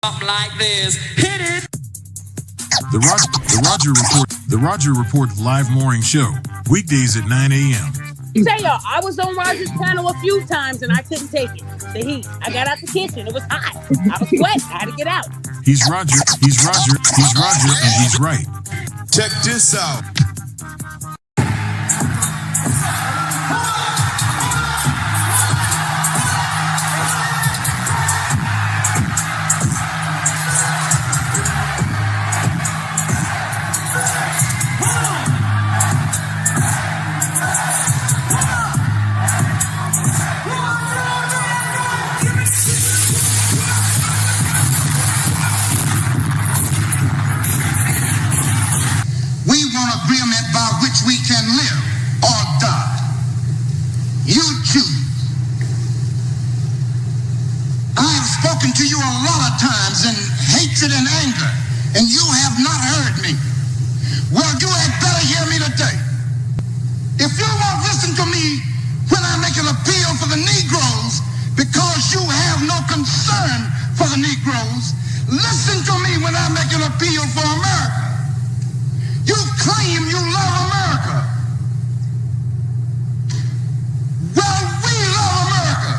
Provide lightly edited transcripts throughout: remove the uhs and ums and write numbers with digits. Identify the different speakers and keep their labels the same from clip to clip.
Speaker 1: Like this. Hit it.
Speaker 2: The Roger Report live morning show, weekdays at 9 a.m.
Speaker 3: Say y'all, I was on Roger's panel a few times and I couldn't take it. The heat. I got out the kitchen. It was hot. I was sweating. I had to get out.
Speaker 2: He's Roger, and he's right.
Speaker 4: Check this out.
Speaker 5: Agreement by which we can live or die. You choose. I have spoken to you a lot of times in hatred and anger, and you have not heard me. Well, you had better hear me today. If you won't listen to me when I make an appeal for the Negroes because you have no concern for the Negroes, listen to me when I make an appeal for America. You claim you love America. Well, we love America.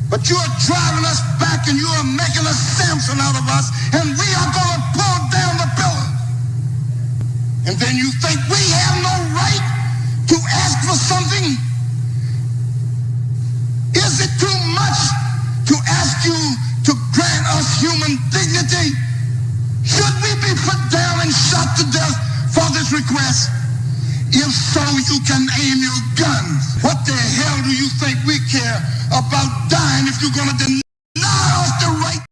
Speaker 5: But you are driving us back and you are making a Samson out of us, and we are going to pull down the pillars. And then you think we have no right to ask for something? Is it too much to ask you to grant us human dignity? Should we be put down and shot to death for this request? If so, you can aim your guns. What the hell do you think we care about dying if you're going to deny us the right?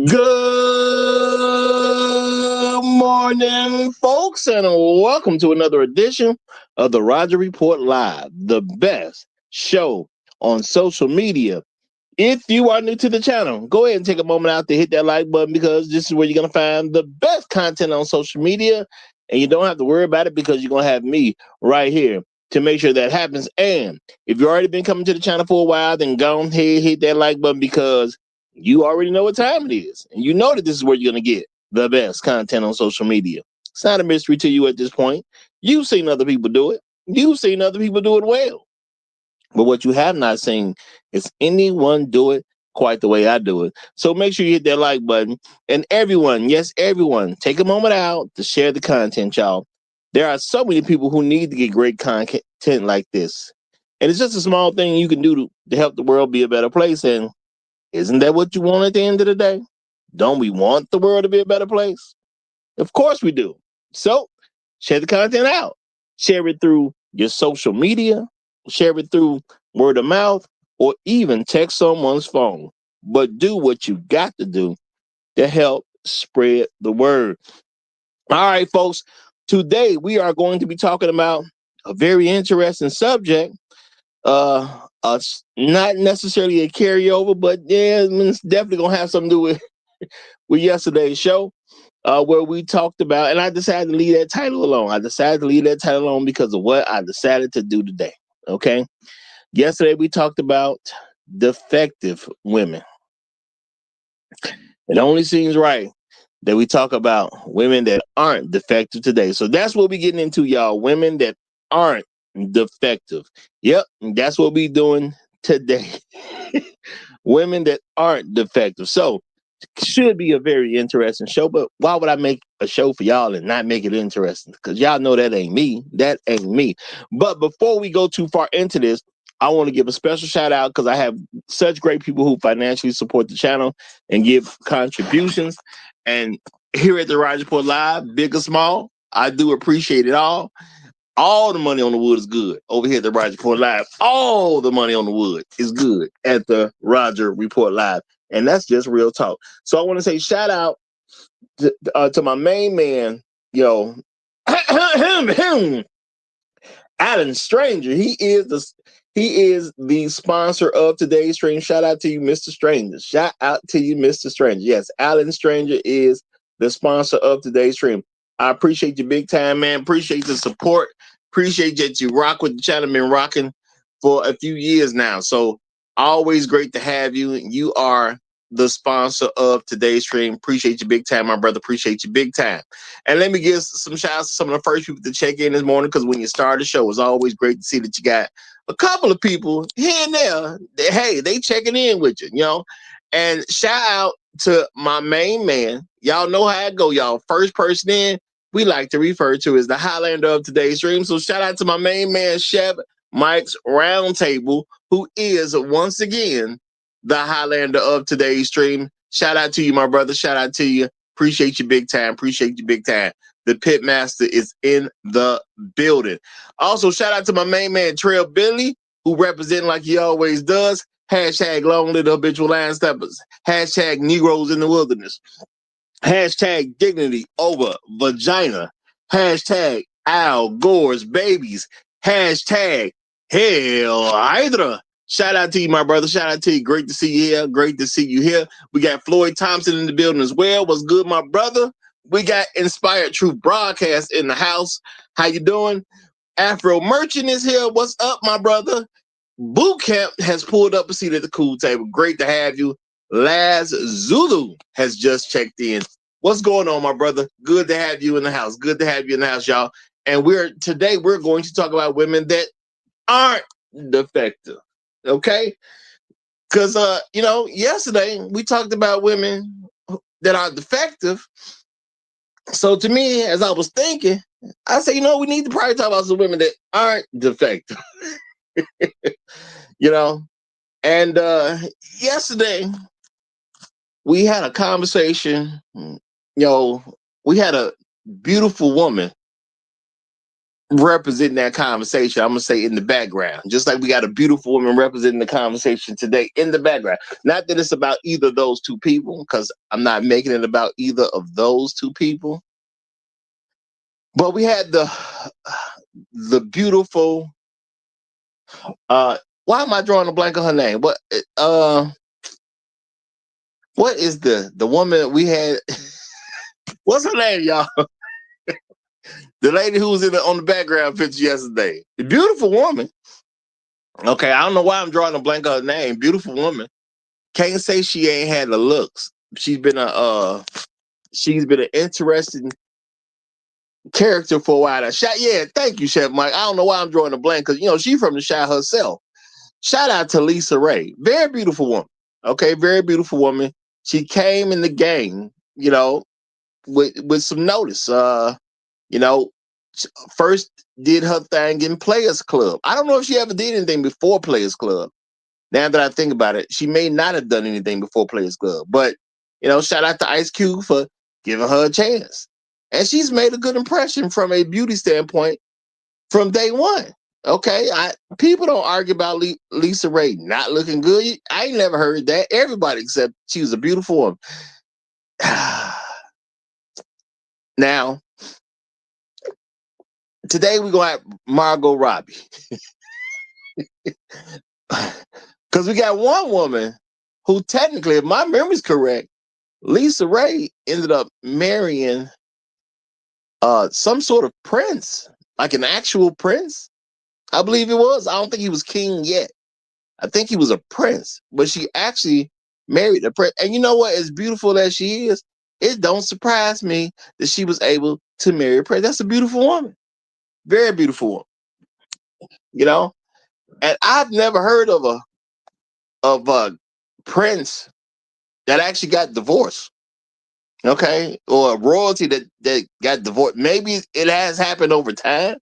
Speaker 6: Good morning, folks, and welcome to another edition of the Roger Report Live, the best show on social media. If you are new to the channel, go ahead and take a moment out to hit that like button, because this is where you're going to find the best content on social media, and you don't have to worry about it because you're going to have me right here to make sure that happens. And if you've already been coming to the channel for a while, then go ahead, hit that like button, because you already know what time it is, and you know that this is where you're going to get the best content on social media. It's not a mystery to you at this point. You've seen other people do it. You've seen other people do it well. But what you have not seen is anyone do it quite the way I do it. So make sure you hit that like button. And everyone, yes, everyone, take a moment out to share the content, y'all. There are so many people who need to get great content like this. And it's just a small thing you can do to help the world be a better place. And isn't that what you want at the end of the day? Don't we want the world to be a better place? Of course we do. So share the content out. Share it through your social media. Share it through word of mouth, or even text someone's phone. But do what you got to do to help spread the word. All right, folks. Today we are going to be talking about a very interesting subject. Not necessarily a carryover, but yeah, it's definitely gonna have something to do with yesterday's show. Where we talked about, and I decided to leave that title alone. I decided to leave that title alone because of what I decided to do today. Okay. Yesterday we talked about defective women. It only seems right that we talk about women that aren't defective today. So that's what we're getting into, y'all. Women that aren't defective. Yep, that's what we're doing today. Women that aren't defective. So should be a very interesting show, but why would I make a show for y'all and not make it interesting? Because y'all know that ain't me. That ain't me. But before we go too far into this, I want to give a special shout out because I have such great people who financially support the channel and give contributions. And here at the Roger Report Live, big or small, I do appreciate it all. All the money on the wood is good over here at the Roger Report Live. All the money on the wood is good at the Roger Report Live. And that's just real talk. So I want to say shout out to my main man, Alan Stranger. He is the sponsor of today's stream. Shout out to you, Mr. Stranger. Shout out to you, Mr. Stranger. Yes, Alan Stranger is the sponsor of today's stream. I appreciate you big time, man. Appreciate the support. Appreciate that you rock with the channel. Been rocking for a few years now. So always great to have you. You are the sponsor of today's stream. Appreciate you big time, my brother. Appreciate you big time. And let me give some shout outs to some of the first people to check in this morning, because when you start the show, it's always great to see that you got a couple of people here and there that, hey, they checking in with you, you know. And shout out to my main man. Y'all know how it go, y'all. First person in, we like to refer to as the Highlander of today's stream. So shout out to my main man, Chef Mike's Roundtable, who is once again the Highlander of today's stream. Shout out to you, my brother. Shout out to you. Appreciate you big time. Appreciate you big time. The Pitmaster is in the building. Also, shout out to my main man, Trail Billy, who representing like he always does. Hashtag long live the habitual line steppers. Hashtag Negroes in the wilderness. Hashtag dignity over vagina. Hashtag Al Gore's babies. Hashtag Hell Hydra. Shout out to you, my brother. Shout out to you. Great to see you here. Great to see you here. We got Floyd Thompson in the building as well. What's good, my brother? We got Inspired Truth Broadcast in the house. How you doing? Afro Merchant is here. What's up, my brother? Boot Camp has pulled up a seat at the cool table. Great to have you. Laz Zulu has just checked in. What's going on, my brother? Good to have you in the house. Good to have you in the house, y'all. And today we're going to talk about women that aren't defective. Okay? Because yesterday we talked about women that are defective. So to me, as I was thinking, I said, we need to probably talk about some women that aren't defective. And yesterday we had a conversation. We had a beautiful woman representing that conversation. I'm gonna say in the background, just like we got a beautiful woman representing the conversation today in the background. Not that it's about either of those two people, because I'm not making it about either of those two people. But we had the beautiful. Why am I drawing a blank on her name? What is the woman we had? What's her name, y'all? The lady who was on the background picture yesterday. The beautiful woman. Okay, I don't know why I'm drawing a blank on her name. Beautiful woman. Can't say she ain't had the looks. She's been an interesting character for a while. Thank you, Chef Mike. I don't know why I'm drawing a blank, because she's from the Shy herself. Shout out to Lisa Ray. Very beautiful woman. Okay, very beautiful woman. She came in the game, with some notice. First did her thing in Players Club. I don't know if she ever did anything before Players Club. Now that I think about it, she may not have done anything before Players Club. But, shout out to Ice Cube for giving her a chance. And she's made a good impression from a beauty standpoint from day one. Okay, people don't argue about Lisa Ray not looking good. I ain't never heard that. Everybody except she was a beautiful woman. Now, today we're going to have Margot Robbie. Because we got one woman who technically, if my memory's correct, Lisa Ray ended up marrying some sort of prince, like an actual prince. I believe it was. I don't think he was king yet. I think he was a prince, but she actually married a prince. And you know what? As beautiful as she is, it don't surprise me that she was able to marry a prince. That's a beautiful woman. Very beautiful woman. And I've never heard of a prince that actually got divorced. Okay, or a royalty that got divorced. Maybe it has happened over time.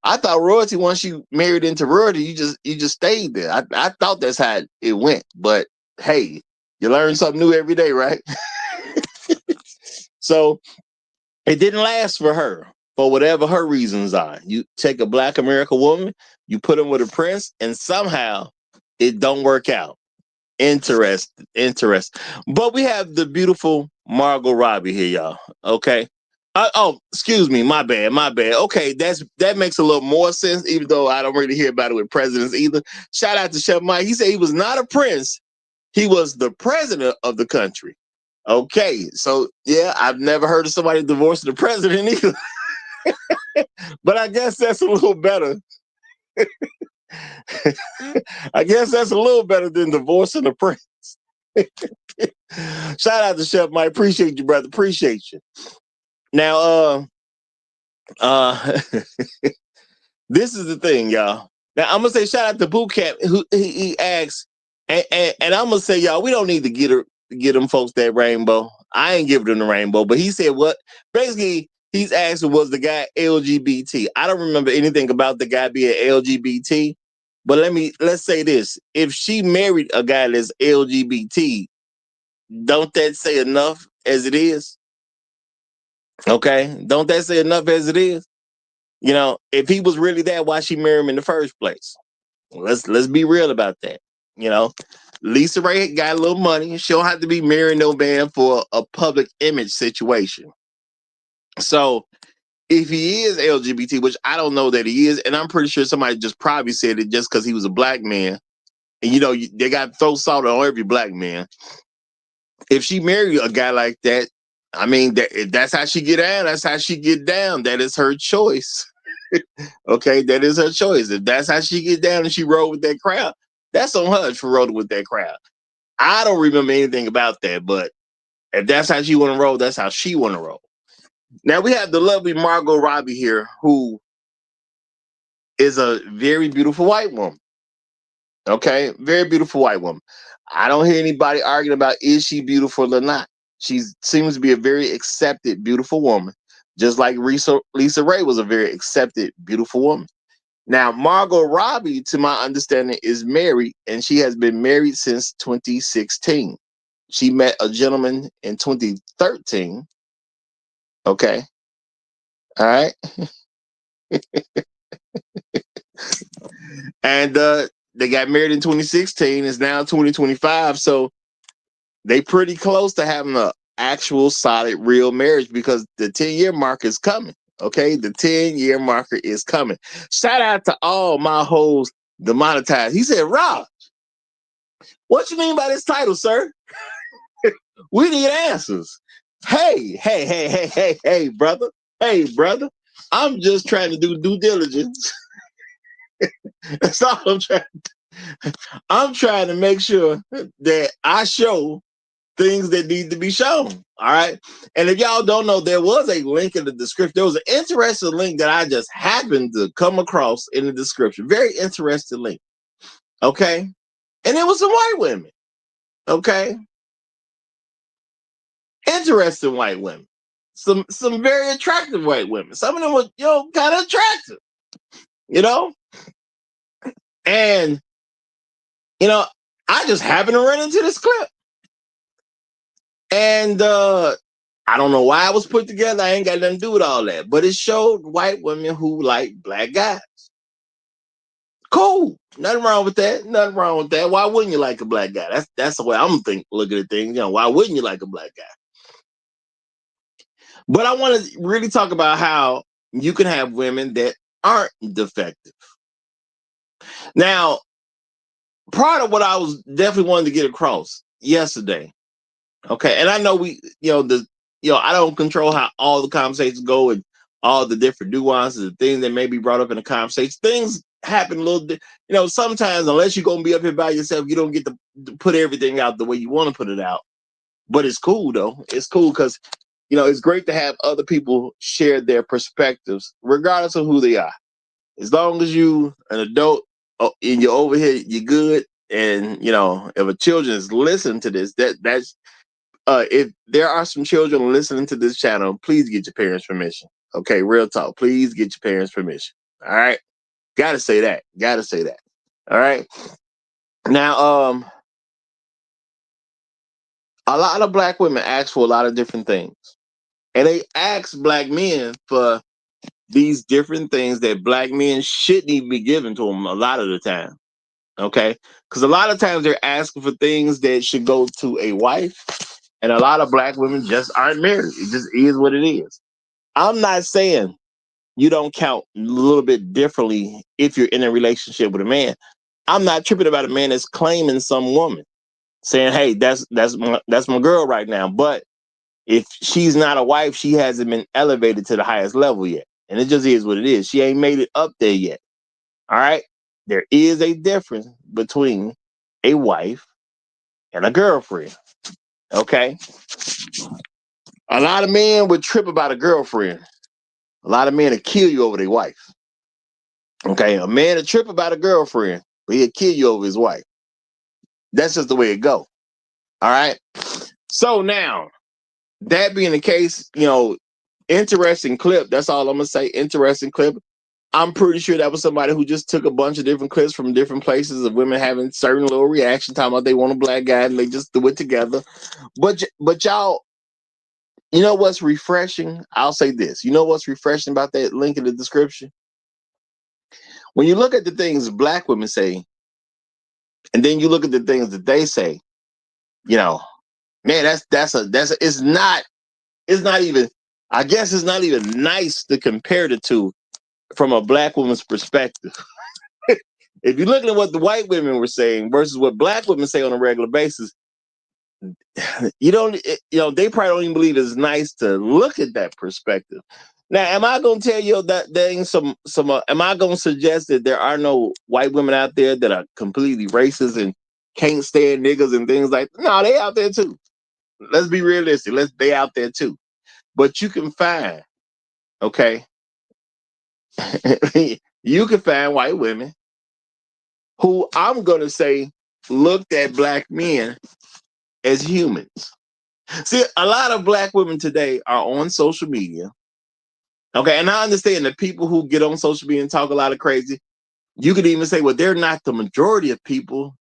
Speaker 6: I thought royalty, once you married into royalty, you just stayed there. I thought that's how it went. But hey, you learn something new every day, right? So it didn't last for her, for whatever her reasons are. You take a Black American woman, you put them with a prince, and somehow it don't work out. Interesting. But we have the beautiful Margot Robbie here, y'all. Okay. Excuse me. My bad. Okay, that makes a little more sense, even though I don't really hear about it with presidents either. Shout out to Chef Mike. He said he was not a prince. He was the president of the country. Okay. So, yeah, I've never heard of somebody divorcing the president either. But I guess that's a little better. I guess that's a little better than divorcing the prince. Shout out to Chef Mike. Appreciate you, brother. Appreciate you. Now, this is the thing, y'all. Now, I'm gonna say shout out to Boot Camp, who he asked, and I'm gonna say, y'all, we don't need to get them folks that rainbow. I ain't giving them the rainbow, but he said what? Basically, he's asking, was the guy LGBT? I don't remember anything about the guy being LGBT, but let's say this: if she married a guy that's LGBT, don't that say enough as it is? Okay, don't that say enough as it is? You know, if he was really that, why she marry him in the first place? Let's be real about that. You know, Lisa Ray got a little money. She don't have to be marrying no man for a public image situation. So if he is LGBT, which I don't know that he is, and I'm pretty sure somebody just probably said it just because he was a black man. And you know, they got to throw salt on every black man. If she married a guy like that, I mean, that's how she get down. That's how she get down. That is her choice. Okay, that is her choice. If that's how she get down and she roll with that crowd, that's on her for rolling with that crowd. I don't remember anything about that, but if that's how she want to roll, that's how she want to roll. Now we have the lovely Margot Robbie here, who is a very beautiful white woman. Okay, very beautiful white woman. I don't hear anybody arguing about is she beautiful or not. She seems to be a very accepted, beautiful woman, just like Lisa Ray was a very accepted, beautiful woman. Now, Margot Robbie, to my understanding, is married, and she has been married since 2016. She met a gentleman in 2013. Okay. All right. And they got married in 2016. It's now 2025. So they pretty close to having an actual solid real marriage because the 10-year mark is coming. Okay, the 10-year marker is coming. Shout out to all my hoes demonetized. He said, Rob, what you mean by this title, sir? We need answers. Hey, brother. Hey, brother. I'm just trying to do due diligence. That's all I'm trying. I'm trying to make sure that I show things that need to be shown. All right. And if y'all don't know, there was a link in the description. There was an interesting link that I just happened to come across in the description. Very interesting link. Okay. And it was some white women. Okay. Interesting white women. Some very attractive white women. Some of them were, kind of attractive. And I just happened to run into this clip. And I don't know why it was put together. I ain't got nothing to do with all that. But it showed white women who like black guys. Cool. Nothing wrong with that. Nothing wrong with that. Why wouldn't you like a black guy? That's the way I'm looking at things. Why wouldn't you like a black guy? But I want to really talk about how you can have women that aren't defective. Now, part of what I was definitely wanting to get across yesterday. Okay, and I know I don't control how all the conversations go and all the different nuances and things that may be brought up in the conversation. Things happen a little bit, sometimes unless you're gonna be up here by yourself, you don't get to put everything out the way you want to put it out. But it's cool though. It's cool because it's great to have other people share their perspectives, regardless of who they are. As long as you an adult and you're over here, you're good. And if a children is listening to this, that's if there are some children listening to this channel, please get your parents' permission. Okay, real talk. Please get your parents' permission. All right. Gotta say that. All right. Now, a lot of black women ask for a lot of different things. And they ask black men for these different things that black men shouldn't even be giving to them a lot of the time. Okay? Because a lot of times they're asking for things that should go to a wife. And a lot of black women just aren't married. It just is what it is. I'm not saying you don't count a little bit differently if you're in a relationship with a man. I'm not tripping about a man that's claiming some woman, saying, "Hey, that's my girl right now." But if she's not a wife, she hasn't been elevated to the highest level yet, and it just is what it is. She ain't made it up there yet. All right. there is a difference between a wife and a girlfriend. Okay? A lot of men would trip about a girlfriend. A lot of men would kill you over their wife. Okay? A man would trip about a girlfriend, but he'll kill you over his wife. That's just the way it go. All right? So now, that being the case, interesting clip. That's all I'm going to say. Interesting clip. I'm pretty sure that was somebody who just took a bunch of different clips from different places of women having certain little reaction, talking about they want a black guy, and they just threw it together. But y'all, you know what's refreshing? I'll say this. You know what's refreshing about that link in the description? When you look at the things black women say, and then you look at the things that they say, man, it's not even, I guess it's not even nice to compare the two from a black woman's perspective. If you're looking at what the white women were saying versus what black women say on a regular basis, they probably don't even believe it's nice to look at that perspective. Now, am I going to tell you that am I going to suggest that there are no white women out there that are completely racist and can't stand niggas and things like that? No, they out there too. Let's be realistic. They out there too. But you can find, okay, you can find white women who I'm going to say looked at black men as humans. See, a lot of black women today are on social media. Okay, and I understand that people who get on social media and talk a lot of crazy, you could even say, well, they're not the majority of people,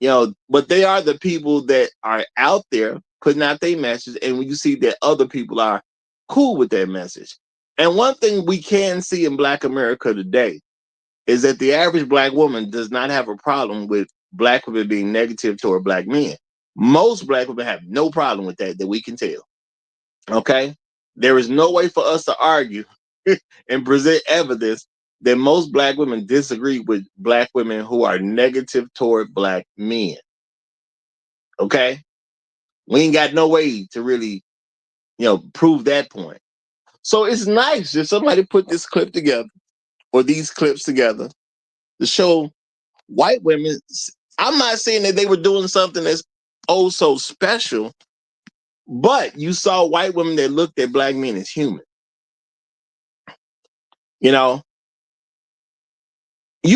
Speaker 6: but they are the people that are out there putting out their message. And when you see that other people are cool with their message. And one thing we can see in Black America today is that the average black woman does not have a problem with black women being negative toward black men. Most black women have no problem with that we can tell. Okay? There is no way for us to argue and present evidence that most black women disagree with black women who are negative toward black men. Okay? We ain't got no way to really, prove that point. So it's nice if somebody put this clip together or these clips together to show white women. I'm not saying that they were doing something that's oh so special, but you saw white women that looked at black men as human. You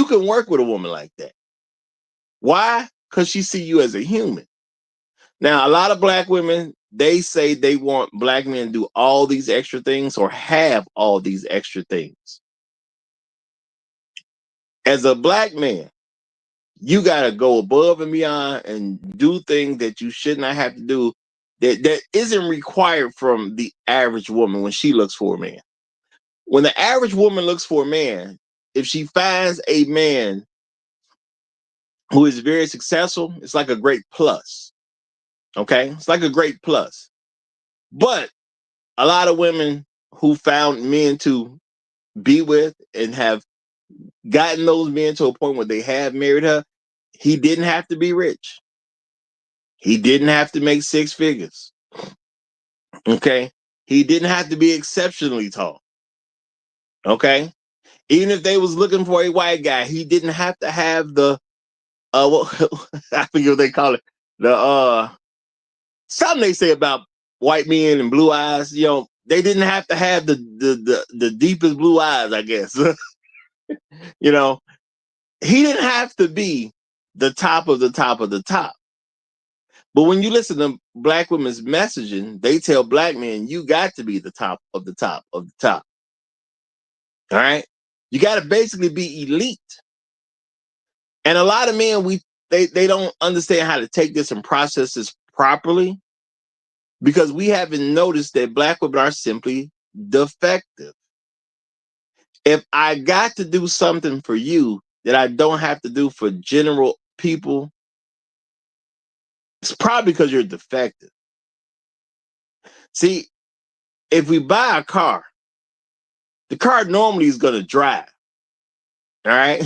Speaker 6: can work with a woman like that. Why? Because she see you as a human. Now, a lot of black women, they say they want black men to do all these extra things or have all these extra things. As a black man, you got to go above and beyond and do things that you should not have to do that isn't required from the average woman when she looks for a man. When the average woman looks for a man, if she finds a man who is very successful, it's like a great plus. Okay? It's like a great plus. But a lot of women who found men to be with and have gotten those men to a point where they have married her, he didn't have to be rich. He didn't have to make six figures. Okay? He didn't have to be exceptionally tall. Okay? Even if they was looking for a white guy, he didn't have to have the I forget what they call it. The something they say about white men and blue eyes, they didn't have to have the deepest blue eyes, I guess. He didn't have to be the top of the top of the top. But when you listen to black women's messaging, they tell black men, you got to be the top of the top of the top. All right? You got to basically be elite. And a lot of men, they don't understand how to take this and process this properly because we haven't noticed that black women are simply defective. If I got to do something for you that I don't have to do for general people, it's probably because you're defective. See, if we buy a car, the car normally is going to drive. All right?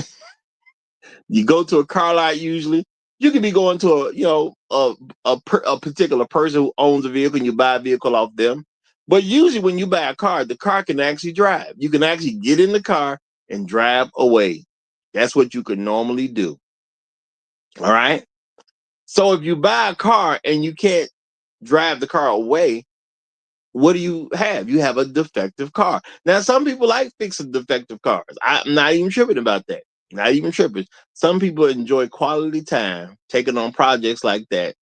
Speaker 6: You go to a car lot usually. You could be going to a particular person who owns a vehicle and you buy a vehicle off them. But usually when you buy a car, the car can actually drive. You can actually get in the car and drive away. That's what you could normally do. All right. So if you buy a car and you can't drive the car away, what do you have? You have a defective car. Now, some people like fixing defective cars. I'm not even tripping about that. Not even tripping. Some people enjoy quality time taking on projects like that.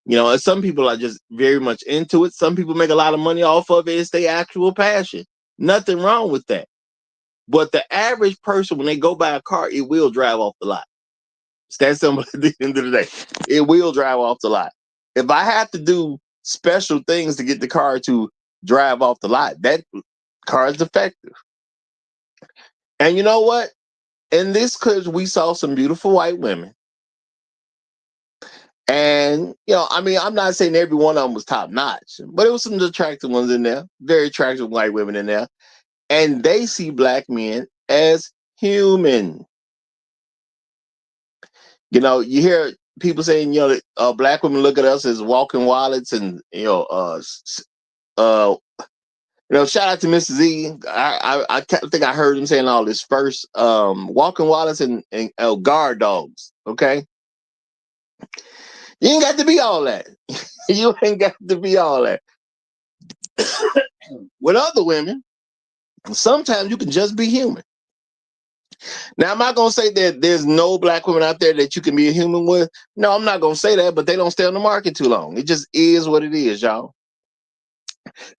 Speaker 6: You know, and some people are just very much into it. Some people make a lot of money off of it. It's their actual passion. Nothing wrong with that. But the average person, when they go buy a car, it will drive off the lot. It's that simple at the end of the day. It will drive off the lot. If I have to do special things to get the car to drive off the lot, that car is defective. And you know what? In this clip, we saw some beautiful white women. And, you know, I mean, I'm not saying every one of them was top notch, but it was some attractive ones in there, very attractive white women in there. And they see black men as human. You know, you hear people saying, you know, that, black women look at us as walking wallets, and shout out to Mrs. Z. I think I heard him saying all this first. Walking wallets and guard dogs. Okay, you ain't got to be all that. You ain't got to be all that. With other women, sometimes you can just be human. Now, I'm not going to say that there's no black women out there that you can be a human with. No, I'm not going to say that, but they don't stay on the market too long. It just is what it is, y'all.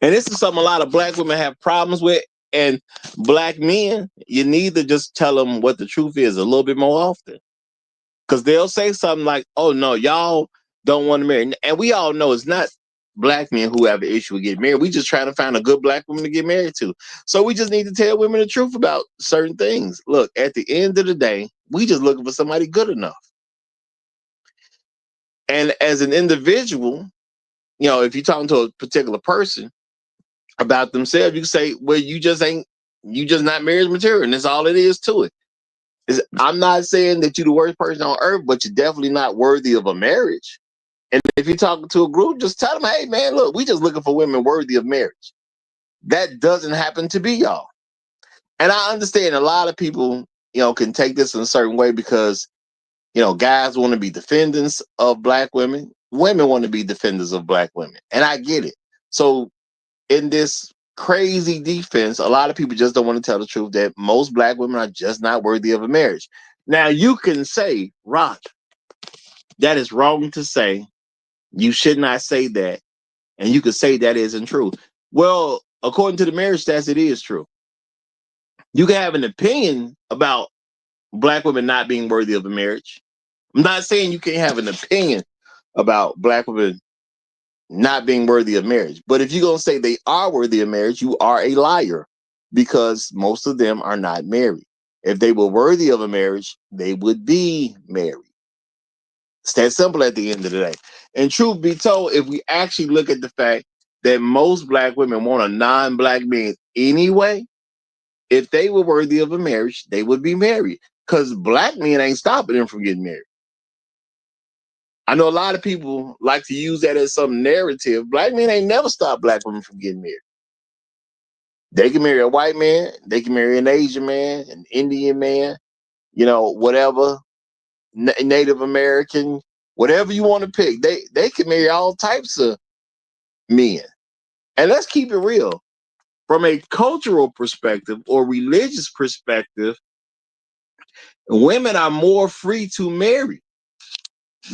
Speaker 6: And this is something a lot of black women have problems with. And black men, you need to just tell them what the truth is a little bit more often. Because they'll say something like, oh, no, y'all don't want to marry. And we all know it's not black men who have an issue with getting married. We just trying to find a good black woman to get married to. So we just need to tell women the truth about certain things. Look, at the end of the day, we just looking for somebody good enough. And as an individual, you know, if you're talking to a particular person about themselves, you can say, well, you just not marriage material. And that's all it is to it. I'm not saying that you're the worst person on earth, but you're definitely not worthy of a marriage. And if you're talking to a group, just tell them, hey, man, look, we just looking for women worthy of marriage. That doesn't happen to be y'all. And I understand a lot of people, you know, can take this in a certain way because, you know, guys want to be defenders of black women. Women want to be defenders of black women. And I get it. So in this crazy defense, a lot of people just don't want to tell the truth that most black women are just not worthy of a marriage. Now, you can say, Rock, that is wrong to say. You should not say that. And you could say that isn't true. Well, according to the marriage stats, it is true. You can have an opinion about black women not being worthy of a marriage. I'm not saying you can't have an opinion about black women not being worthy of marriage. But if you're going to say they are worthy of marriage, you are a liar because most of them are not married. If they were worthy of a marriage, they would be married. It's that simple at the end of the day. And truth be told, if we actually look at the fact that most black women want a non-black man anyway, if they were worthy of a marriage, they would be married because black men ain't stopping them from getting married. I know a lot of people like to use that as some narrative. Black men ain't never stopped black women from getting married. They can marry a white man. They can marry an Asian man, an Indian man, you know, whatever, Native American, whatever you want to pick. They can marry all types of men. And let's keep it real. From a cultural perspective or religious perspective, women are more free to marry.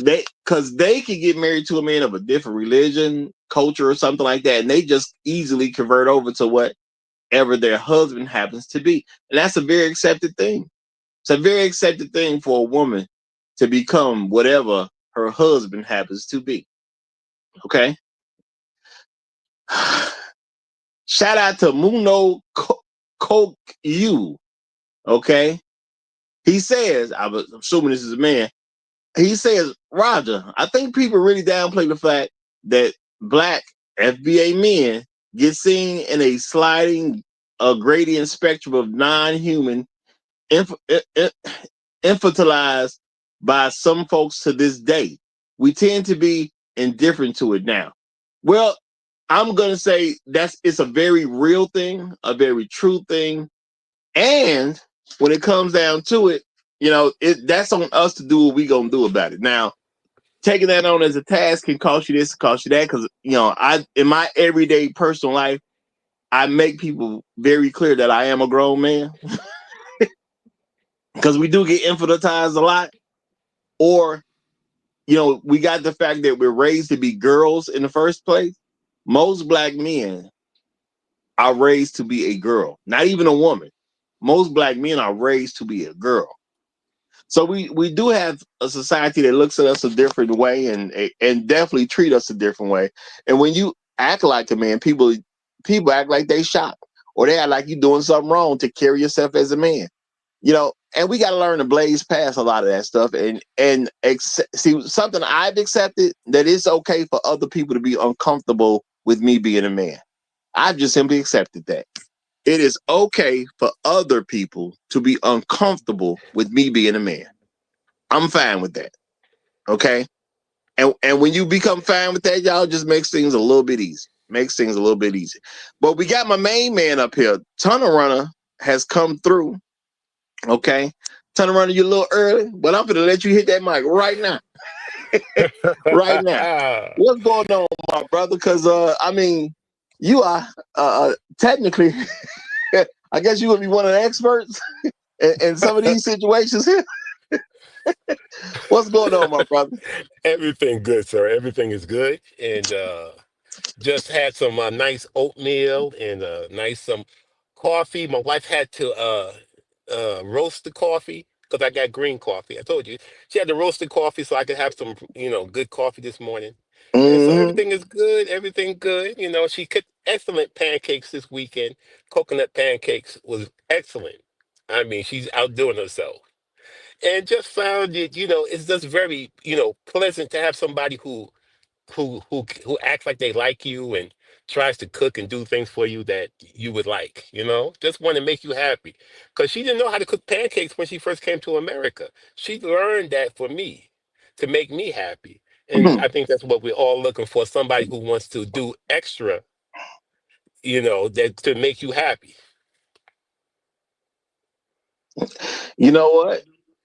Speaker 6: Because they can get married to a man of a different religion, culture, or something like that, and they just easily convert over to whatever their husband happens to be. And that's a very accepted thing. It's a very accepted thing for a woman to become whatever her husband happens to be. Okay? Shout out to Muno Koku. Okay? He says, I'm assuming this is a man, he says, Roger, I think people really downplay the fact that black FBA men get seen in a sliding gradient spectrum of non-human infantilized by some folks to this day. We tend to be indifferent to it now. Well, I'm going to say it's a very real thing, a very true thing. And when it comes down to it, that's on us to do what we gonna do about it. Now, taking that on as a task can cost you this, cost you that, because I in my everyday personal life, I make people very clear that I am a grown man because we do get infantilized a lot, or we got the fact that we're raised to be girls in the first place. Most black men are raised to be a girl, not even a woman. Most black men are raised to be a girl. So we do have a society that looks at us a different way and definitely treat us a different way. And when you act like a man, people act like they shocked, or they act like you're doing something wrong to carry yourself as a man. And we got to learn to blaze past a lot of that stuff and see something I've accepted, that it's okay for other people to be uncomfortable with me being a man. I've just simply accepted that. It is okay for other people to be uncomfortable with me being a man. I'm fine with that. Okay. And when you become fine with that, y'all, just makes things a little bit easy. But we got my main man up here. Tunnel Runner has come through. Okay. Tunnel Runner, you're a little early, but I'm gonna let you hit that mic right now. Right now. What's going on, my brother? Because you are technically I guess you would be one of the experts in some of these situations here. What's going on, my brother?
Speaker 7: Everything good, sir. Everything is good. And just had some nice oatmeal and nice some coffee. My wife had to roast the coffee because I got green coffee. I told you. She had to roast the coffee so I could have some, good coffee this morning. And so
Speaker 6: Mm-hmm.
Speaker 7: everything is good. Everything good. She cooked excellent pancakes this weekend. Coconut pancakes was excellent. I mean, she's outdoing herself. And just found it, it's just very, pleasant to have somebody who acts like they like you and tries to cook and do things for you that you would like, just want to make you happy. Because she didn't know how to cook pancakes when she first came to America. She learned that for me to make me happy. And I think that's what we're all looking for, somebody who wants to do extra, that to make you happy.
Speaker 6: You know what?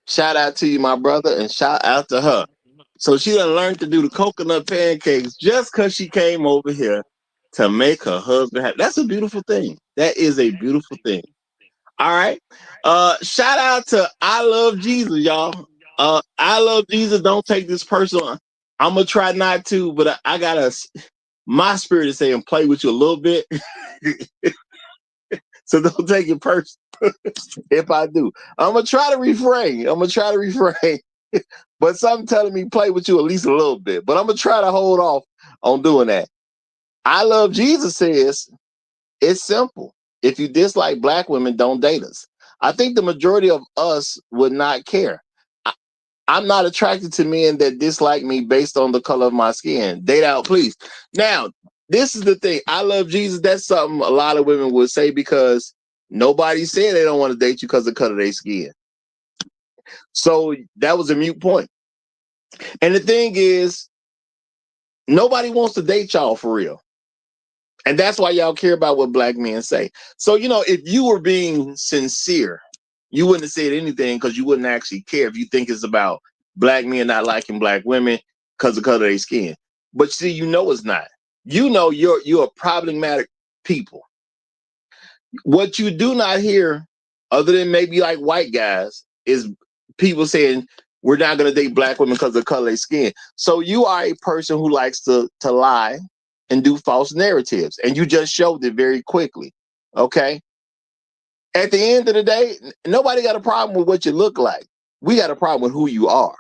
Speaker 6: Shout out to you, my brother, and shout out to her. So she done learned to do the coconut pancakes just because she came over here to make her husband happy. That's a beautiful thing. That is a beautiful thing. All right. Shout out to I Love Jesus, y'all. I Love Jesus. Don't take this personal. I'm gonna try not to, but I gotta. My spirit is saying play with you a little bit, so don't take it personal. If I do, I'm gonna try to refrain. But something telling me play with you at least a little bit. But I'm gonna try to hold off on doing that. I Love Jesus says it's simple. If you dislike black women, don't date us. I think the majority of us would not care. I, I'm not attracted to men that dislike me based on the color of my skin. Date out, please. Now, this is the thing. I love Jesus. That's something a lot of women would say because nobody said they don't want to date you because of the color of their skin. So that was a mute point. And the thing is, nobody wants to date y'all for real. And that's why y'all care about what black men say. So, if you were being sincere, you wouldn't have said anything because you wouldn't actually care if you think it's about black men not liking black women because of color of their skin. But see, it's not. You're a problematic people. What you do not hear, other than maybe like white guys, is people saying we're not going to date black women because of the color of their skin. So you are a person who likes to lie and do false narratives, and you just showed it very quickly. Okay. At the end of the day, nobody got a problem with what you look like. We got a problem with who you are.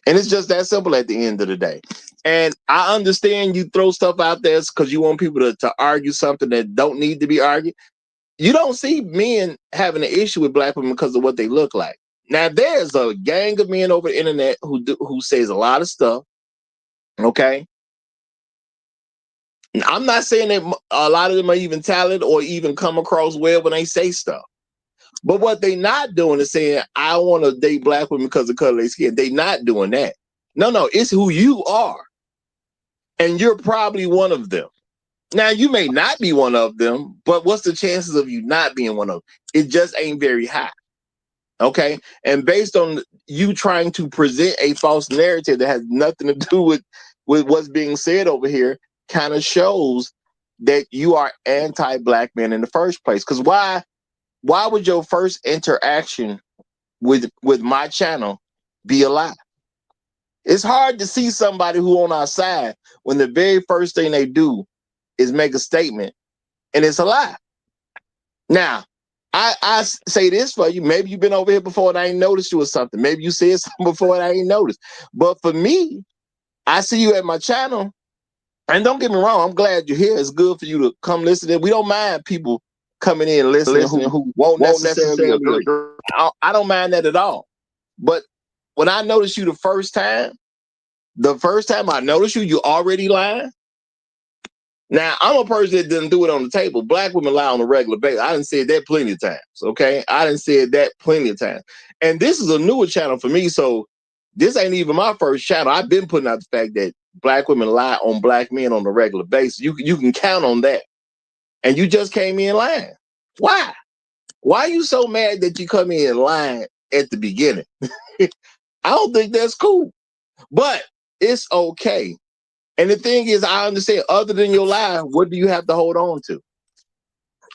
Speaker 6: And it's just that simple at the end of the day. And I understand you throw stuff out there because you want people to argue something that don't need to be argued. You don't see men having an issue with black women because of what they look like. Now, there's a gang of men over the internet who says a lot of stuff. Okay. I'm not saying that a lot of them are even talented or even come across well when they say stuff. But what they not doing is saying, I want to date black women because of the color of their skin. They not doing that. No, it's who you are. And you're probably one of them. Now, you may not be one of them, but what's the chances of you not being one of them? It just ain't very high. Okay. And based on you trying to present a false narrative that has nothing to do with what's being said over here, kind of shows that you are anti-black men in the first place. Because why would your first interaction with my channel be a lie? It's hard to see somebody who on our side when the very first thing they do is make a statement and it's a lie. Now, I say this for you. Maybe you've been over here before and I ain't noticed you or something. Maybe you said something before and I ain't noticed. But for me, I see you at my channel. And don't get me wrong, I'm glad you're here. It's good for you to come listen. We don't mind people coming in and listening who won't necessarily agree. I don't mind that at all. But when I noticed you the first time I noticed you, you already lying. Now, I'm a person that doesn't do it on the table. Black women lie on a regular basis. I done said that plenty of times, okay? I done said that plenty of times. And this is a newer channel for me, so this ain't even my first channel. I've been putting out the fact that black women lie on black men on a regular basis. You can count on that. And you just came in lying. Why? Why are you so mad that you come in lying at the beginning? I don't think that's cool. But it's okay. And the thing is, I understand, other than your lie, what do you have to hold on to?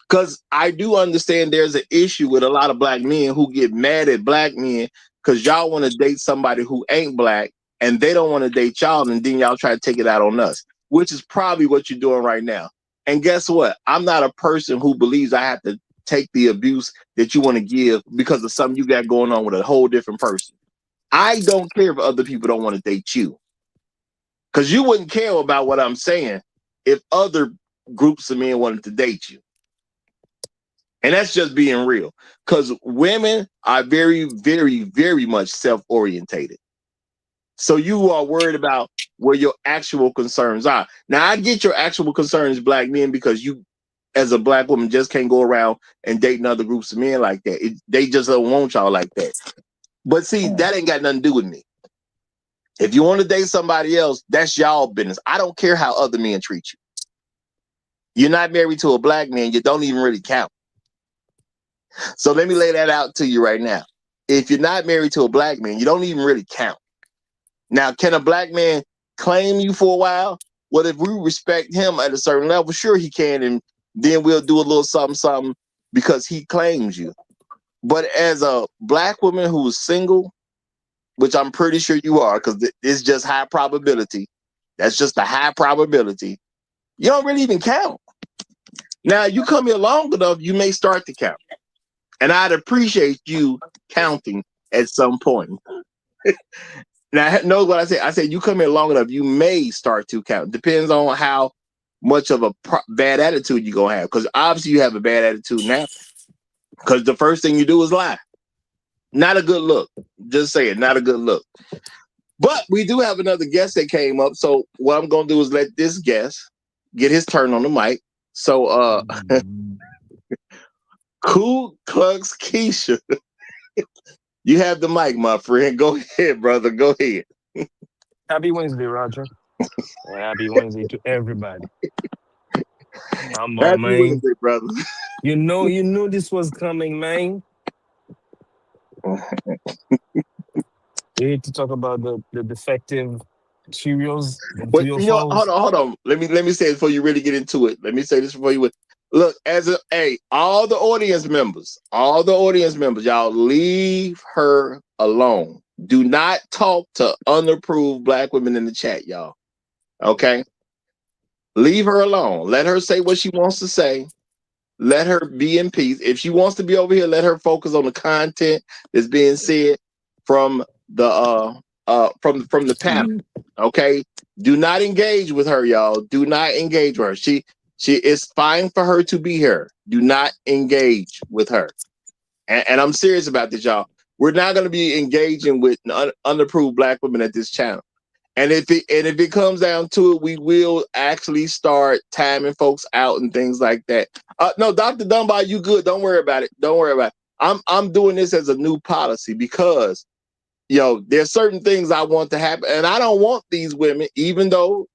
Speaker 6: Because I do understand there's an issue with a lot of black men who get mad at black men because y'all want to date somebody who ain't black and they don't want to date y'all, and then y'all try to take it out on us, which is probably what you're doing right now. And guess what? I'm not a person who believes I have to take the abuse that you want to give because of something you got going on with a whole different person. I don't care if other people don't want to date you. Because you wouldn't care about what I'm saying if other groups of men wanted to date you. And that's just being real. Because women are very, very, very much self-orientated. So you are worried about where your actual concerns are. Now, I get your actual concerns, black men, because you, as a black woman, just can't go around and dating other groups of men like that. They just don't want y'all like that. But see, that ain't got nothing to do with me. If you want to date somebody else, that's y'all business. I don't care how other men treat you. You're not married to a black man. You don't even really count. So let me lay that out to you right now. If you're not married to a black man, you don't even really count. Now, can a black man claim you for a while? Well, if we respect him at a certain level, sure he can. And then we'll do a little something because he claims you. But as a black woman who's single, which I'm pretty sure you are, because it's just high probability. That's just a high probability. You don't really even count. Now, you come here long enough, you may start to count. And I'd appreciate you counting at some point. Now, know what I said? I said you come here long enough, you may start to count. Depends on how much of a bad attitude you're going to have. Because obviously you have a bad attitude now. Because the first thing you do is lie. Not a good look. Just say it, not a good look. But we do have another guest that came up. So what I'm going to do is let this guest get his turn on the mic. So, Ku Klux Keisha, you have the mic, my friend. Go ahead, brother. Go ahead.
Speaker 8: Happy Wednesday, Roger. Happy Wednesday to everybody. Come on,
Speaker 6: Happy
Speaker 8: man.
Speaker 6: Wednesday, brother.
Speaker 8: You knew this was coming, man. We need to talk about the defective Cheerios, the
Speaker 6: But
Speaker 8: Trio
Speaker 6: you know,
Speaker 8: Falls.
Speaker 6: hold on. Let me say it before you really get into it. Let me say this before you. Look, all the audience members, y'all leave her alone. Do not talk to unapproved black women in the chat, y'all. Okay, leave her alone. Let her say what she wants to say. Let her be in peace. If she wants to be over here, let her focus on the content that's being said from the from the panel. Okay. Do not engage with her, y'all. Do not engage with her. She it's fine for her to be here. Do not engage with her. And I'm serious about this, y'all. We're not going to be engaging with unapproved black women at this channel. And if it comes down to it, we will actually start timing folks out and things like that. No, Dr. Dunbar, you good. Don't worry about it. Don't worry about it. I'm doing this as a new policy because there's certain things I want to happen. And I don't want these women, even though,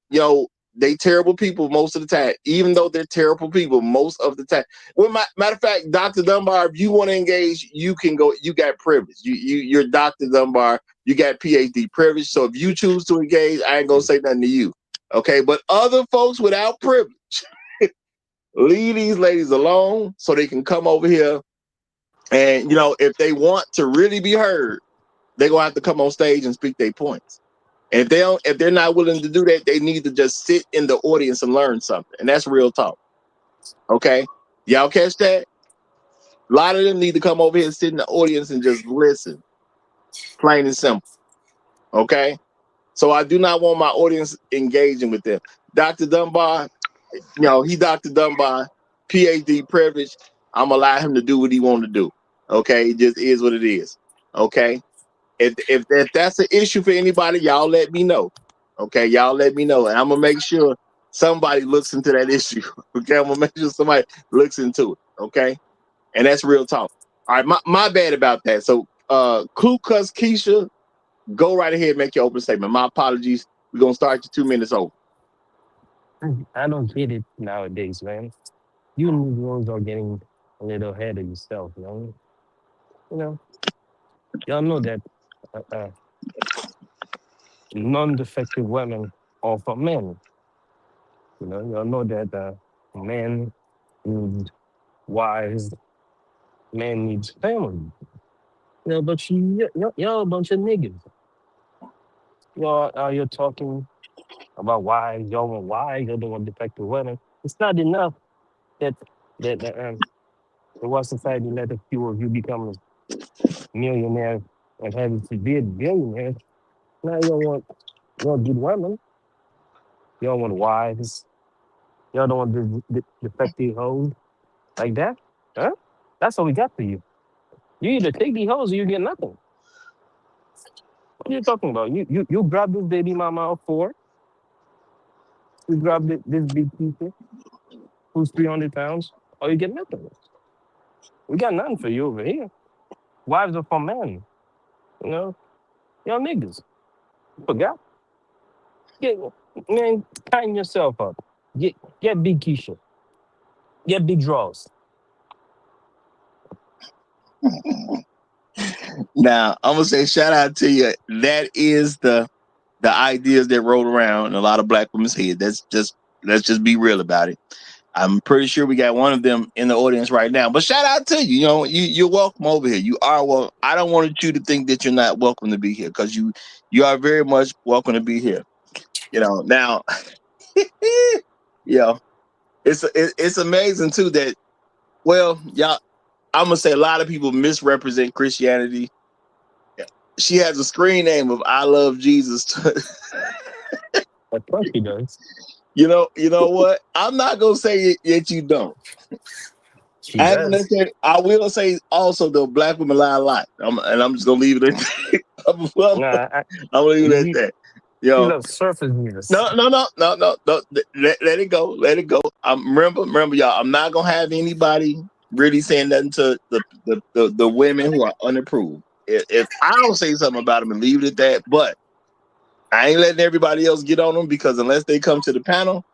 Speaker 6: they terrible people most of the time, even though they're terrible people most of the time. Well, matter of fact, Dr. Dunbar, if you want to engage, you can go. You got privilege. You're Dr. Dunbar. You got PhD privilege. So if you choose to engage, I ain't gonna say nothing to you. Okay, but other folks without privilege, leave these ladies alone so they can come over here. And if they want to really be heard, they're gonna have to come on stage and speak their points. And if they're not willing to do that, they need to just sit in the audience and learn something. And that's real talk. Okay? Y'all catch that? A lot of them need to come over here and sit in the audience and just listen. Plain and simple. Okay? So I do not want my audience engaging with them. Dr. Dunbar, he Dr. Dunbar, PhD privilege. I'm gonna allow him to do what he want to do. Okay? It just is what it is. Okay? If that's an issue for anybody, y'all let me know. Okay, y'all let me know, and I'm gonna make sure somebody looks into that issue. Okay, I'm gonna make sure somebody looks into it. Okay, and that's real talk. All right, my bad about that. So, Ku Klux Keisha, go right ahead and make your open statement. My apologies. We're gonna start your 2 minutes over.
Speaker 8: I don't get it nowadays, man. You Negroes are getting a little ahead of yourself, you know. You know, y'all know that uh, uh, non-defective women are for men. You know, y'all know that men need wives, men needs family. But y'all a bunch of niggas. You're talking about why y'all want wives, y'all don't want defective women. It's not enough that that the West society let a few of you become millionaires and having to be billionaires. Now you want good women. You don't want wives. Y'all don't want defective hoes like that. Huh? That's what we got for you. You either take these hoes or you get nothing. What are you talking about? You grab this baby mama of four. You grab this big teacher who's 300 pounds, or you get nothing. We got nothing for you over here. Wives are for men. You know, y'all niggas. Forgot? Get, man, tighten yourself up. Get big Keisha. Get big draws.
Speaker 6: Now I'm gonna say shout out to you. That is the ideas that roll around in a lot of black women's head. Let's just be real about it. I'm pretty sure we got one of them in the audience right now. But shout out to you. You're welcome over here. You are welcome. I don't want you to think that you're not welcome to be here, because you are very much welcome to be here. Now, it's amazing too that, well, y'all, I'm gonna say a lot of people misrepresent Christianity. She has a screen name of "I love Jesus."
Speaker 8: Of course he does.
Speaker 6: You know what? I'm not gonna say it yet. You don't.
Speaker 8: She does.
Speaker 6: I will say also though, black women lie a lot. I'm just gonna leave it at that. I'm
Speaker 8: Nah,
Speaker 6: gonna leave it at
Speaker 8: you,
Speaker 6: that.
Speaker 8: you love surface news.
Speaker 6: No. Let it go. Let it go. Remember, y'all. I'm not gonna have anybody really saying nothing to the women who are unapproved. If I don't say something about them and leave it at that, but I ain't letting everybody else get on them, because unless they come to the panel,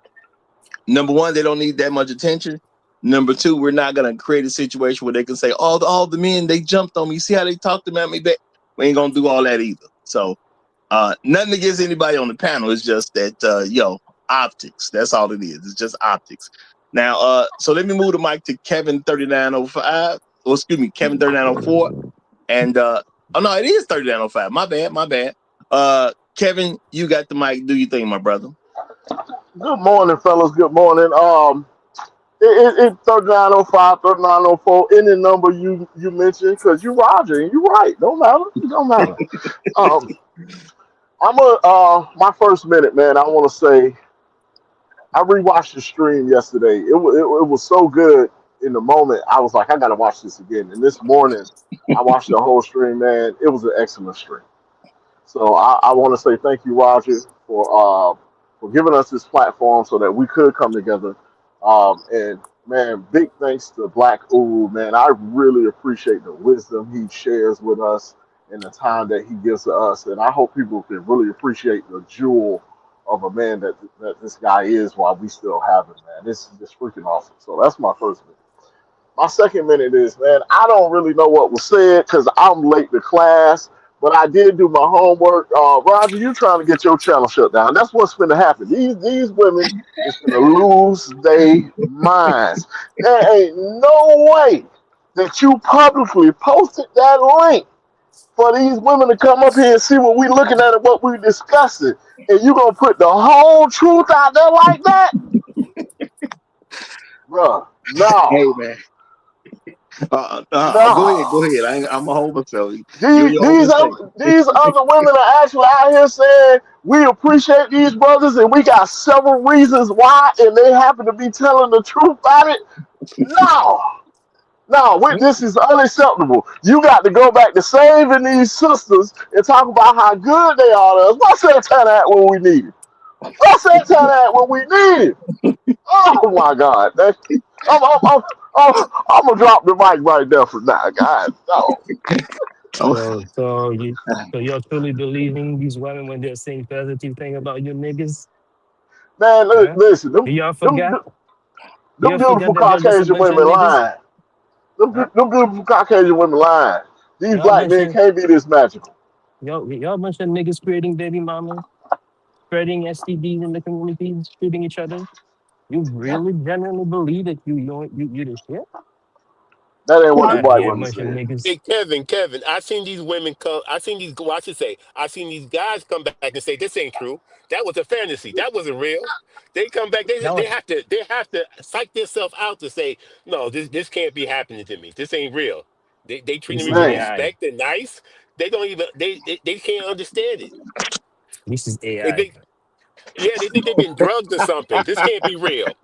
Speaker 6: number one, they don't need that much attention. Number two, we're not gonna create a situation where they can say, all the men, they jumped on me. See how they talked about me back? We ain't gonna do all that either. So nothing against anybody on the panel. It's just that optics. That's all it is. It's just optics. Now, so let me move the mic to Kevin 3905. Or excuse me, Kevin 3904. And oh no, it is 3905. My bad. Kevin, you got the mic. Do you think, my brother?
Speaker 9: Good morning, fellas. Good morning. It 3905, 3904, any number you mentioned, because you Roger and you right. Don't matter. It don't matter. Um, my first minute, man. I want to say I rewatched the stream yesterday. It was so good in the moment. I was like, I gotta watch this again. And this morning, I watched the whole stream, man. It was an excellent stream. So I want to say thank you, Roger, for giving us this platform so that we could come together. And man, big thanks to Black Uru, man. I really appreciate the wisdom he shares with us and the time that he gives to us. And I hope people can really appreciate the jewel of a man that this guy is while we still have him, man. This is just freaking awesome. So that's my first minute. My second minute is, man, I don't really know what was said because I'm late to class, but I did do my homework. Roger, you trying to get your channel shut down. That's what's going to happen. These women is going to lose their minds. There ain't no way that you publicly posted that link for these women to come up here and see what we looking at and what we discussing. And you going to put the whole truth out there like that? Bruh, no.
Speaker 6: Hey man. Go
Speaker 9: No.
Speaker 6: ahead. Go ahead. I'm a hold myself. You're
Speaker 9: These
Speaker 6: your
Speaker 9: these
Speaker 6: open
Speaker 9: other
Speaker 6: safe.
Speaker 9: these other women are actually out here saying we appreciate these brothers and we got several reasons why, and they happen to be telling the truth about it. No, no, this is unacceptable. You got to go back to saving these sisters and talk about how good they are to us. What's that time at when we need it? What's that time at when we need it? Oh my God! I'm gonna drop the mic right there for now, guys. No.
Speaker 8: So, so you're truly believing these women when they're saying positive thing about you niggas?
Speaker 9: Man,
Speaker 8: Huh?
Speaker 9: listen,
Speaker 8: Do y'all
Speaker 9: them,
Speaker 8: forget?
Speaker 9: them
Speaker 8: You forget
Speaker 9: beautiful
Speaker 8: that you're just a
Speaker 9: Caucasian
Speaker 8: bunch of
Speaker 9: women
Speaker 8: niggas?
Speaker 9: lying. Them,
Speaker 8: Huh?
Speaker 9: them beautiful Caucasian women lying. These
Speaker 8: Y'all a
Speaker 9: black
Speaker 8: bunch
Speaker 9: men
Speaker 8: of
Speaker 9: can't be this magical.
Speaker 8: y'all a bunch of niggas creating baby mamas, spreading STDs in the community, shooting each other. You really genuinely believe that you the shit?
Speaker 9: That ain't what the
Speaker 8: Out
Speaker 9: white
Speaker 8: here, a
Speaker 9: women
Speaker 8: bunch of
Speaker 9: said.
Speaker 8: niggas.
Speaker 7: Hey, Kevin, I seen these women come. I seen these. Well, I should say, I seen these guys come back and say this ain't true. That was a fantasy. That wasn't real. They come back. They
Speaker 8: That
Speaker 7: they
Speaker 8: was
Speaker 7: have to they have to psych themselves out to say no. This can't be happening to me. This ain't real. They treating
Speaker 8: this
Speaker 7: me
Speaker 8: is
Speaker 7: with
Speaker 9: Man,
Speaker 8: AI.
Speaker 7: respect and nice. They don't even they can't understand it.
Speaker 8: This is
Speaker 7: They
Speaker 8: AI.
Speaker 7: think yeah they think they've been drugged or something. This can't be real.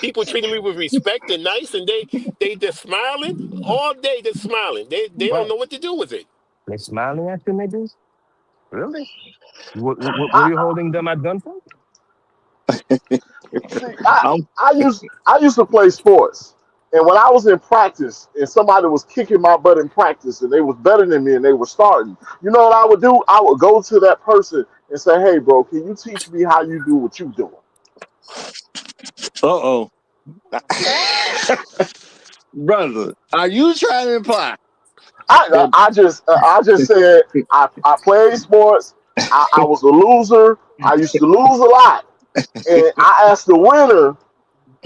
Speaker 7: People treating me with respect and nice, and they just smiling all day, just smiling. They don't
Speaker 8: What?
Speaker 7: know what to do with it.
Speaker 8: They smiling at you niggas? Really? Were
Speaker 9: I
Speaker 8: you holding them at gunpoint?
Speaker 9: see.
Speaker 6: I'm
Speaker 9: I used to play sports, and when I was in practice, and somebody was kicking my butt in practice, and they was better than me, and they were starting. You know what I would do? I would go to that person and say, "Hey, bro, can you teach me how you do what you doing?"
Speaker 6: uh-oh. Brother, are you trying to imply
Speaker 9: I
Speaker 6: that
Speaker 9: I just I just said I played sports. I was a loser. I used to lose a lot, and I asked the winner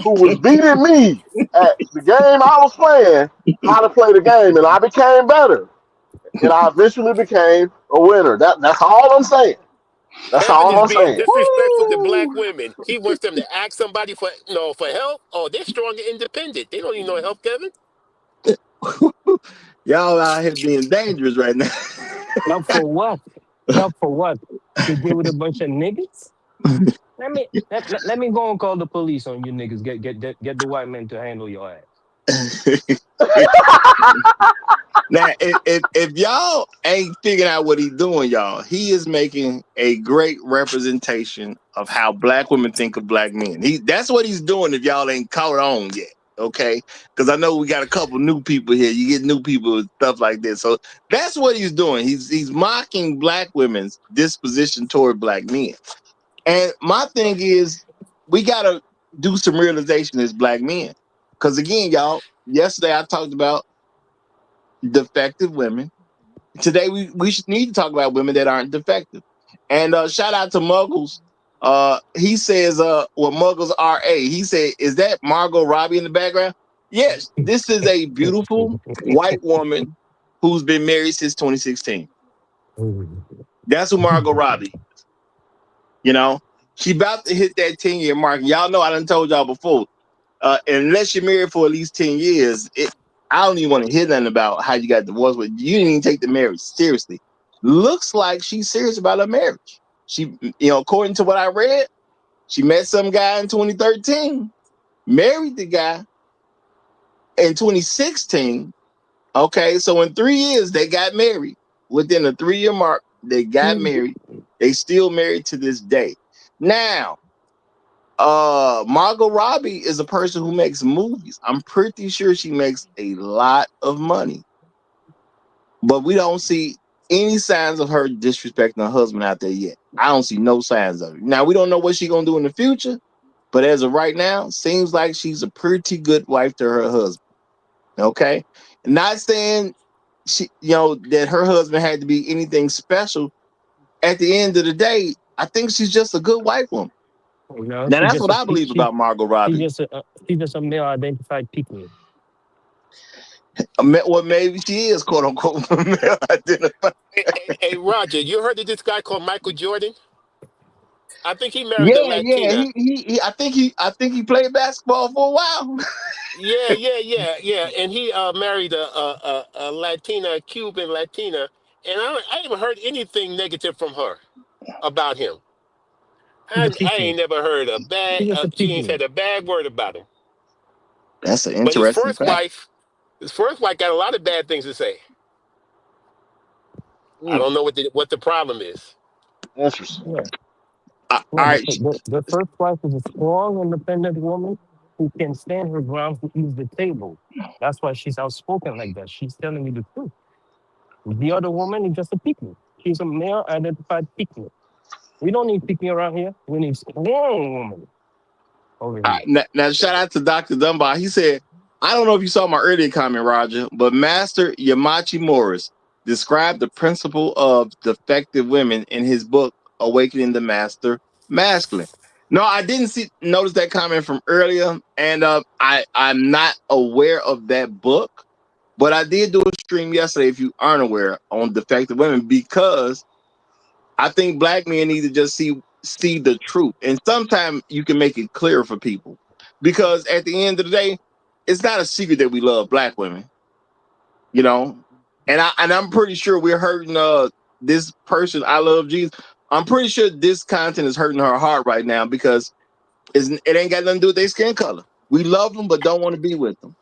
Speaker 9: who was beating me at the game I was playing how to play the game, and I became better, and I eventually became a winner. That's all I'm saying. That's
Speaker 7: Kevin
Speaker 9: all
Speaker 7: is
Speaker 9: I'm
Speaker 7: being
Speaker 9: saying.
Speaker 7: disrespectful to black women. He wants them to ask somebody for for help. Oh, they're strong and independent. They don't need no help, Kevin.
Speaker 6: y'all out here being dangerous right now?
Speaker 8: Help for what? Help for what? To deal with a bunch of niggas? Let me go and call the police on you niggas. Get the white men to handle your ass.
Speaker 6: Now, if y'all ain't figuring out what he's doing, y'all, he is making a great representation of how black women think of black men. That's what he's doing. If y'all ain't caught on yet, okay? Because I know we got a couple new people here. You get new people and stuff like this. So that's what he's doing. He's mocking black women's disposition toward black men. And my thing is, we gotta do some realization as black men. Because again, y'all, yesterday I talked about defective women. Today we should need to talk about women that aren't defective. And shout out to Muggles. He says, well, Muggles RA. He said, is that Margot Robbie in the background? Yes, this is a beautiful white woman who's been married since 2016. That's who Margot Robbie. You know, she about to hit that 10-year mark. Y'all know I done told y'all before. Unless you're married for at least 10 years, I don't even want to hear nothing about how you got divorced, but you didn't even take the marriage seriously. Looks like she's serious about her marriage. She, according to what I read, she met some guy in 2013, married the guy in 2016. Okay, so in 3 years, they got married. Within a 3-year mark, they got married. They still married to this day. Now, Margot Robbie is a person who makes movies. I'm pretty sure she makes a lot of money, but we don't see any signs of her disrespecting her husband out there yet. I don't see no signs of it. Now we don't know what she's gonna do in the future, but as of right now, seems like she's a pretty good wife to her husband. Okay, not saying she, that her husband had to be anything special. At the end of the day, I think she's just a good white woman. Now
Speaker 8: She
Speaker 6: that's
Speaker 8: just
Speaker 6: what
Speaker 8: a
Speaker 6: I believe about Margot
Speaker 8: she
Speaker 6: Robbie.
Speaker 8: just a male identified pick-me.
Speaker 6: Well, maybe she is quote unquote male identified.
Speaker 7: Hey, Roger, you heard of this guy called Michael Jordan? I think he married a
Speaker 6: Yeah.
Speaker 7: Latina.
Speaker 6: I think he played basketball for a while.
Speaker 7: Yeah. And he married a Latina, Cuban Latina, and I haven't heard anything negative from her about him.
Speaker 8: She's a
Speaker 7: I
Speaker 8: pick-me.
Speaker 7: ain't never heard a bad.
Speaker 8: She's just a
Speaker 7: She ain't
Speaker 8: pick-me.
Speaker 7: said a bad word about him.
Speaker 6: That's an
Speaker 7: But
Speaker 6: interesting fact.
Speaker 7: his first wife got a lot of bad things to say. I
Speaker 9: Mm,
Speaker 7: don't know what the problem is.
Speaker 9: interesting.
Speaker 8: Yeah.
Speaker 6: All
Speaker 8: Yeah,
Speaker 6: right,
Speaker 8: the first wife is a strong, independent woman who can stand her ground, who eats the table. That's why she's outspoken like that. She's telling me the truth. The other woman is just a pick-me. She's a male identified pick-me. We don't need pick-me around here. We need strong woman over
Speaker 6: all
Speaker 8: here.
Speaker 6: right. Now shout out to Dr. Dunbar. He said, I don't know if you saw my earlier comment, Roger, but Master Yamachi Morris described the principle of defective women in his book, Awakening the Master Masculine. No, I didn't notice that comment from earlier, and I'm not aware of that book, but I did do a stream yesterday, if you aren't aware, on defective women, because I think black men need to just see the truth, and sometimes you can make it clear for people, because at the end of the day, it's not a secret that we love black women, you know. And I'm pretty sure we're hurting this person. I love Jesus. I'm pretty sure this content is hurting her heart right now because it ain't got nothing to do with their skin color. We love them, but don't want to be with them.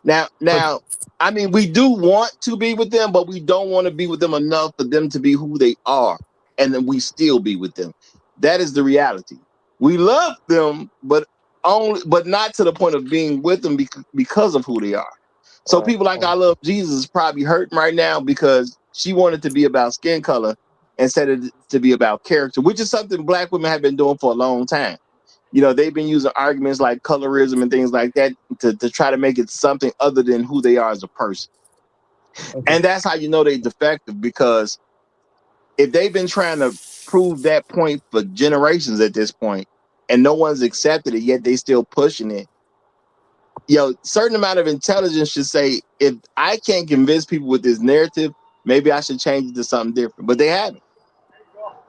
Speaker 6: Now,
Speaker 8: But
Speaker 6: now, I mean, we do want to be with them, but we don't want to be with them enough for them to be who they are, and then we still be with them. That is the reality. We love them, but not to the point of being with them because of who they are. So
Speaker 8: uh,
Speaker 6: people like
Speaker 8: uh,
Speaker 6: I Love Jesus is probably hurting right now because she wanted to be about skin color instead of to be about character, which is something black women have been doing for a long time. They've been using arguments like colorism and things like that to try to make it something other than who they are as a person.
Speaker 8: okay.
Speaker 6: And that's how you know they're defective, because if they've been trying to prove that point for generations at this point and no one's accepted it, yet they still pushing it. Certain amount of intelligence should say, if I can't convince people with this narrative, maybe I should change it to something different. But they haven't.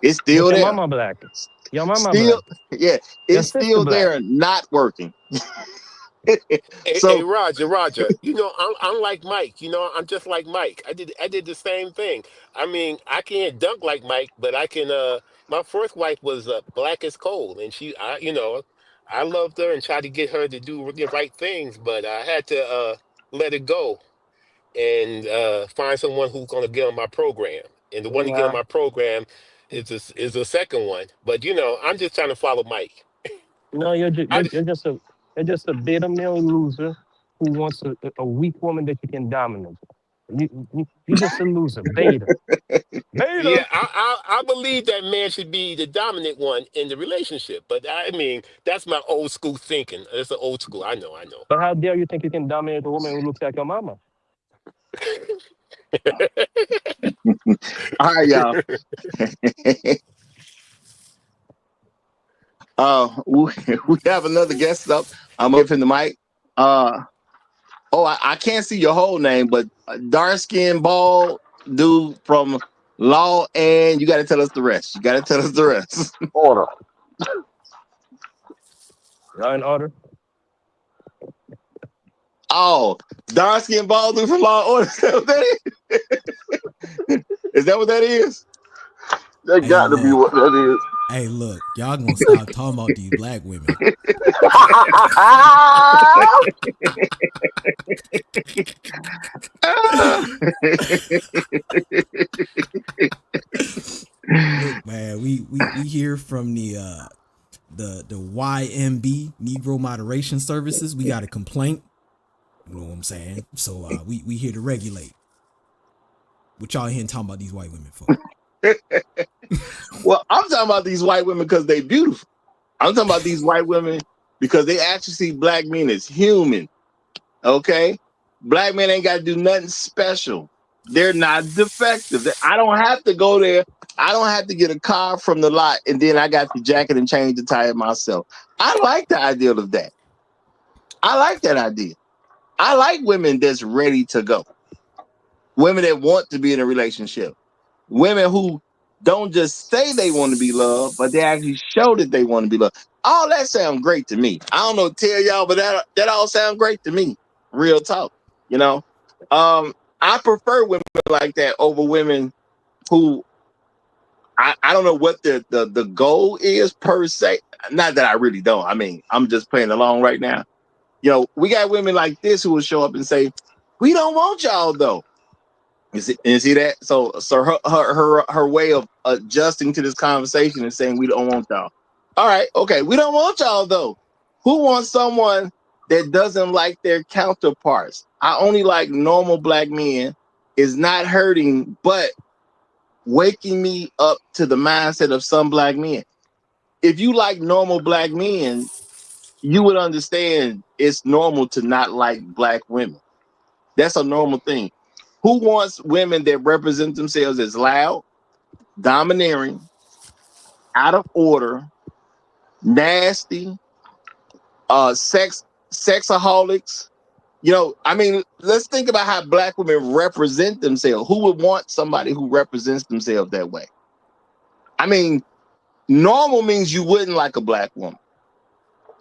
Speaker 6: It's
Speaker 8: But
Speaker 6: still
Speaker 8: your
Speaker 6: there.
Speaker 8: mama black. Your mama
Speaker 6: Still,
Speaker 8: black.
Speaker 6: yeah,
Speaker 8: Your
Speaker 6: it's
Speaker 8: sister
Speaker 6: still
Speaker 8: black.
Speaker 6: there and not working.
Speaker 7: Hey,
Speaker 6: So
Speaker 7: Roger. I'm like Mike. I'm just like Mike. I did the same thing. I mean, I can't dunk like Mike, but I can. My first wife was black as coal, and I loved her and tried to get her to do the right things, but I had to let it go and find someone who's going to get on my program. And the one to get on
Speaker 8: Nah.
Speaker 7: my program is a second one. But I'm just trying to follow Mike.
Speaker 8: No,
Speaker 7: I,
Speaker 8: you're just a beta male loser who wants a weak woman that you can dominate. You're just a loser. Beta.
Speaker 7: Yeah,
Speaker 8: Beta.
Speaker 7: I believe that man should be the dominant one in the relationship. But I mean, that's my old school thinking. It's an old school. I know.
Speaker 8: But how dare you think you can dominate a woman who looks like your mama?
Speaker 6: all right, y'all. We have another guest up. I'm gonna give him the mic. I can't see your whole name, but dark skin bald dude from Law, and you got to tell us the rest. You got to tell us the rest.
Speaker 9: Order.
Speaker 8: Law and order.
Speaker 6: Oh, dark skin bald dude from Law and Order. Is that what that is? Is that what that is?
Speaker 9: That
Speaker 10: Hey,
Speaker 9: got to be
Speaker 10: look.
Speaker 9: what that is.
Speaker 10: Hey, look. Y'all gonna stop talking about these black women. Look, man. We hear from the YMB Negro Moderation Services. We got a complaint. You know what I'm saying? So we here to regulate. What y'all here talking about these white women for?
Speaker 6: Well, I'm talking about these white women because they beautiful. I'm talking about these white women because they actually see black men as human. Okay? Black men ain't got to do nothing special. They're not defective. I don't have to go there. I don't have to get a car from the lot and then I got the jacket and change the tire myself. I like the idea of that. I like that idea. I like women that's ready to go. Women that want to be in a relationship. Women who don't just say they want to be loved, but they actually show that they want to be loved. All that sounds great to me. I don't know, tell y'all, but that all sounds great to me. Real talk, you know. I prefer women like that over women who I don't know what the goal is per se. Not that I really don't. I mean, I'm just playing along right now. You know, we got women like this who will show up and say, "We don't want y'all though." You see that? So her way of adjusting to this conversation and saying we don't want y'all. All right, okay, we don't want y'all though. Who wants someone that doesn't like their counterparts? I only like normal black men is not hurting, but waking me up to the mindset of some black men. If you like normal black men, you would understand it's normal to not like black women. That's a normal thing. Who wants women that represent themselves as loud, domineering, out of order, nasty, sexaholics? You know, I mean, let's think about how black women represent themselves. Who would want somebody who represents themselves that way? I mean, normal means you wouldn't like a black woman.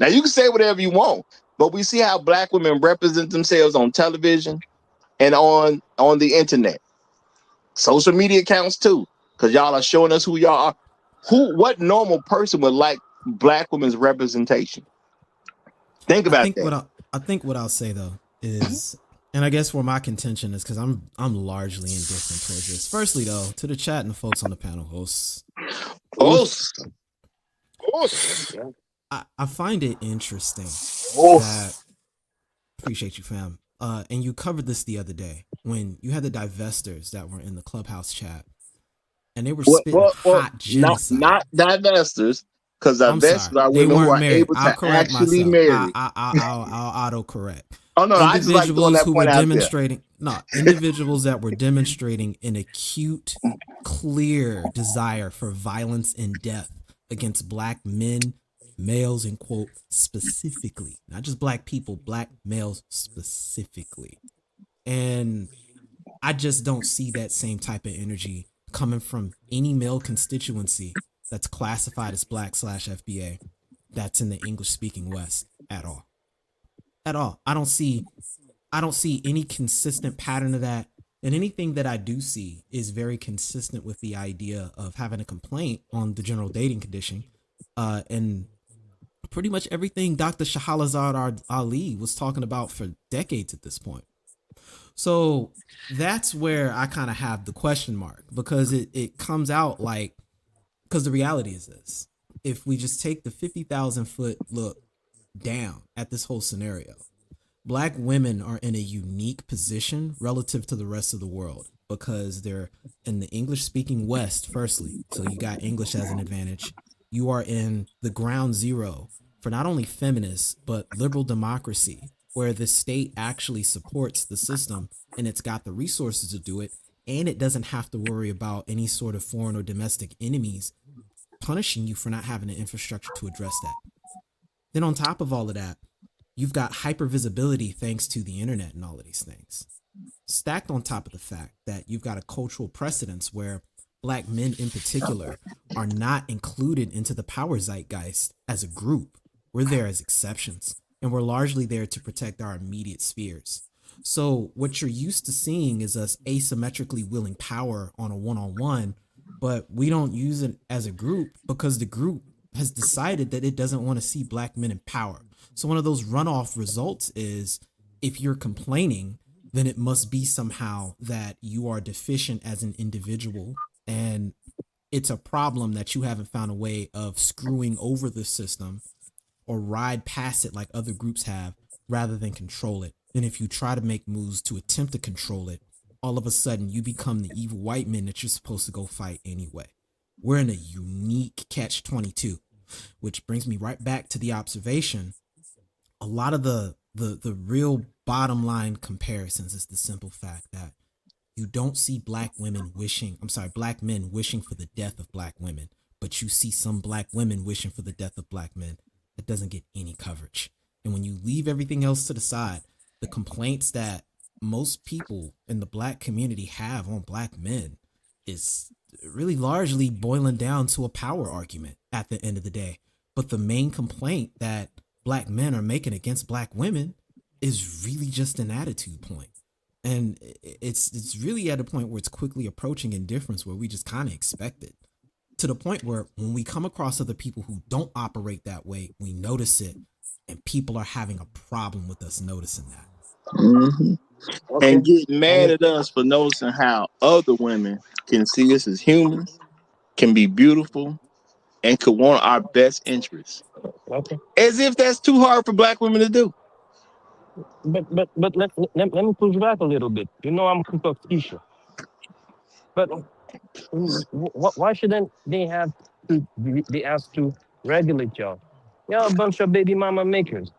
Speaker 6: Now you can say whatever you want, but we see how black women represent themselves on television and on the internet. Social media accounts too, because y'all are showing us who y'all are. What normal person would like black women's representation? Think about that.
Speaker 10: I think what I'll say though is, and I guess where my contention is, because I'm largely indifferent towards this. Firstly though, to the chat and the folks on the panel hosts. I find it interesting that, appreciate you, fam. And you covered this the other day when you had the divestors that were in the clubhouse chat, and they were spitting hot genocide.
Speaker 6: Not divestors, because divestors are women who are able to actually marry.
Speaker 10: I'll auto correct.
Speaker 6: Oh no, I just like throwing that point out
Speaker 10: demonstrating. No, individuals that were demonstrating an acute, clear desire for violence and death against black men, males, in quote, specifically, not just black people, black males specifically. And I just don't see that same type of energy coming from any male constituency that's classified as black/FBA that's in the English speaking West at all. At all. I don't see any consistent pattern of that. And anything that I do see is very consistent with the idea of having a complaint on the general dating condition. And pretty much everything Dr. Shahrazad Ali was talking about for decades at this point. So that's where I kind of have the question mark, because it comes out like, because the reality is this: if we just take the 50,000 foot look down at this whole scenario, black women are in a unique position relative to the rest of the world because they're in the English speaking West, firstly. So you got English as an advantage. You are in the ground zero for not only feminists, but liberal democracy, where the state actually supports the system and it's got the resources to do it. And it doesn't have to worry about any sort of foreign or domestic enemies punishing you for not having an infrastructure to address that. Then on top of all of that, you've got hypervisibility thanks to the internet and all of these things. Stacked on top of the fact that you've got a cultural precedence where black men in particular are not included into the power zeitgeist as a group. We're there as exceptions, and we're largely there to protect our immediate spheres. So what you're used to seeing is us asymmetrically wielding power on a one-on-one, but we don't use it as a group because the group has decided that it doesn't want to see black men in power. So one of those runoff results is, if you're complaining, then it must be somehow that you are deficient as an individual, and it's a problem that you haven't found a way of screwing over the system or ride past it like other groups have, rather than control it. And if you try to make moves to attempt to control it, all of a sudden you become the evil white men that you're supposed to go fight anyway. We're in a unique catch 22, which brings me right back to the observation. A lot of the real bottom line comparisons is the simple fact that you don't see black men wishing for the death of black women, but you see some black women wishing for the death of black men. That doesn't get any coverage. And when you leave everything else to the side, the complaints that most people in the black community have on black men is really largely boiling down to a power argument at the end of the day. But the main complaint that black men are making against black women is really just an attitude point. And it's really at a point where it's quickly approaching indifference, where we just kind of expect it, to the point where when we come across other people who don't operate that way, we notice it, and people are having a problem with us noticing that.
Speaker 6: Mm-hmm.
Speaker 8: Okay.
Speaker 6: And get
Speaker 8: I
Speaker 6: mad
Speaker 8: mean,
Speaker 6: at us for noticing how other women can see us as humans, can be beautiful, and could want our best interests.
Speaker 8: okay.
Speaker 6: As if that's too hard for black women to do.
Speaker 8: But let me push back a little bit. You know, I'm cook of Keisha, but why shouldn't they have to be asked to regulate y'all? Y'all a bunch of baby mama makers.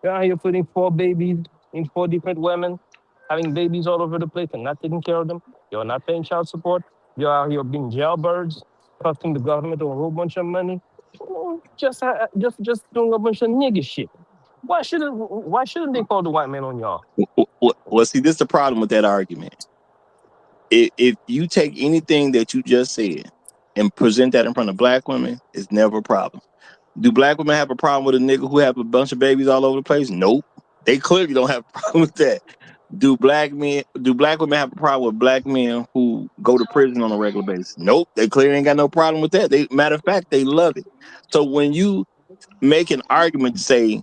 Speaker 8: You're out here putting four babies in four different women, having babies all over the place and not taking care of them. You're not paying child support. You're out here being jailbirds, costing the government a whole bunch of money. Just doing a bunch of nigga shit. Why shouldn't they call the white man on y'all?
Speaker 6: Well, see, this is the problem with that argument. If you take anything that you just said and present that in front of black women, it's never a problem. Do black women have a problem with a nigga who have a bunch of babies all over the place? Nope. They clearly don't have a problem with that. Do black women have a problem with black men who go to prison on a regular basis? Nope. They clearly ain't got no problem with that. Matter of fact, they love it. So when you make an argument to say,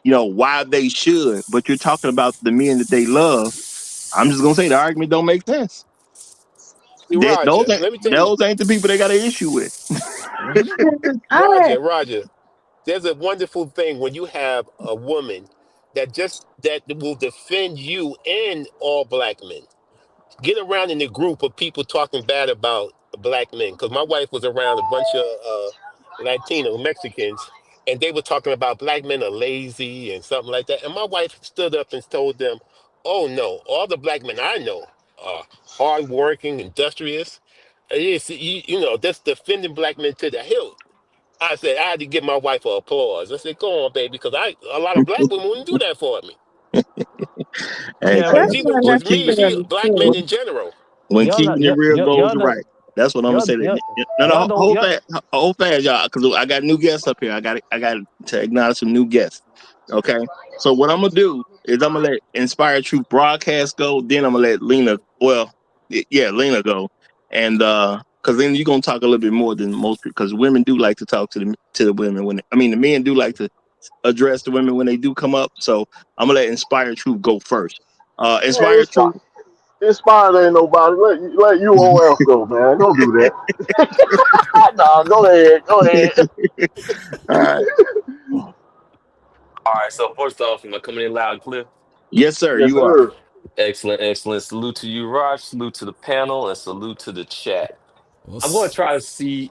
Speaker 6: why they should, but you're talking about the men that they love, I'm just gonna say the argument don't make sense.
Speaker 7: See, Roger, let me tell you,
Speaker 6: Those ain't the people they got an issue with.
Speaker 8: Mhm.
Speaker 7: Roger, there's a wonderful thing when you have a woman that will defend you and all black men. Get around in a group of people talking bad about black men. Because my wife was around a bunch of Latino Mexicans, and they were talking about black men are lazy and something like that. And my wife stood up and told them, "Oh no, all the black men I know are hardworking, industrious. That's defending black men to the hilt." I said I had to give my wife a applause. I said, "Go on, baby," because a lot of black women wouldn't do that for me.
Speaker 6: Hey,
Speaker 8: Yeah, but
Speaker 7: And
Speaker 6: hey,
Speaker 7: she was
Speaker 6: when
Speaker 7: with me.
Speaker 6: keep
Speaker 7: She black men in general.
Speaker 6: when
Speaker 8: y'all
Speaker 6: keeping
Speaker 8: not
Speaker 6: it real goes
Speaker 8: y'all don't
Speaker 6: right. That's what I'm gonna
Speaker 8: y'all
Speaker 6: say.
Speaker 8: y'all
Speaker 6: No,
Speaker 8: y'all
Speaker 6: no,
Speaker 8: don't y'all
Speaker 6: hold fast, y'all, because I got new guests up here. I got to acknowledge some new guests. Okay, so what I'm gonna do is I'm gonna let Inspired Truth broadcast go. Then I'm gonna let Lena, Lena go, and because then you're gonna talk a little bit more than most, because women do like to talk to the women the men do like to address the women when they do come up. So I'm gonna let Inspired Truth go first.
Speaker 9: Man,
Speaker 6: Inspired Truth.
Speaker 9: inspired ain't nobody. Let you on else go, man. Don't do that. Nah, go ahead. Go ahead.
Speaker 6: All right.
Speaker 1: All right, so first off, am I coming in loud and clear?
Speaker 6: Yes, sir.
Speaker 9: Yes,
Speaker 6: You are.
Speaker 9: sir.
Speaker 1: Excellent, excellent. Salute to you, Raj. Salute to the panel, and salute to the chat. I'm going to
Speaker 10: Us.
Speaker 1: try to see.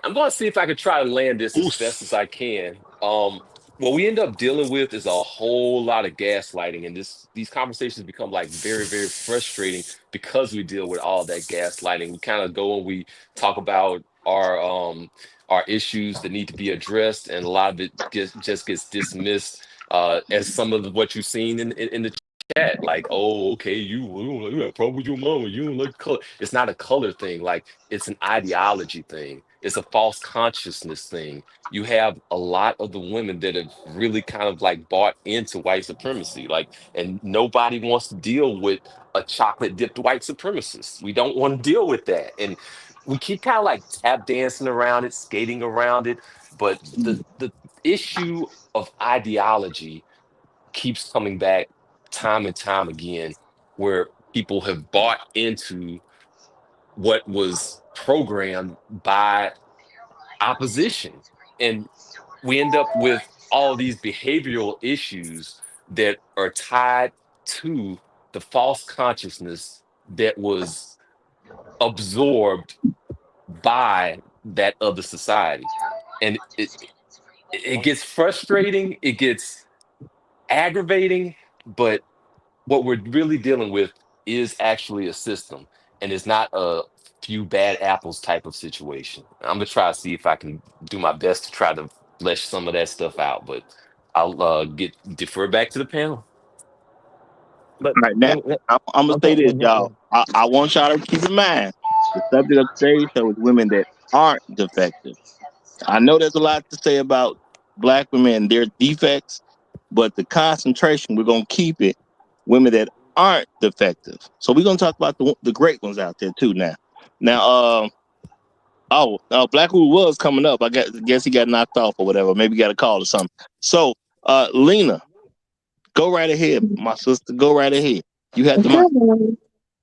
Speaker 1: I'm going to see if I can try to land this as best as
Speaker 7: Oos.
Speaker 1: I can. What we end up dealing with is a whole lot of gaslighting, and these conversations become like very, very frustrating because we deal with all that gaslighting. We kind of go and we talk about our issues that need to be addressed, and a lot of it just gets dismissed as some of what you've seen in the chat, like, oh, okay, you have a problem with your mama, you don't like color. It's not a color thing, like it's an ideology thing. It's a false consciousness thing. You have a lot of the women that have really kind of like bought into white supremacy, like, and nobody wants to deal with a chocolate dipped white supremacist. We don't want to deal with that, and we keep kind of like tap dancing around it, skating around it, but the issue of ideology keeps coming back time and time again, where people have bought into what was programmed by opposition. And we end up with all these behavioral issues that are tied to the false consciousness that was absorbed by that other society. And it gets frustrating, it gets aggravating, but what we're really dealing with is actually a system, and it's not a few bad apples type of situation. I'm gonna try to see if I can do my best to try to flesh some of that stuff out, but I'll get defer back to the panel.
Speaker 8: But
Speaker 6: All right, now I'm gonna
Speaker 8: okay,
Speaker 6: say this,
Speaker 8: mhm,
Speaker 6: y'all. I want y'all to keep in mind the subject of today's show is women that aren't defective. I know there's a lot to say about black women and their defects, but the concentration we're gonna keep it women that aren't defective. So we're gonna talk about the great ones out there too. Now, Blackwood was coming up. Guess he got knocked off or whatever. Maybe got a call or something. So, Lena, go right ahead, my sister. Go right ahead. You had the mic.
Speaker 11: Good morning.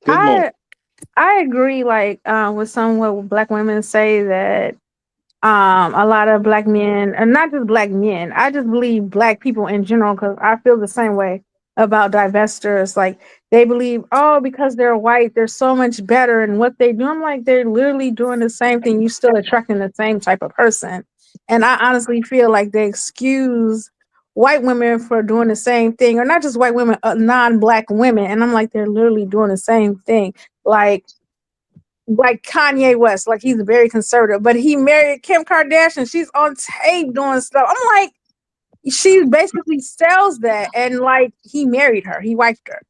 Speaker 6: Good morning.
Speaker 11: I agree like with some what black women say that a lot of black men, and not just black men, I just believe black people in general, because I feel the same way about divestors. Like they believe, oh, because they're white, they're so much better in what they do. I'm like, they're literally doing the same thing. You still attracting the same type of person. And I honestly feel like they excuse white women for doing the same thing, or not just white women, non-black women. And I'm like, they're literally doing the same thing. Like Kanye West, like he's very conservative, but he married Kim Kardashian. She's on tape doing stuff. I'm like, she basically sells that, and like he married her, he wifed her.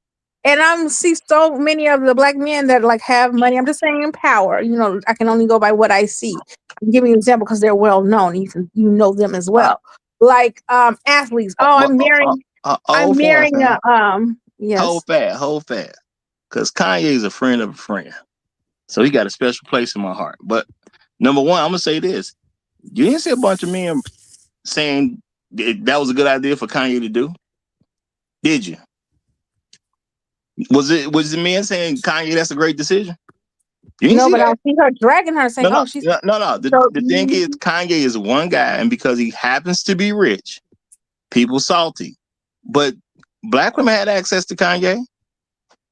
Speaker 11: And I'm see so many of the black men that like have money. I'm just saying in power. You know, I can only go by what I see. I'm giving you an example because they're well known. You know them as
Speaker 6: Uh,
Speaker 11: well. Like athletes. Oh,
Speaker 6: but,
Speaker 11: I'm
Speaker 6: hold fast,
Speaker 11: marrying
Speaker 6: man.
Speaker 11: a yes.
Speaker 6: Hold fast. Because Kanye is a friend of a friend. So he got a special place in my heart. But number one, I'm gonna say this: you didn't see a bunch of men saying that was a good idea for Kanye to do, did you? Was the men saying Kanye that's a great decision? You didn't
Speaker 11: No,
Speaker 6: see
Speaker 11: but I
Speaker 6: that?
Speaker 11: see her dragging her saying, "Oh, she's
Speaker 6: No.
Speaker 11: so."
Speaker 6: The thing is, Kanye is one guy, and because he happens to be rich, people salty. But black women had access to Kanye.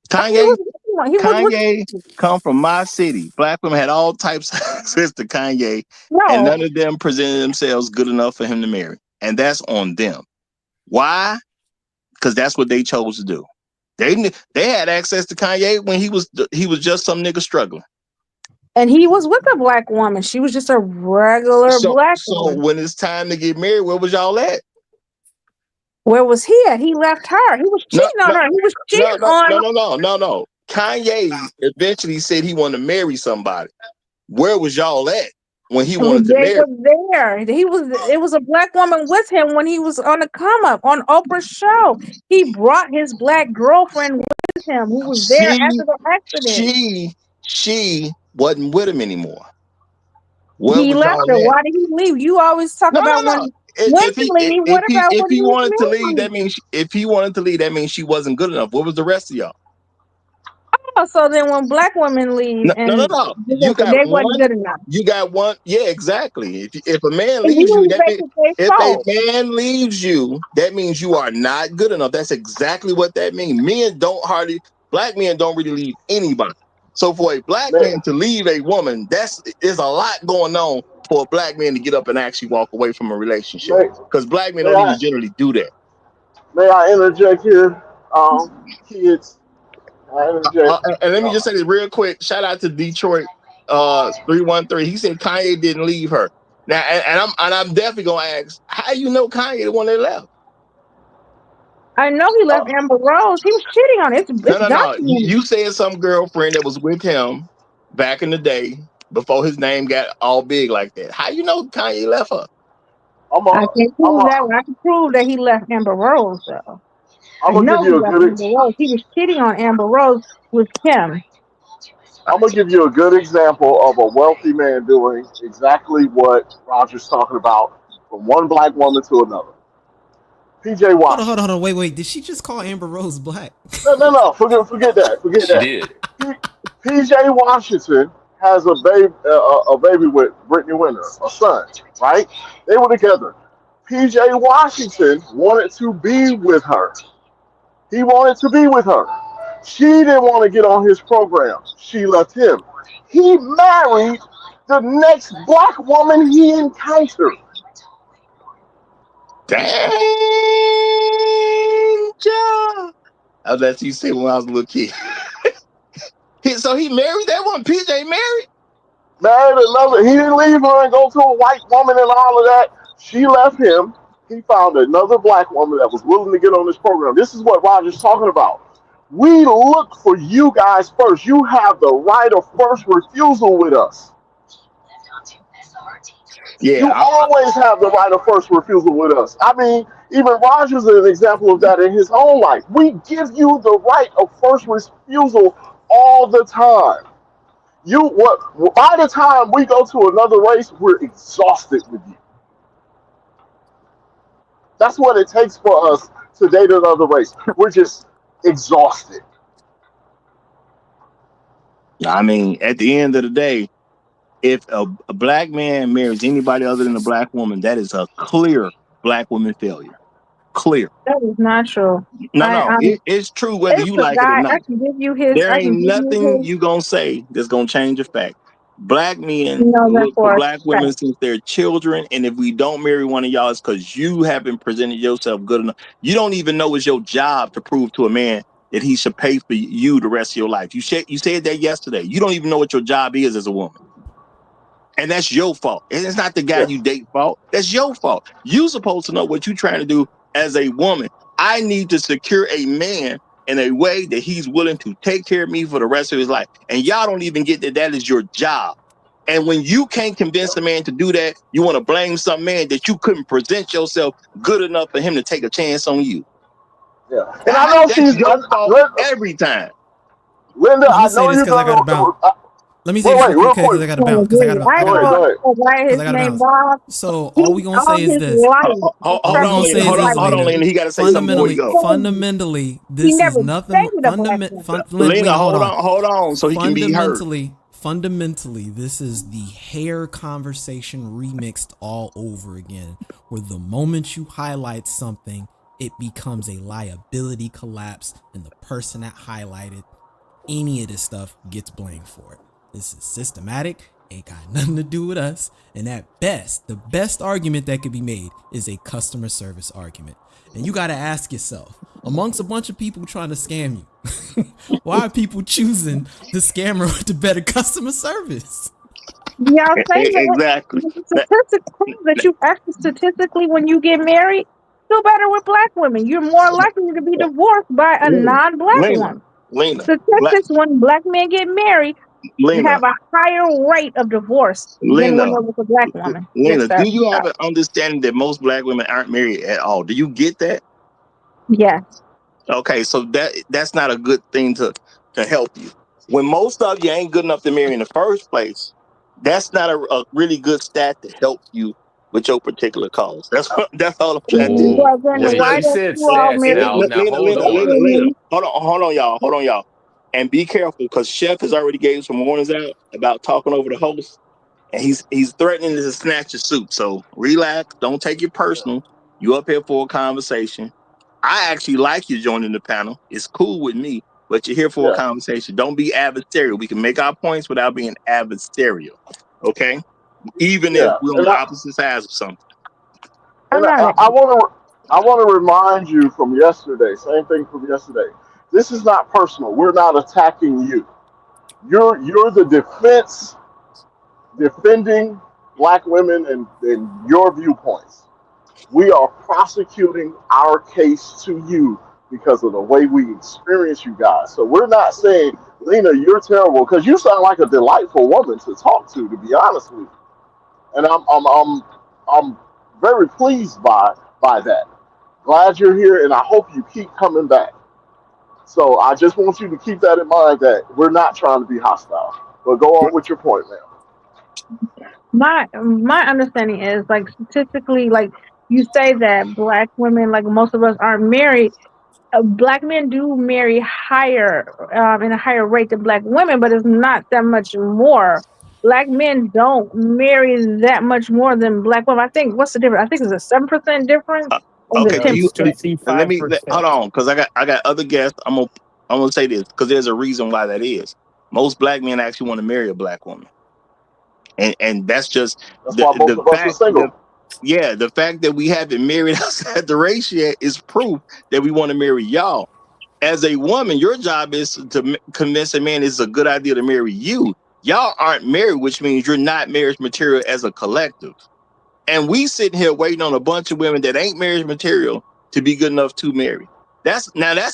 Speaker 6: Kanye
Speaker 11: He was with
Speaker 6: Kanye come from my city. Black women had all types of access to Kanye, and
Speaker 11: no.
Speaker 6: none of them presented themselves good enough for him to marry. And that's on them. Why? Because that's what they chose to do. They had access to Kanye when he was just some nigga struggling.
Speaker 11: And he was with a black woman. She was just a regular black
Speaker 6: So
Speaker 11: woman.
Speaker 6: when it's time to get married, where was y'all at?
Speaker 11: Where was he at? He left her. He was
Speaker 6: No,
Speaker 11: cheating on her. He was cheating
Speaker 6: no. Kanye eventually said he wanted to marry somebody. Where was y'all at when he wanted to
Speaker 11: They
Speaker 6: marry?
Speaker 11: were there. It was a black woman with him when he was on the come up on Oprah's show. He brought his black girlfriend with him who was there
Speaker 6: She
Speaker 11: after the accident.
Speaker 6: she wasn't with him anymore. Where
Speaker 11: He
Speaker 6: was
Speaker 11: left
Speaker 6: y'all
Speaker 11: her.
Speaker 6: at?
Speaker 11: Why did he leave? You always talk about
Speaker 6: No.
Speaker 11: when women leave. What about
Speaker 6: If
Speaker 11: when
Speaker 6: he
Speaker 11: he was
Speaker 6: wanted to leave,
Speaker 11: married?
Speaker 6: that means she wasn't good enough. What was the rest of y'all?
Speaker 11: Oh, so then when black women leave and
Speaker 6: No.
Speaker 11: they wasn't good enough.
Speaker 6: You got one. Yeah, exactly. If a man
Speaker 11: And he
Speaker 6: leaves you,
Speaker 11: was making their
Speaker 6: if a
Speaker 11: fault.
Speaker 6: man leaves you, that means you are not good enough. That's exactly what that means. Black men don't really leave anybody. So for a black
Speaker 9: May,
Speaker 6: man to leave a woman, there's a lot going on for a black man to get up and actually walk away from a relationship.
Speaker 9: may,
Speaker 6: Because black men
Speaker 9: may
Speaker 6: don't
Speaker 9: I
Speaker 6: even generally do that.
Speaker 9: may I interject here, kids? May I interject?
Speaker 6: And let me just say this real quick. Shout out to Detroit 313. He said Kanye didn't leave her. Now, I'm definitely gonna ask, how you know Kanye the one that left?
Speaker 11: I know he left Amber Rose. He was cheating on it. It's
Speaker 6: No.
Speaker 11: documented.
Speaker 6: You said some girlfriend that was with him back in the day before his name got all big like that. How you know Kanye left her?
Speaker 9: I'm
Speaker 11: I
Speaker 9: a,
Speaker 11: can't
Speaker 9: I'm
Speaker 11: prove that
Speaker 9: a,
Speaker 11: one. I can prove that he left Amber Rose though.
Speaker 9: I'm
Speaker 11: I
Speaker 9: gonna give
Speaker 11: know he
Speaker 9: you a
Speaker 11: left
Speaker 9: good.
Speaker 11: Amber Rose. He was cheating on Amber Rose with Kim.
Speaker 9: I'm gonna give you a good example of a wealthy man doing exactly what Roger's talking about from one black woman to another. PJ Washington.
Speaker 10: Hold on. Wait. Did she just call Amber Rose black?
Speaker 9: No. Forget that. Forget
Speaker 1: She
Speaker 9: that.
Speaker 1: did.
Speaker 9: PJ Washington has a baby with Brittany Winner, a son. Right? They were together. PJ Washington wanted to be with her. He wanted to be with her. She didn't want to get on his program. She left him. He married the next black woman he encountered.
Speaker 6: Dang, job. I'll let you say when I was a little kid. So he married that one. PJ married.
Speaker 9: Married another. He didn't leave her and go to a white woman and all of that. She left him. He found another black woman that was willing to get on this program. This is what Roger's talking about. We look for you guys first. You have the right of first refusal with us.
Speaker 6: Yeah,
Speaker 9: You always have the right of first refusal with us. I mean, even Roger's an example of that in his own life. We give you the right of first refusal all the time. You what? By the time we go to another race, we're exhausted with you. That's what it takes for us to date another race. We're just exhausted.
Speaker 6: I mean, at the end of the day, if a black man marries anybody other than a black woman, that is a clear black woman failure. Clear.
Speaker 11: That is not true.
Speaker 6: No, it's true whether
Speaker 11: It's
Speaker 6: you
Speaker 11: the
Speaker 6: like it or
Speaker 11: guy.
Speaker 6: not.
Speaker 11: I can give you his.
Speaker 6: There
Speaker 11: I can
Speaker 6: ain't
Speaker 11: give you
Speaker 6: nothing
Speaker 11: his.
Speaker 6: you gonna say that's gonna change the fact. Black men
Speaker 11: You know that
Speaker 6: look for
Speaker 11: for a
Speaker 6: black
Speaker 11: fact.
Speaker 6: women since they're children, and if we don't marry one of y'all, it's because you haven't presented yourself good enough. You don't even know it's your job to prove to a man that he should pay for you the rest of your life. You said that yesterday. You don't even know what your job is as a woman. And that's your fault. And it's not the guy you
Speaker 9: Yes.
Speaker 6: date fault. That's your fault. You supposed to know what you're trying to do as a woman. I need to secure a man in a way that he's willing to take care of me for the rest of his life. And y'all don't even get that that is your job. And when you can't convince a man to do that, you want to blame some man that you couldn't present yourself good enough for him to take a chance on you.
Speaker 9: Yeah. And I know
Speaker 6: That's
Speaker 9: she's
Speaker 6: your fault every time.
Speaker 9: Linda.
Speaker 10: I'm
Speaker 9: I
Speaker 10: gonna say
Speaker 9: know
Speaker 10: this
Speaker 9: you're
Speaker 10: because I got to bounce.
Speaker 9: gonna.
Speaker 10: Let me say
Speaker 9: Wait,
Speaker 10: this
Speaker 9: wait,
Speaker 10: real quick
Speaker 9: real
Speaker 10: because I
Speaker 9: quick.
Speaker 10: got to
Speaker 11: I
Speaker 10: bounce. Because I got to.
Speaker 11: I
Speaker 10: I
Speaker 9: Go
Speaker 10: got
Speaker 9: ahead,
Speaker 10: to.
Speaker 11: know
Speaker 9: go ahead.
Speaker 11: the guy.
Speaker 10: Because
Speaker 11: His
Speaker 10: I got to
Speaker 11: name
Speaker 10: bounce.
Speaker 11: Bob.
Speaker 10: So
Speaker 11: He
Speaker 10: all we gonna
Speaker 11: all
Speaker 10: say is
Speaker 11: his
Speaker 10: this.
Speaker 11: life.
Speaker 6: Hold
Speaker 10: All we gonna
Speaker 6: on,
Speaker 10: say
Speaker 6: Lena.
Speaker 10: is this,
Speaker 6: Hold on,
Speaker 10: Lena.
Speaker 6: Lena. He got to say something before he
Speaker 10: Fundamentally,
Speaker 6: go.
Speaker 10: fundamentally,
Speaker 11: He
Speaker 10: this is
Speaker 11: never
Speaker 10: nothing.
Speaker 11: dated a black woman.
Speaker 6: Lena,
Speaker 10: Lena, hold on.
Speaker 6: hold on, so he can be heard.
Speaker 10: Fundamentally, this is the hair conversation remixed all over again. Where the moment you highlight something, it becomes a liability collapse, and the person that highlighted any of this stuff gets blamed for it. This is systematic, ain't got nothing to do with us, and at best, the best argument that could be made is a customer service argument. And you gotta ask yourself, amongst a bunch of people trying to scam you, why are people choosing the scammer with the better customer service?
Speaker 11: Y'all say that
Speaker 6: Exactly.
Speaker 11: the statistics prove that you actually statistically when you get married, do better with black women. You're more likely to be divorced by a non-black
Speaker 6: Lena,
Speaker 11: woman.
Speaker 6: Lena,
Speaker 11: Statistics when black men get married, you
Speaker 6: Lena,
Speaker 11: have a higher rate of divorce than when
Speaker 6: Lena,
Speaker 11: they're with a black woman. Yes,
Speaker 6: Lena,
Speaker 11: sir.
Speaker 6: do you have an understanding that most black women aren't married at all? Do you get that?
Speaker 11: Yes.
Speaker 6: Okay, so that's not a good thing to help you. When most of you ain't good enough to marry in the first place, that's not a really good stat to help you with your particular cause. That's all I'm trying to tell you.
Speaker 1: Whoa,
Speaker 11: Well, then
Speaker 6: That's
Speaker 1: wait.
Speaker 6: not
Speaker 11: why
Speaker 1: He
Speaker 11: don't
Speaker 1: said
Speaker 11: you all
Speaker 1: stats.
Speaker 11: marry
Speaker 1: Now, now hold on.
Speaker 6: Lena.
Speaker 11: women?
Speaker 6: Hold on, y'all. And be careful because Chef has already gave some warnings out about talking over the host, and he's threatening to snatch your soup. So relax, don't take it personal. You up here for a conversation. I actually like you joining the panel. It's cool with me, but you're here for a
Speaker 9: Yeah,
Speaker 6: conversation. Don't be adversarial. We can make our points without being adversarial. Okay? Even if
Speaker 9: yeah.
Speaker 6: we're on the opposite sides of something.
Speaker 11: I'm
Speaker 9: And
Speaker 11: not a
Speaker 9: I want to remind you from yesterday. Same thing from yesterday. This is not personal. We're not attacking you. You're the defense defending black women and your viewpoints. We are prosecuting our case to you because of the way we experience you guys. So we're not saying, Lena, you're terrible, because you sound like a delightful woman to talk to be honest with you. And I'm very pleased by that. Glad you're here, and I hope you keep coming back. So I just want you to keep that in mind that we're not trying to be hostile. But go on with your point, man.
Speaker 11: my understanding is like statistically, like you say that black women, like most of us, aren't married. Black men do marry higher in a higher rate than black women, but it's not that much more. Black men don't marry that much more than black women. I think what's the difference? I think it's a 7% difference or the
Speaker 6: Okay,
Speaker 8: Yeah,
Speaker 6: do
Speaker 11: ten
Speaker 6: you
Speaker 8: it's
Speaker 11: percent.
Speaker 6: let me hold
Speaker 8: 55%.
Speaker 6: on because I got other guests. I'm I'm gonna say this because there's a reason why that is. Most black men actually want to marry a black woman, and that's just
Speaker 9: That's why most
Speaker 6: the
Speaker 9: of us are
Speaker 6: fact the
Speaker 9: single.
Speaker 6: yeah, the fact that we haven't married outside the race yet is proof that we want to marry y'all. As a woman, your job is to convince a man it's a good idea to marry you. Y'all aren't married, which means you're not marriage material as a collective. And we sitting here waiting on a bunch of women that ain't marriage material to be good enough to marry. That's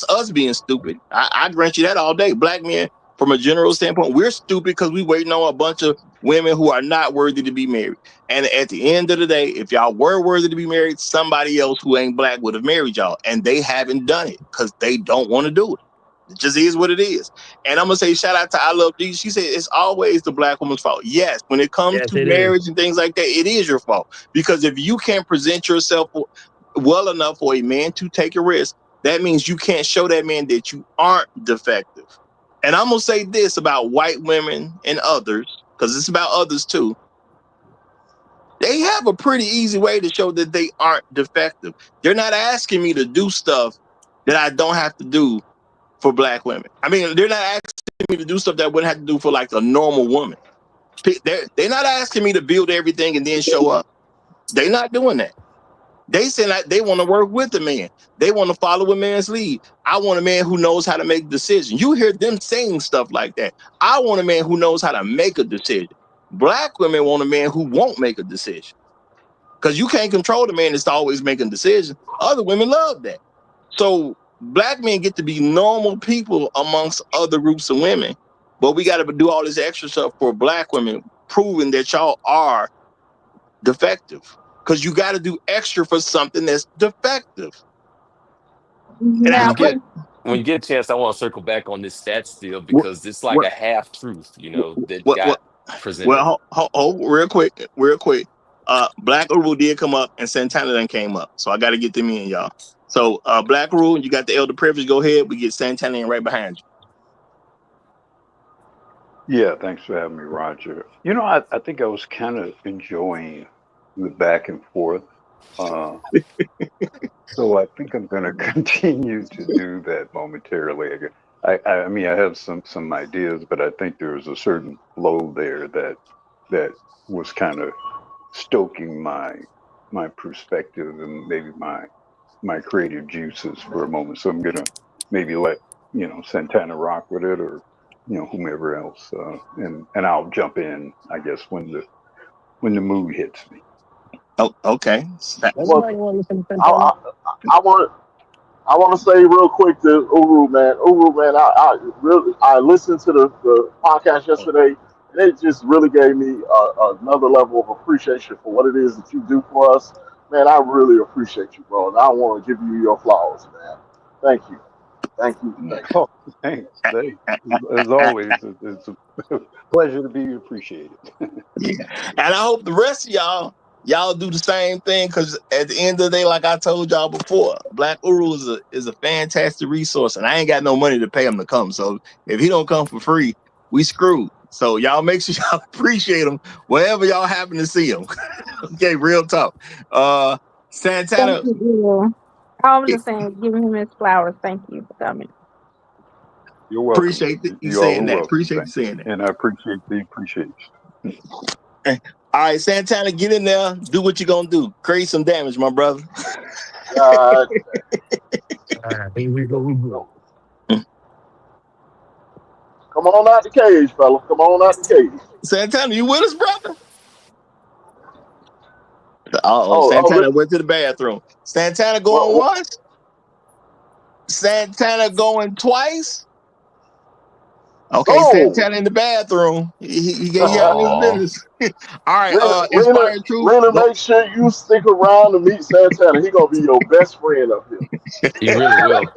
Speaker 6: us being stupid. I grant you that all day. Black men, from a general standpoint, we're stupid because we waiting on a bunch of women who are not worthy to be married. And at the end of the day, if y'all were worthy to be married, somebody else who ain't black would have married y'all. And they haven't done it because they don't want to do it. It just is what it is. And I'm gonna say shout out to I Love Jesus. She said it's always the black woman's fault. Yes, when it comes
Speaker 8: Yes,
Speaker 6: to
Speaker 8: it is.
Speaker 6: marriage and things like that, it is your fault. Because if you can't present yourself well enough for a man to take a risk, that means you can't show that man that you aren't defective. And I'm gonna say this about white women and others, because it's about others too. They have a pretty easy way to show that they aren't defective. They're not asking me to do stuff that I don't have to do for black women. I mean, they're not asking me to do stuff that I wouldn't have to do for like a normal woman. They're not asking me to build everything and then show up. They're not doing that. They say that they want to work with the man. They want to follow a man's lead. I want a man who knows how to make decisions. You hear them saying stuff like that. I want a man who knows how to make a decision. Black women want a man who won't make a decision because you can't control the man that's always making decisions. Other women love that. So black men get to be normal people amongst other groups of women, but we got to do all this extra stuff for black women, proving that y'all are defective because you got to do extra for something that's defective. And
Speaker 1: When
Speaker 11: Now,
Speaker 1: you
Speaker 6: I
Speaker 11: but
Speaker 1: get when you get a chance, I want to circle back on this stat still
Speaker 6: what
Speaker 1: because it's like
Speaker 6: what
Speaker 1: a half truth, that
Speaker 6: what
Speaker 1: got
Speaker 6: what
Speaker 1: presented.
Speaker 6: well, real quick. Black Uru did come up and Santana then came up, so I got to get them in, y'all. So Black Uru, you got the elder privilege. Go ahead. We get Santana in right behind
Speaker 12: Yeah, thanks for having me, Roger. I think I was kind of enjoying the back and forth. Uh, so I think I'm going to continue to do that momentarily. I mean, I have some ideas, but I think there was a certain flow there that was kind of stoking my perspective and maybe my creative juices for a moment. So I'm gonna maybe let Santana rock with it, or whomever else, and I'll jump in, I guess, when the mood hits me.
Speaker 6: you. Oh, okay.
Speaker 9: Well,
Speaker 8: Everybody want to listen to
Speaker 9: I,
Speaker 8: Santana?
Speaker 9: I, I want I want to say real quick to Uru man. Uru man, I listened to the podcast yesterday, and it just really gave me another level of appreciation for what it is that you do for us. Man, I really appreciate you, bro, and I want to give you your flowers, man. Thank you, thank you, thank you.
Speaker 12: Oh, thanks. Hey, as always, it's a pleasure to be appreciated.
Speaker 6: Yeah. And I hope the rest of y'all do the same thing because at the end of the day, like I told y'all before, Black Uru is a fantastic resource, and I ain't got no money to pay him to come. So if he don't come for free, we screwed. So y'all make sure y'all appreciate him wherever y'all happen to see him. Okay, real talk.
Speaker 11: thank
Speaker 6: Santana,
Speaker 11: you, Will. I was just saying, giving him his flowers. Thank you for coming.
Speaker 12: You're welcome.
Speaker 6: appreciate you
Speaker 12: You all
Speaker 6: saying
Speaker 12: are
Speaker 6: that.
Speaker 12: welcome.
Speaker 6: Appreciate you
Speaker 12: Thank you,
Speaker 6: saying that.
Speaker 12: and I appreciate the appreciation.
Speaker 6: All right, Santana, get in there. Do what you're gonna do. Create some damage, my brother.
Speaker 9: God,
Speaker 8: Here we go. We go.
Speaker 9: come on out the cage, fella. Come on out the cage.
Speaker 6: Santana, you with us, brother? Oh,
Speaker 9: Oh, oh,
Speaker 6: Santana went to the bathroom. Santana going
Speaker 9: well,
Speaker 6: once? Santana going twice? Okay,
Speaker 9: oh.
Speaker 6: Santana in the bathroom. He gave you all his
Speaker 1: Oh,
Speaker 6: business. All right,
Speaker 9: Rena, Rena,
Speaker 6: Inspired Truth.
Speaker 9: Rena,
Speaker 6: Go.
Speaker 9: make sure you stick around to meet Santana. He gonna be your best friend up here.
Speaker 1: he really will.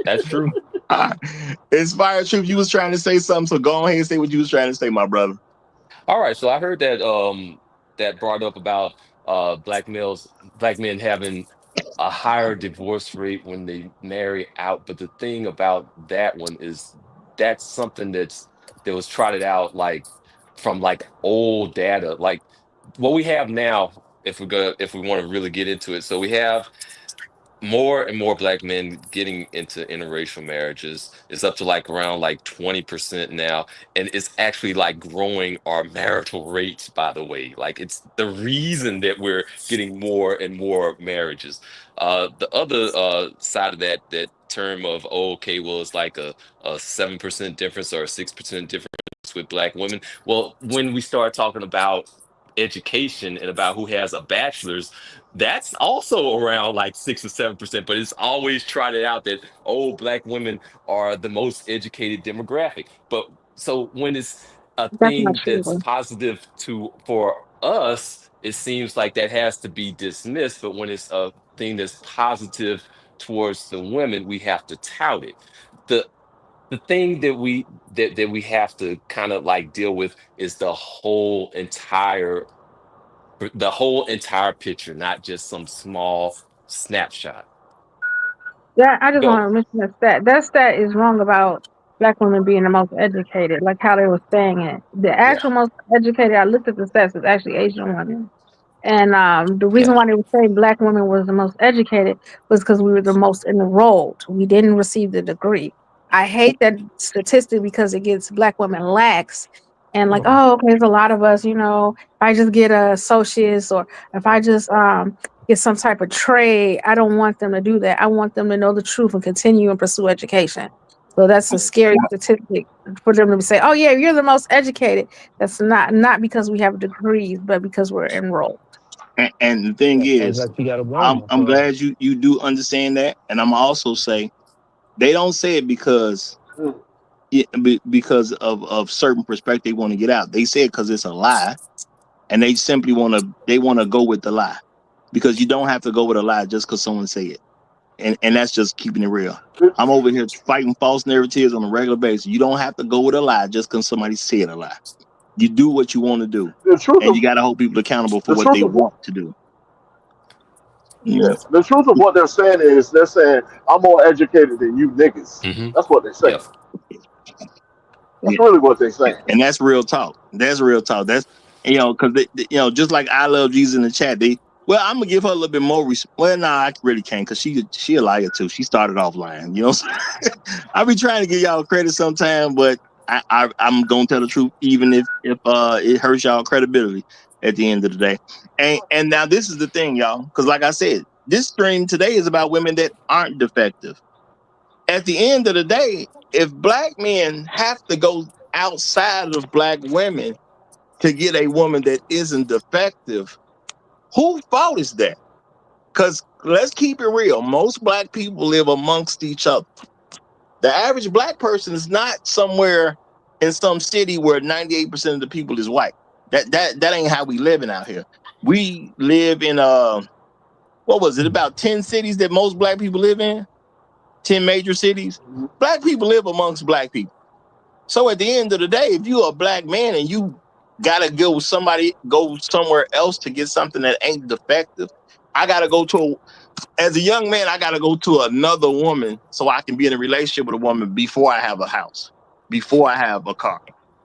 Speaker 1: That's true.
Speaker 6: All right. Inspired Truth, you was trying to say something, so go ahead and say what you was trying to say, my brother.
Speaker 1: All right, so I heard that brought up about black men having a higher divorce rate when they marry out. But the thing about that one is that's something that was trotted out like from like old data. Like what we have now, if we want to really get into it. So we have more and more black men getting into interracial marriages. It's up to like around like 20% now, and it's actually like growing our marital rates, by the way. Like it's the reason that we're getting more and more marriages. The other side of that term of, oh, okay, well, it's like a 7% difference or a 6% difference with black women. Well, when we start talking about education and about who has a bachelor's, that's also around like 6 or 7%, but it's always trotted out that, oh, black women are the most educated demographic. But so when it's a
Speaker 11: That's not
Speaker 1: thing that's
Speaker 11: true.
Speaker 1: positive to for us, it seems like that has to be dismissed. But when it's a thing that's positive towards the women, we have to tout it. The the thing that we have to kind of like deal with is the whole entire picture, not just some small snapshot.
Speaker 11: Yeah, I just want
Speaker 1: Go.
Speaker 11: to mention that stat. That stat is wrong about black women being the most educated, like how they were saying it. The
Speaker 1: Yeah.
Speaker 11: actual most educated, I looked at the stats, is actually Asian women. And the reason
Speaker 1: Yeah.
Speaker 11: why they were saying black women was the most educated was because we were the most enrolled. We didn't receive the degree. I hate that statistic because it gets black women lax and like, oh, okay, there's a lot of us, if I just get a associates or if I just get some type of trade, I don't want them to do that. I want them to know the truth and continue and pursue education. So that's a scary statistic for them to say, "Oh yeah, you're the most educated." That's not because we have degrees, but because we're enrolled.
Speaker 6: And the thing
Speaker 8: Yeah, sounds
Speaker 6: is,
Speaker 8: like you got a
Speaker 6: I'm
Speaker 8: warm up.
Speaker 6: I'm glad you do understand that, and I'm also say they don't say it because because of certain perspective they want to get out. They say it because it's a lie, and they want to go with the lie because you don't have to go with a lie just because someone say it, and that's just keeping it real. I'm over here fighting false narratives on a regular basis. You don't have to go with a lie just because somebody said a lie. You do what you want to do,
Speaker 9: The truth
Speaker 6: and you
Speaker 9: of
Speaker 6: got to hold people accountable for
Speaker 9: the
Speaker 6: what
Speaker 9: truth
Speaker 6: they
Speaker 9: of what
Speaker 6: want to do.
Speaker 9: yeah,
Speaker 6: Mm.
Speaker 9: the truth of what they're saying is they're saying I'm more educated than you niggas.
Speaker 1: Hmm.
Speaker 9: That's what they're saying.
Speaker 1: Yep.
Speaker 9: That's really what they're saying.
Speaker 6: And that's real talk. That's real talk. That's because just like I love Jesus in the chat. Well, I'm gonna give her a little bit more. Well, nah, I really can't because she a liar too. She started off lying. I be trying to give y'all credit sometime, but I'm gonna tell the truth even if it hurts y'all credibility at the end of the day. And now this is the thing, y'all, because like I said, this stream today is about women that aren't defective. At the end of the day, if black men have to go outside of black women to get a woman that isn't defective, whose fault is that? Because let's keep it real. Most black people live amongst each other. The average black person is not somewhere in some city where 98% of the people is white. That ain't how we living out here. We live in what was it, about 10 cities that most black people live in? 10 major cities. Black people live amongst black people. So at the end of the day, if you're a black man and you gotta go somewhere else to get something that ain't defective, I gotta go to as a young man, I gotta go to another woman so I can be in a relationship with a woman before I have a house, before I have a car,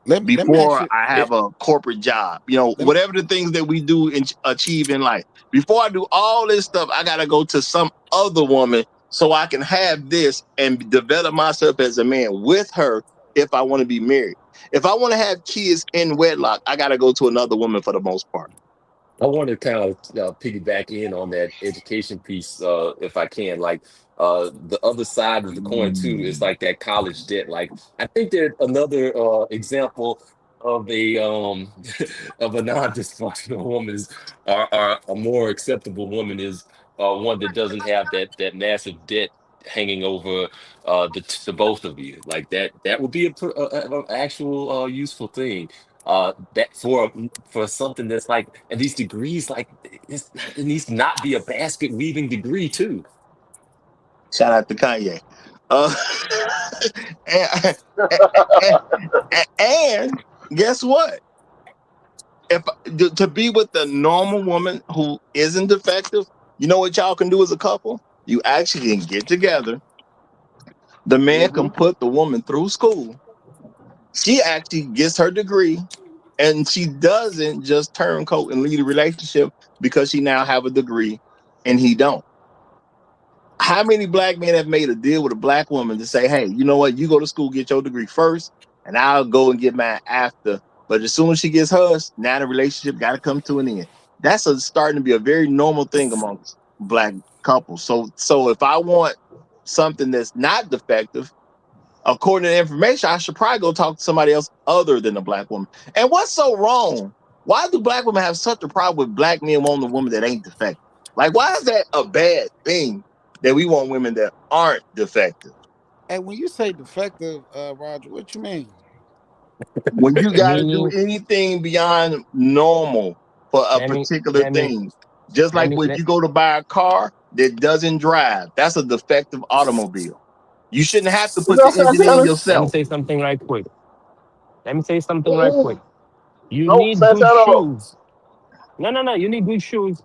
Speaker 13: Let me ask
Speaker 6: before
Speaker 13: you.
Speaker 6: I
Speaker 1: It,
Speaker 6: have a corporate job,
Speaker 13: Let,
Speaker 6: whatever the things that we do and achieve in life. Before I do all this stuff, I got to go to some other woman so I can have this and develop myself as a man with her if I want to be married. If I want to have kids in wedlock, I got to go to another woman for the most part.
Speaker 1: I want to kind of piggyback in on that education piece, if I can. Like the other side of the coin too is like that college debt. Like I think that another example of a of a non-dysfunctional woman is, or a more acceptable woman is one that doesn't have that massive debt hanging over the both of you. Like that would be a actual useful thing that for something that's like, and these degrees, like it needs to not be a basket weaving degree too.
Speaker 6: Shout out to Kanye. Uh, and, and, and guess what? If to be with the normal woman who isn't defective, you know what y'all can do as a couple? You actually can get together. The man
Speaker 9: Hmm.
Speaker 6: can put the woman through school. She actually gets her degree, and she doesn't just turncoat and lead a relationship because she now have a degree, and he don't. How many black men have made a deal with a black woman to say, hey, you know what? You go to school, get your degree first, and I'll go and get mine after. But as soon as she gets hers, now the relationship got to come to an end. That's starting to be a very normal thing amongst black couples. So if I want something that's not defective, according to the information, I should probably go talk to somebody else other than a black woman. And what's so wrong? Why do black women have such a problem with black men wanting a woman that ain't defective? Like, why is that a bad thing that we want women that aren't defective?
Speaker 13: And when you say defective, Roger, what you mean?
Speaker 6: When you got to do
Speaker 8: Meaning,
Speaker 6: anything beyond normal for a
Speaker 8: let me,
Speaker 6: particular
Speaker 8: let me,
Speaker 6: thing, just
Speaker 8: let
Speaker 6: like
Speaker 8: me,
Speaker 6: when
Speaker 8: let,
Speaker 6: you go to buy a car that doesn't drive, that's a defective automobile. You shouldn't have to
Speaker 9: Is
Speaker 6: put
Speaker 9: that
Speaker 6: the engine in
Speaker 9: Santana?
Speaker 8: let me
Speaker 6: yourself.
Speaker 8: say something right quick. Let me say something right quick.
Speaker 9: Mm-mm.
Speaker 8: You
Speaker 9: Nope,
Speaker 8: need good
Speaker 9: Santana.
Speaker 8: shoes. No, no, no. You need good shoes,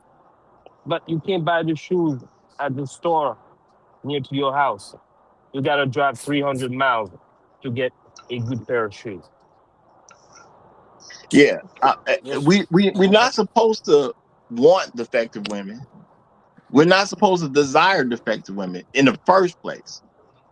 Speaker 8: but you can't buy the shoes at the store near to your house. You gotta drive 300 miles to get a good pair of shoes.
Speaker 6: Yeah,
Speaker 13: Yes.
Speaker 6: we're not supposed to want defective women. We're not supposed to desire defective women in the first place.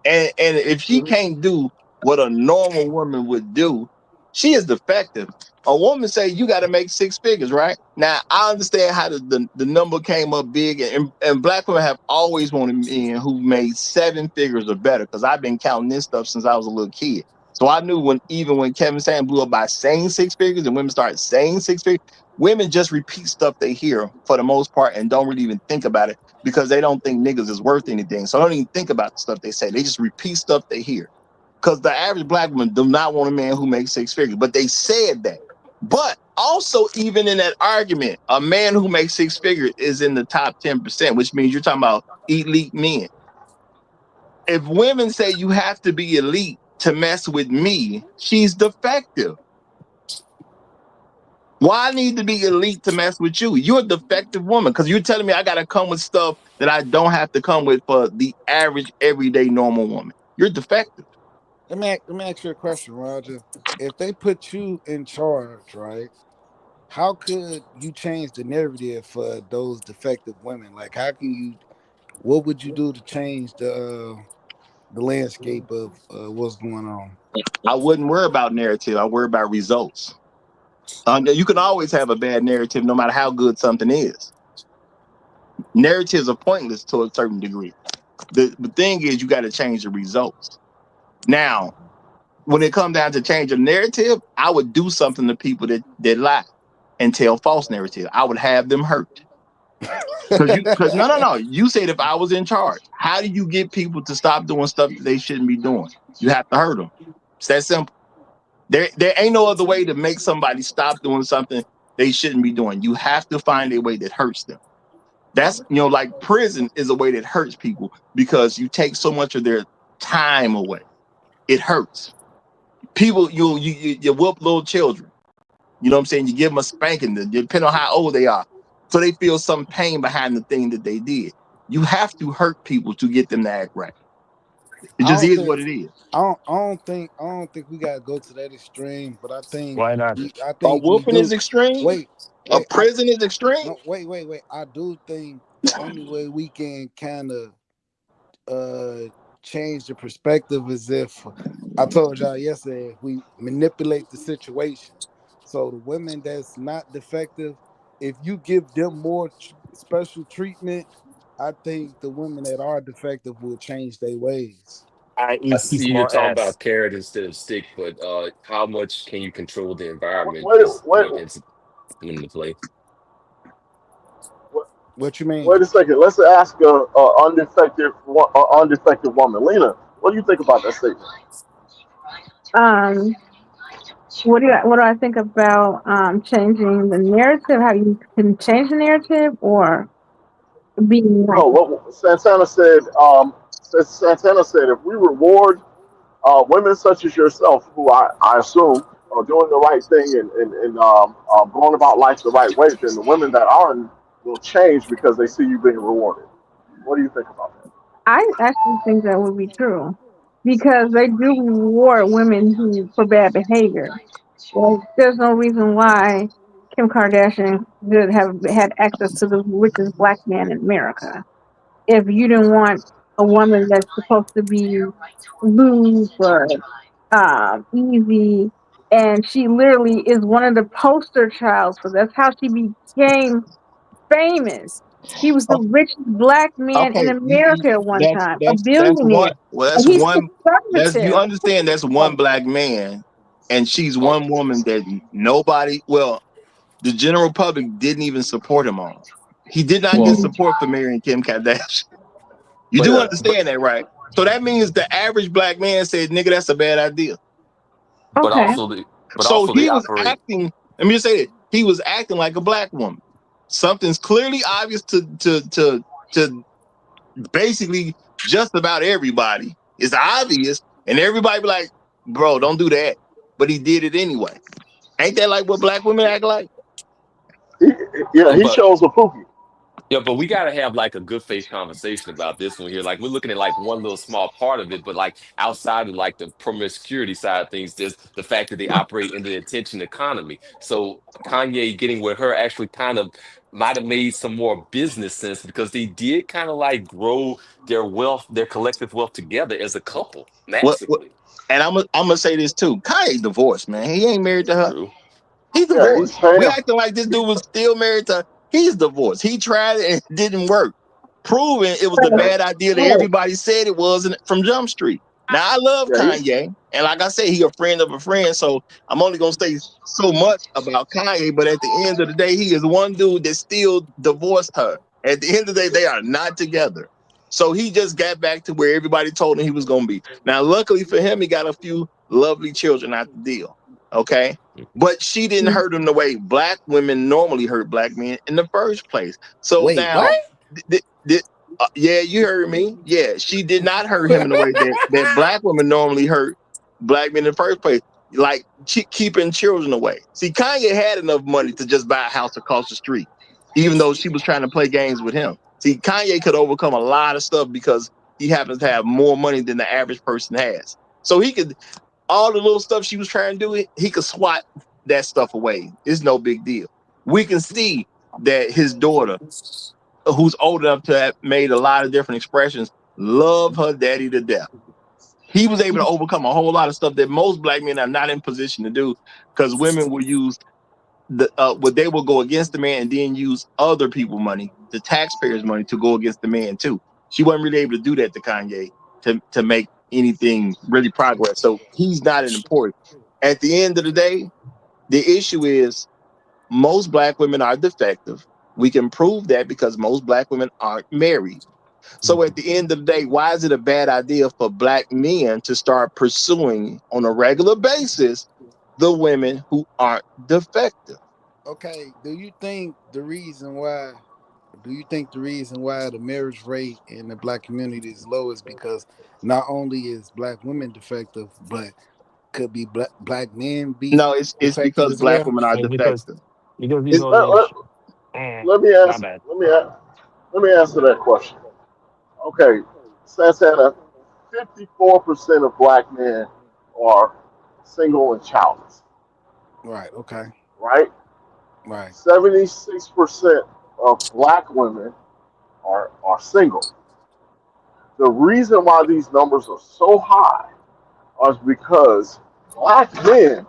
Speaker 6: And if she
Speaker 9: Mhm.
Speaker 6: can't do what a normal woman would do, she is defective. A woman say you got to make six figures, right? Now I understand how the number came up big, and black women have always wanted men who made seven figures or better because I've been counting this stuff since I was a little kid. So I knew when even when Kevin Samuels blew up by saying six figures and women started saying six figures, women just repeat stuff they hear for the most part and don't really even think about it because they don't think niggas is worth anything. So I don't even think about the stuff they say. They just repeat stuff they hear. Because the average black woman do not want a man who makes six figures. But they said that. But also, even in that argument, a man who makes six figures is in the top 10%, which means you're talking about elite men. If women say you have to be elite to mess with me, she's defective. Why I need to be elite to mess with you? You're a defective woman because you're telling me I got to come with stuff that I don't have to come with for the average, everyday, normal woman. You're defective.
Speaker 13: Let me ask you a question, Roger. If they put you in charge, right? How could you change the narrative for those defective women? Like, how can you? What would you do to change the landscape of what's going on?
Speaker 6: I wouldn't worry about narrative. I worry about results. You can always have a bad narrative no matter how good something is. Narratives are pointless to a certain degree. The thing is, you got to change the results. Now, when it comes down to change a narrative, I would do something to people that lie and tell false narrative. I would have them hurt. Because no. You said if I was in charge, how do you get people to stop doing stuff that they shouldn't be doing? You have to hurt them. It's that simple. There ain't no other way to make somebody stop doing something they shouldn't be doing. You have to find a way that hurts them. That's like prison is a way that hurts people because you take so much of their time away. It hurts. People you whoop little children. You know what I'm saying? You give them a spanking, depending on how old they are. So they feel some pain behind the thing that they did. You have to hurt people to get them to act right. It
Speaker 13: I
Speaker 6: just
Speaker 13: don't
Speaker 6: is
Speaker 13: think
Speaker 6: what it is.
Speaker 13: I don't think we gotta go to that extreme, but
Speaker 8: why not?
Speaker 13: I
Speaker 6: A
Speaker 13: think we
Speaker 6: whooping is
Speaker 13: do.
Speaker 6: extreme.
Speaker 13: Wait,
Speaker 6: A
Speaker 13: wait, I
Speaker 6: prison is extreme.
Speaker 13: no wait. I do think the only way we can kind of uh change the perspective is if I told y'all yesterday if we manipulate the situation. So the women that's not defective, if you give them more special treatment, I think the women that are defective will change their ways.
Speaker 8: I.e.,
Speaker 1: I
Speaker 8: kiss
Speaker 1: see you're
Speaker 8: more
Speaker 1: talking
Speaker 8: ass.
Speaker 1: about carrot instead of stick, but how much can you control the environment
Speaker 9: Wait,
Speaker 1: is
Speaker 9: wait,
Speaker 1: what ends up into play.
Speaker 9: wait,
Speaker 13: What you mean?
Speaker 9: wait a second. Let's ask a undefective woman. Lena, what do you think about that statement?
Speaker 11: Um, what do I think about changing the narrative? How you can change the narrative or being like
Speaker 9: No, what Santana said. Santana said if we reward women such as yourself, who I assume are doing the right thing and going about life the right way, then the women that aren't will change because they see you being rewarded. What do you think about that?
Speaker 11: I actually think that would be true because they do reward women who for bad behavior. Like, there's no reason why Kim Kardashian should have had access to the richest black man in America. if you didn't want a woman that's supposed to be loose or easy. And she literally is one of the poster child for that's how she became famous. He was the richest black man in
Speaker 6: Okay,
Speaker 11: America at one time, a
Speaker 6: that's
Speaker 11: billionaire.
Speaker 6: one. Well, that's
Speaker 11: And he's
Speaker 6: one. That's you
Speaker 11: conservative.
Speaker 6: understand. That's one black man, and she's
Speaker 1: Oh,
Speaker 6: one woman that nobody. Well, the general public didn't even support him on. He did not get
Speaker 1: well,
Speaker 6: support for marrying Kim Kardashian. You
Speaker 1: but
Speaker 6: do
Speaker 9: Yeah.
Speaker 6: understand that, right? So that means the average black man said, "Nigga, that's a bad idea."
Speaker 1: but
Speaker 11: Okay.
Speaker 1: also the but
Speaker 6: So
Speaker 1: also they
Speaker 6: he was
Speaker 1: operate.
Speaker 6: acting. Let me just say that he was acting like a black woman. Something's clearly obvious to basically just about everybody. It's obvious, and everybody be like, "Bro, don't do that." But he did it anyway. Ain't that like what black women act like?
Speaker 9: He, yeah, he
Speaker 1: But
Speaker 9: chose a Pookie.
Speaker 1: yeah, but we got to have like a good faith conversation about this one here. Like we're looking at like one little small part of it, but like outside of like the promiscuity side of things, there's the fact that they operate in the attention economy. So Kanye getting with her actually kind of might have made some more business sense because they did kind of like grow their wealth, their collective wealth together as a couple
Speaker 6: What?
Speaker 1: massively.
Speaker 6: And I'm gonna say this too. Kanye divorced, man. He ain't married to her.
Speaker 1: True.
Speaker 6: He's
Speaker 9: Yeah, he's
Speaker 6: divorced. We
Speaker 9: paying.
Speaker 6: acting like this dude was still married to her. He's divorced. He tried it and it didn't work. Proving it was the
Speaker 9: Yeah,
Speaker 6: bad idea that everybody said it was from Jump Street. Now I love
Speaker 9: yeah, he,
Speaker 6: Kanye, and like I said, he a friend of a friend. So I'm only gonna say so much about Kanye, but at the end of the day, he is one dude that still divorced her. At the end of the day, they are not together. So he just got back to where everybody told him he was gonna be. Now, luckily for him, he got a few lovely children out the deal. Okay. But she didn't hurt him the way black women normally hurt black men in the first place. So
Speaker 13: Wait, what?
Speaker 6: now, yeah, you heard me. Yeah, she did not hurt him in the way that black women normally hurt black men in the first place, like keeping children away. See, Kanye had enough money to just buy a house across the street, even though she was trying to play games with him. See, Kanye could overcome a lot of stuff because he happens to have more money than the average person has. So he could all the little stuff she was trying to do, he could swat that stuff away. It's no big deal. We can see that his daughter, who's old enough to have made a lot of different expressions, love her daddy to death. He was able to overcome a whole lot of stuff that most black men are not in position to do because women will use what they will go against the man and then use other people's money, the taxpayers' money, to go against the man too. She wasn't really able to do that to Kanye to make anything really progress. So he's not an important. At the end of the day, the issue is most black women are defective. We can prove that because most black women aren't married. So at the end of the day, why is it a bad idea for black men to start pursuing on a regular basis the women who aren't defective?
Speaker 13: Okay, do you think the reason why the marriage rate in the black community is low is because not only is black women defective, but could be black men be
Speaker 6: No, it's
Speaker 13: defective
Speaker 6: because
Speaker 13: as
Speaker 6: black
Speaker 13: well?
Speaker 6: women are
Speaker 8: And
Speaker 6: defective.
Speaker 8: because you
Speaker 6: It's,
Speaker 8: know
Speaker 9: let, let,
Speaker 8: this.
Speaker 9: let me
Speaker 8: My
Speaker 9: ask.
Speaker 8: bad.
Speaker 9: Let me answer that question. Okay, Santana, 54% of black men are single and childless,
Speaker 13: Right. Okay.
Speaker 9: right?
Speaker 13: Right.
Speaker 9: 76% of black women are single. The reason why these numbers are so high is because black men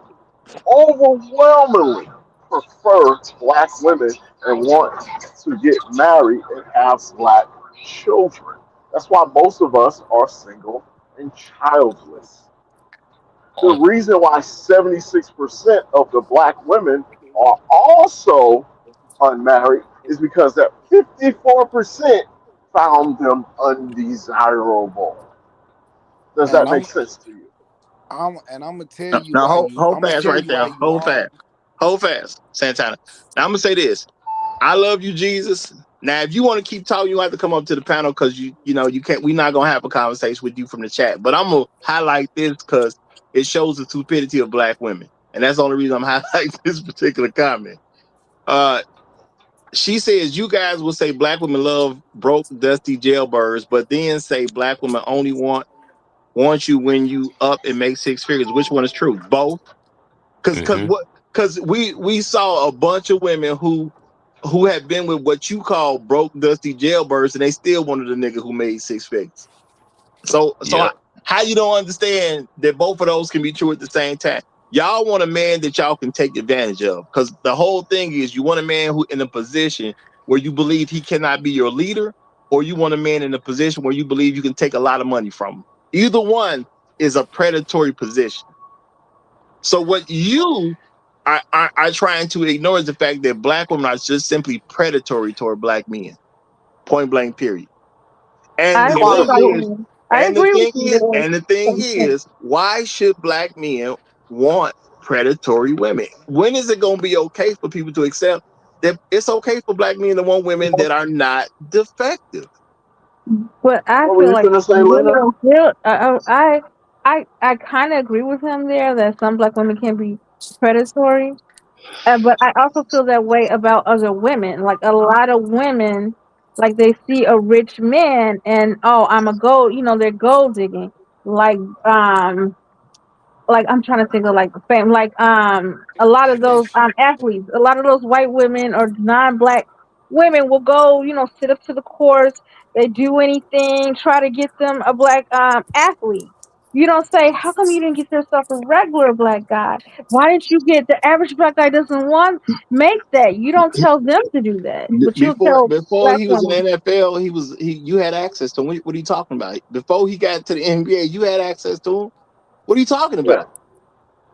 Speaker 9: overwhelmingly prefer black women and want to get married and have black children. That's why most of us are single and childless. The
Speaker 1: Um,
Speaker 9: reason why 76% of the black women are also unmarried is because that 54% found them undesirable. Does
Speaker 13: And
Speaker 9: that
Speaker 13: I'm
Speaker 9: make sense to you?
Speaker 13: I'm gonna tell you
Speaker 6: now
Speaker 13: why
Speaker 6: hold fast right there. Hold fast, Santana. Now I'm gonna say this. I love you, Jesus. Now, if you want to keep talking, you have to come up to the panel because you know you can't. We're not gonna have a conversation with you from the chat. But I'm gonna highlight this because it shows the stupidity of black women, and that's the only reason I'm highlighting this particular comment. Uh, she says you guys will say black women love broke, dusty jailbirds, but then say black women only want you when you up and make six figures. Which one is true? Both. Because
Speaker 1: mhm.
Speaker 6: what? Because we saw a bunch of women who who have been with what you call broke, dusty jailbirds, and they still wanted a nigga who made six figures. So
Speaker 1: Yep.
Speaker 6: how you don't understand that both of those can be true at the same time? Y'all want a man that y'all can take advantage of, because the whole thing is you want a man who in a position where you believe he cannot be your leader, or you want a man in a position where you believe you can take a lot of money from him. Either one is a predatory position. So what you are trying to ignore is the fact that black women are just simply predatory toward black men. Point blank, period. And
Speaker 11: I
Speaker 6: the
Speaker 11: agree
Speaker 9: Somebody
Speaker 6: thing
Speaker 11: with
Speaker 9: do.
Speaker 6: is,
Speaker 11: you. I agree with you
Speaker 6: and the thing
Speaker 11: there.
Speaker 6: is, why should black men want predatory women? When is it going to be okay for people to accept that it's okay for black men to want women that are not defective?
Speaker 11: But I
Speaker 9: What were
Speaker 11: feel
Speaker 9: you
Speaker 11: like
Speaker 9: finna say, Lena?
Speaker 11: women feel. I kind of agree with him there that some black women can be predatory. But I also feel that way about other women. Like a lot of women, like they see a rich man and oh, I'm a gold. You know, they're gold digging. Like like I'm trying to think of like fame, like a lot of those athletes, a lot of those white women or non-black women will go, you know, sit up to the course. They do anything, try to get them a black athlete. You don't say, how come you didn't get yourself a regular black guy? Why didn't you get the average black guy doesn't want make that? You don't tell them to do that, but you'll tell
Speaker 6: Before
Speaker 11: black
Speaker 6: he was in the
Speaker 11: women.
Speaker 6: NFL, you had access to him. What are you talking about? Before he got to the NBA, you had access to him. What are you talking
Speaker 9: Yeah.
Speaker 6: about?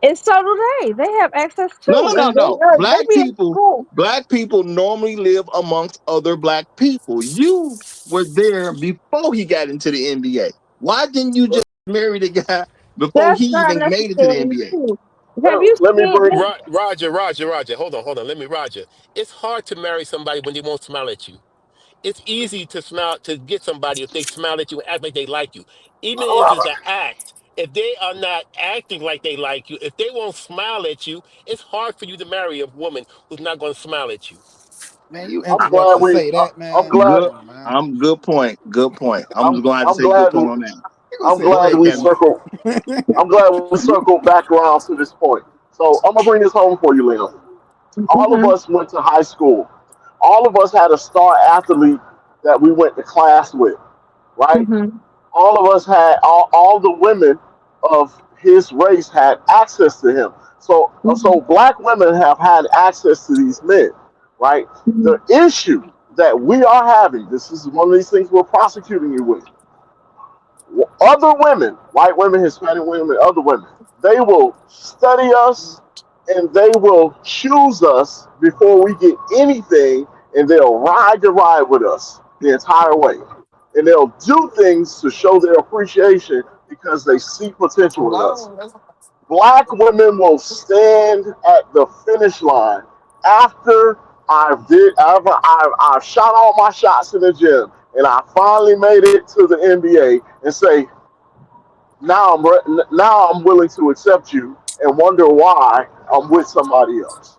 Speaker 11: And so do they. They have access
Speaker 6: No, no,
Speaker 11: too,
Speaker 6: no,
Speaker 11: and
Speaker 6: no.
Speaker 11: they be in school.
Speaker 6: Black people normally live amongst other black people. You were there before he got into the NBA. Why didn't you just marry the guy before
Speaker 11: That's
Speaker 6: he
Speaker 11: not
Speaker 6: even made it to the
Speaker 11: necessarily
Speaker 6: NBA?
Speaker 11: true. Have you
Speaker 9: Let me
Speaker 11: seen?
Speaker 9: bring.
Speaker 7: Roger. Hold on. Let me, Roger. It's hard to marry somebody when they won't smile at you. It's easy to smile to get somebody if they smile at you and act like they like you. Even if it's an act, if they are not acting like they like you, if they won't smile at you, it's hard for you to marry a woman who's not going to smile at you.
Speaker 13: Man, you
Speaker 9: I'm
Speaker 13: interrupt
Speaker 9: glad
Speaker 13: to
Speaker 9: we.
Speaker 13: say that,
Speaker 9: I'm
Speaker 13: man.
Speaker 9: glad.
Speaker 6: Good.
Speaker 13: Come on, man.
Speaker 6: Good point. Good point. I'm
Speaker 9: I'm.
Speaker 6: just gonna have to
Speaker 9: I'm
Speaker 6: say good
Speaker 9: glad.
Speaker 6: point on that.
Speaker 13: You gonna
Speaker 9: I'm
Speaker 13: say
Speaker 6: Go
Speaker 9: glad
Speaker 6: ahead,
Speaker 9: we
Speaker 6: Kevin.
Speaker 13: good.
Speaker 9: circle. I'm glad we circled back around to this point. So I'm gonna bring this home for you, Lena. All of
Speaker 11: Mhm,
Speaker 9: us went to high school. All of us had a star athlete that we went to class with, right?
Speaker 11: mhm,
Speaker 9: All of us had all the women of his race had access to him. So
Speaker 11: mhm,
Speaker 9: black women have had access to these men, right? The
Speaker 11: mhm,
Speaker 9: issue that we are having, this is one of these things we're prosecuting you with. Other women, white women, Hispanic women, other women, they will study us and they will choose us before we get anything, and they'll ride the ride with us the entire way. And they'll do things to show their appreciation because they see potential in us. Black women will stand at the finish line after I've shot all my shots in the gym and I finally made it to the NBA and say, now I'm willing to accept you and wonder why I'm with somebody else.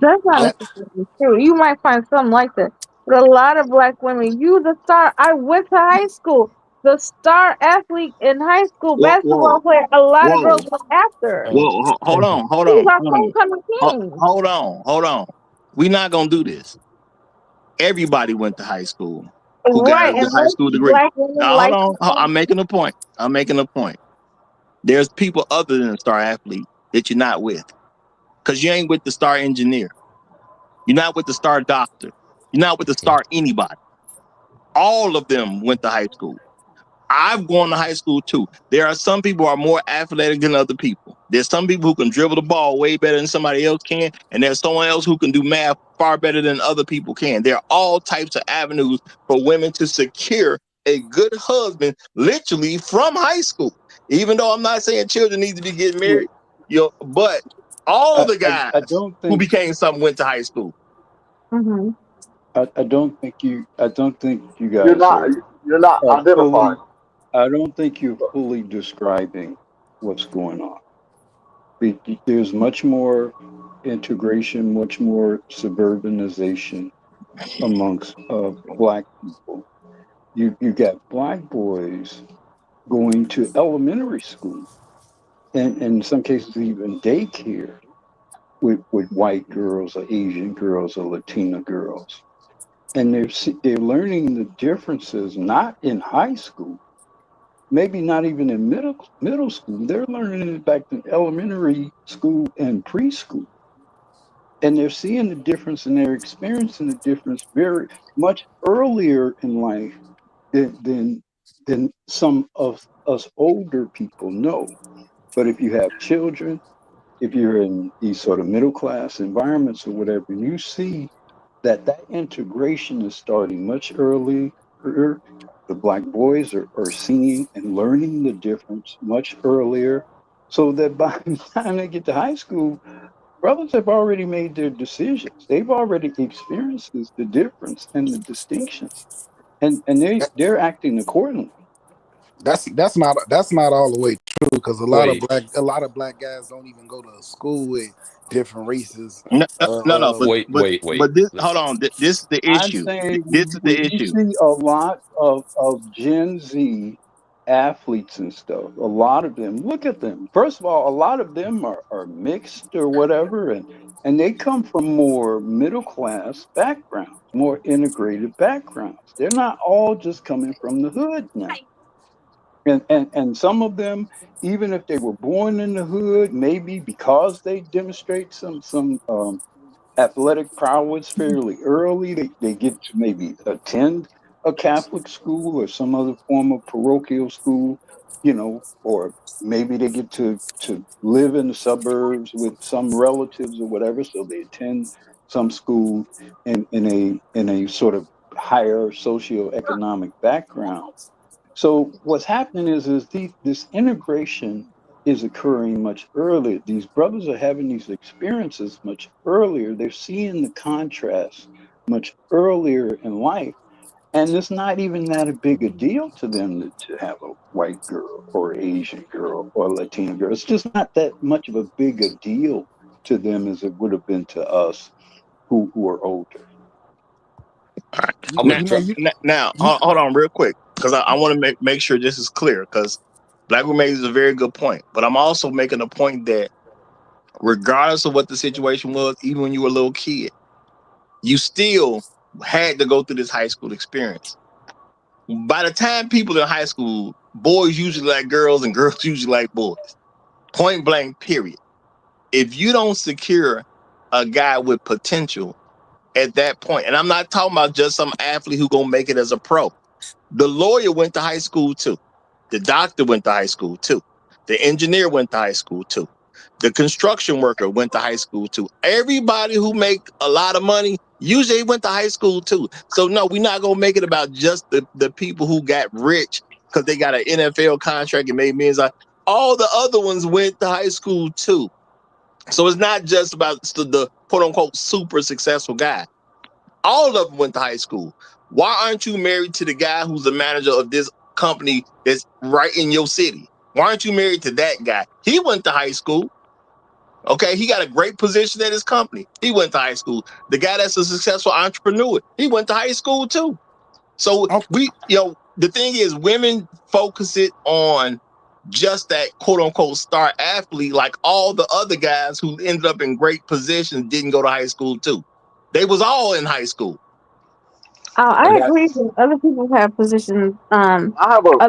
Speaker 11: That's not
Speaker 13: That
Speaker 11: necessarily true. You might find something like that. But a lot of black women, you the star. I went to high school. The star athlete in high school,
Speaker 6: Whoa, whoa,
Speaker 11: basketball player, a lot of girls
Speaker 6: whoa,
Speaker 11: went after.
Speaker 8: And
Speaker 6: whoa. Hold
Speaker 8: and
Speaker 6: on, hold
Speaker 11: He was
Speaker 6: on,
Speaker 11: our
Speaker 6: hold on.
Speaker 11: homecoming king.
Speaker 6: Hold on. We're not gonna do this. Everybody went to high school who got
Speaker 11: Right.
Speaker 6: a
Speaker 11: And
Speaker 6: high
Speaker 11: most
Speaker 6: school degree.
Speaker 11: black women
Speaker 6: Now, hold
Speaker 11: like
Speaker 6: on.
Speaker 11: to
Speaker 6: I'm making a point. I'm making a point. There's people other than a star athlete that you're not with, because you ain't with the star engineer. You're not with the star doctor. You're not with the
Speaker 1: Mhm.
Speaker 6: star anybody. All of them went to high school. I've gone to high school too. There are some people who are more athletic than other people. There's some people who can dribble the ball way better than somebody else can, and there's someone else who can do math far better than other people can. There are all types of avenues for women to secure a good husband, literally from high school. Even though I'm not saying children need to be getting
Speaker 12: Yeah,
Speaker 6: married, but all the
Speaker 12: I
Speaker 6: guys
Speaker 12: don't
Speaker 6: who
Speaker 12: think
Speaker 6: became something went to high school.
Speaker 11: hmm
Speaker 12: I don't think you
Speaker 9: You're
Speaker 12: guys
Speaker 9: not you're not
Speaker 12: are fully
Speaker 9: identifying.
Speaker 12: I don't think you're fully describing what's going on. There's much more integration, much more suburbanization amongst black people. You got black boys going to elementary school and in some cases even daycare with white girls or Asian girls or Latina girls. And they're learning the differences not in high school, maybe not even in middle school. They're learning it back in elementary school and preschool. And they're seeing the difference and they're experiencing the difference very much earlier in life than some of us older people know. But if you have children, if you're in these sort of middle class environments or whatever, and you see that integration is starting much earlier. The black boys are seeing and learning the difference much earlier, so that by the time they get to high school, brothers have already made their decisions. They've already experienced the difference and the distinctions, and they're acting accordingly.
Speaker 13: That's not all the way true because
Speaker 1: Wait,
Speaker 13: a lot of black guys don't even go to school with different races.
Speaker 6: No, no, no,
Speaker 13: Uh,
Speaker 1: wait, wait, wait.
Speaker 6: but this, hold
Speaker 1: Listen.
Speaker 6: on. This is the
Speaker 12: I'm
Speaker 6: issue.
Speaker 12: saying
Speaker 6: This is
Speaker 12: when
Speaker 6: the
Speaker 12: you
Speaker 6: issue.
Speaker 12: see a lot of Gen Z athletes and stuff, a lot of them, look at them. First of all, a lot of them are mixed or whatever, and they come from more middle class backgrounds, more integrated backgrounds. They're not all just coming from the hood now. And some of them, even if they were born in the hood, maybe because they demonstrate some athletic prowess fairly early. They get to maybe attend a Catholic school or some other form of parochial school, or maybe they get to live in the suburbs with some relatives or whatever, so they attend some school in a sort of higher socioeconomic background. So what's happening is this integration is occurring much earlier. These brothers are having these experiences much earlier. They're seeing the contrast much earlier in life. And it's not even that a big a deal to them to have a white girl or Asian girl or Latina girl. It's just not that much of a big a deal to them as it would have been to us who are older.
Speaker 6: All right.
Speaker 13: you,
Speaker 1: I'm
Speaker 6: Now,
Speaker 1: gonna
Speaker 13: you know,
Speaker 1: drop.
Speaker 6: now,
Speaker 13: you
Speaker 6: hold on real quick, because I want to make sure this is clear. Because Black Roommate is a very good point, but I'm also making a point that regardless of what the situation was, even when you were a little kid, you still had to go through this high school experience. By the time people in high school, boys usually like girls and girls usually like boys. Point blank, period. If you don't secure a guy with potential at that point, and I'm not talking about just some athlete who gonna make it as a pro. The lawyer went to high school too. The doctor went to high school too. The engineer went to high school too. The construction worker went to high school too. Everybody who make a lot of money usually went to high school too. So no, we're not gonna make it about just the people who got rich because they got an NFL contract and made millions. All the other ones went to high school too. So it's not just about the quote unquote super successful guy. All of them went to high school. Why aren't you married to the guy who's the manager of this company that's right in your city? Why aren't you married to that guy? He went to high school. Okay, he got a great position at his company. He went to high school. The guy that's a successful entrepreneur, he went to high school too. So
Speaker 13: oh,
Speaker 6: the thing is, women focus it on just that quote unquote star athlete, like all the other guys who ended up in great positions didn't go to high school too. They was all in high school.
Speaker 1: I
Speaker 11: I
Speaker 1: got.
Speaker 11: agree that other people have positions.
Speaker 9: I have a
Speaker 11: I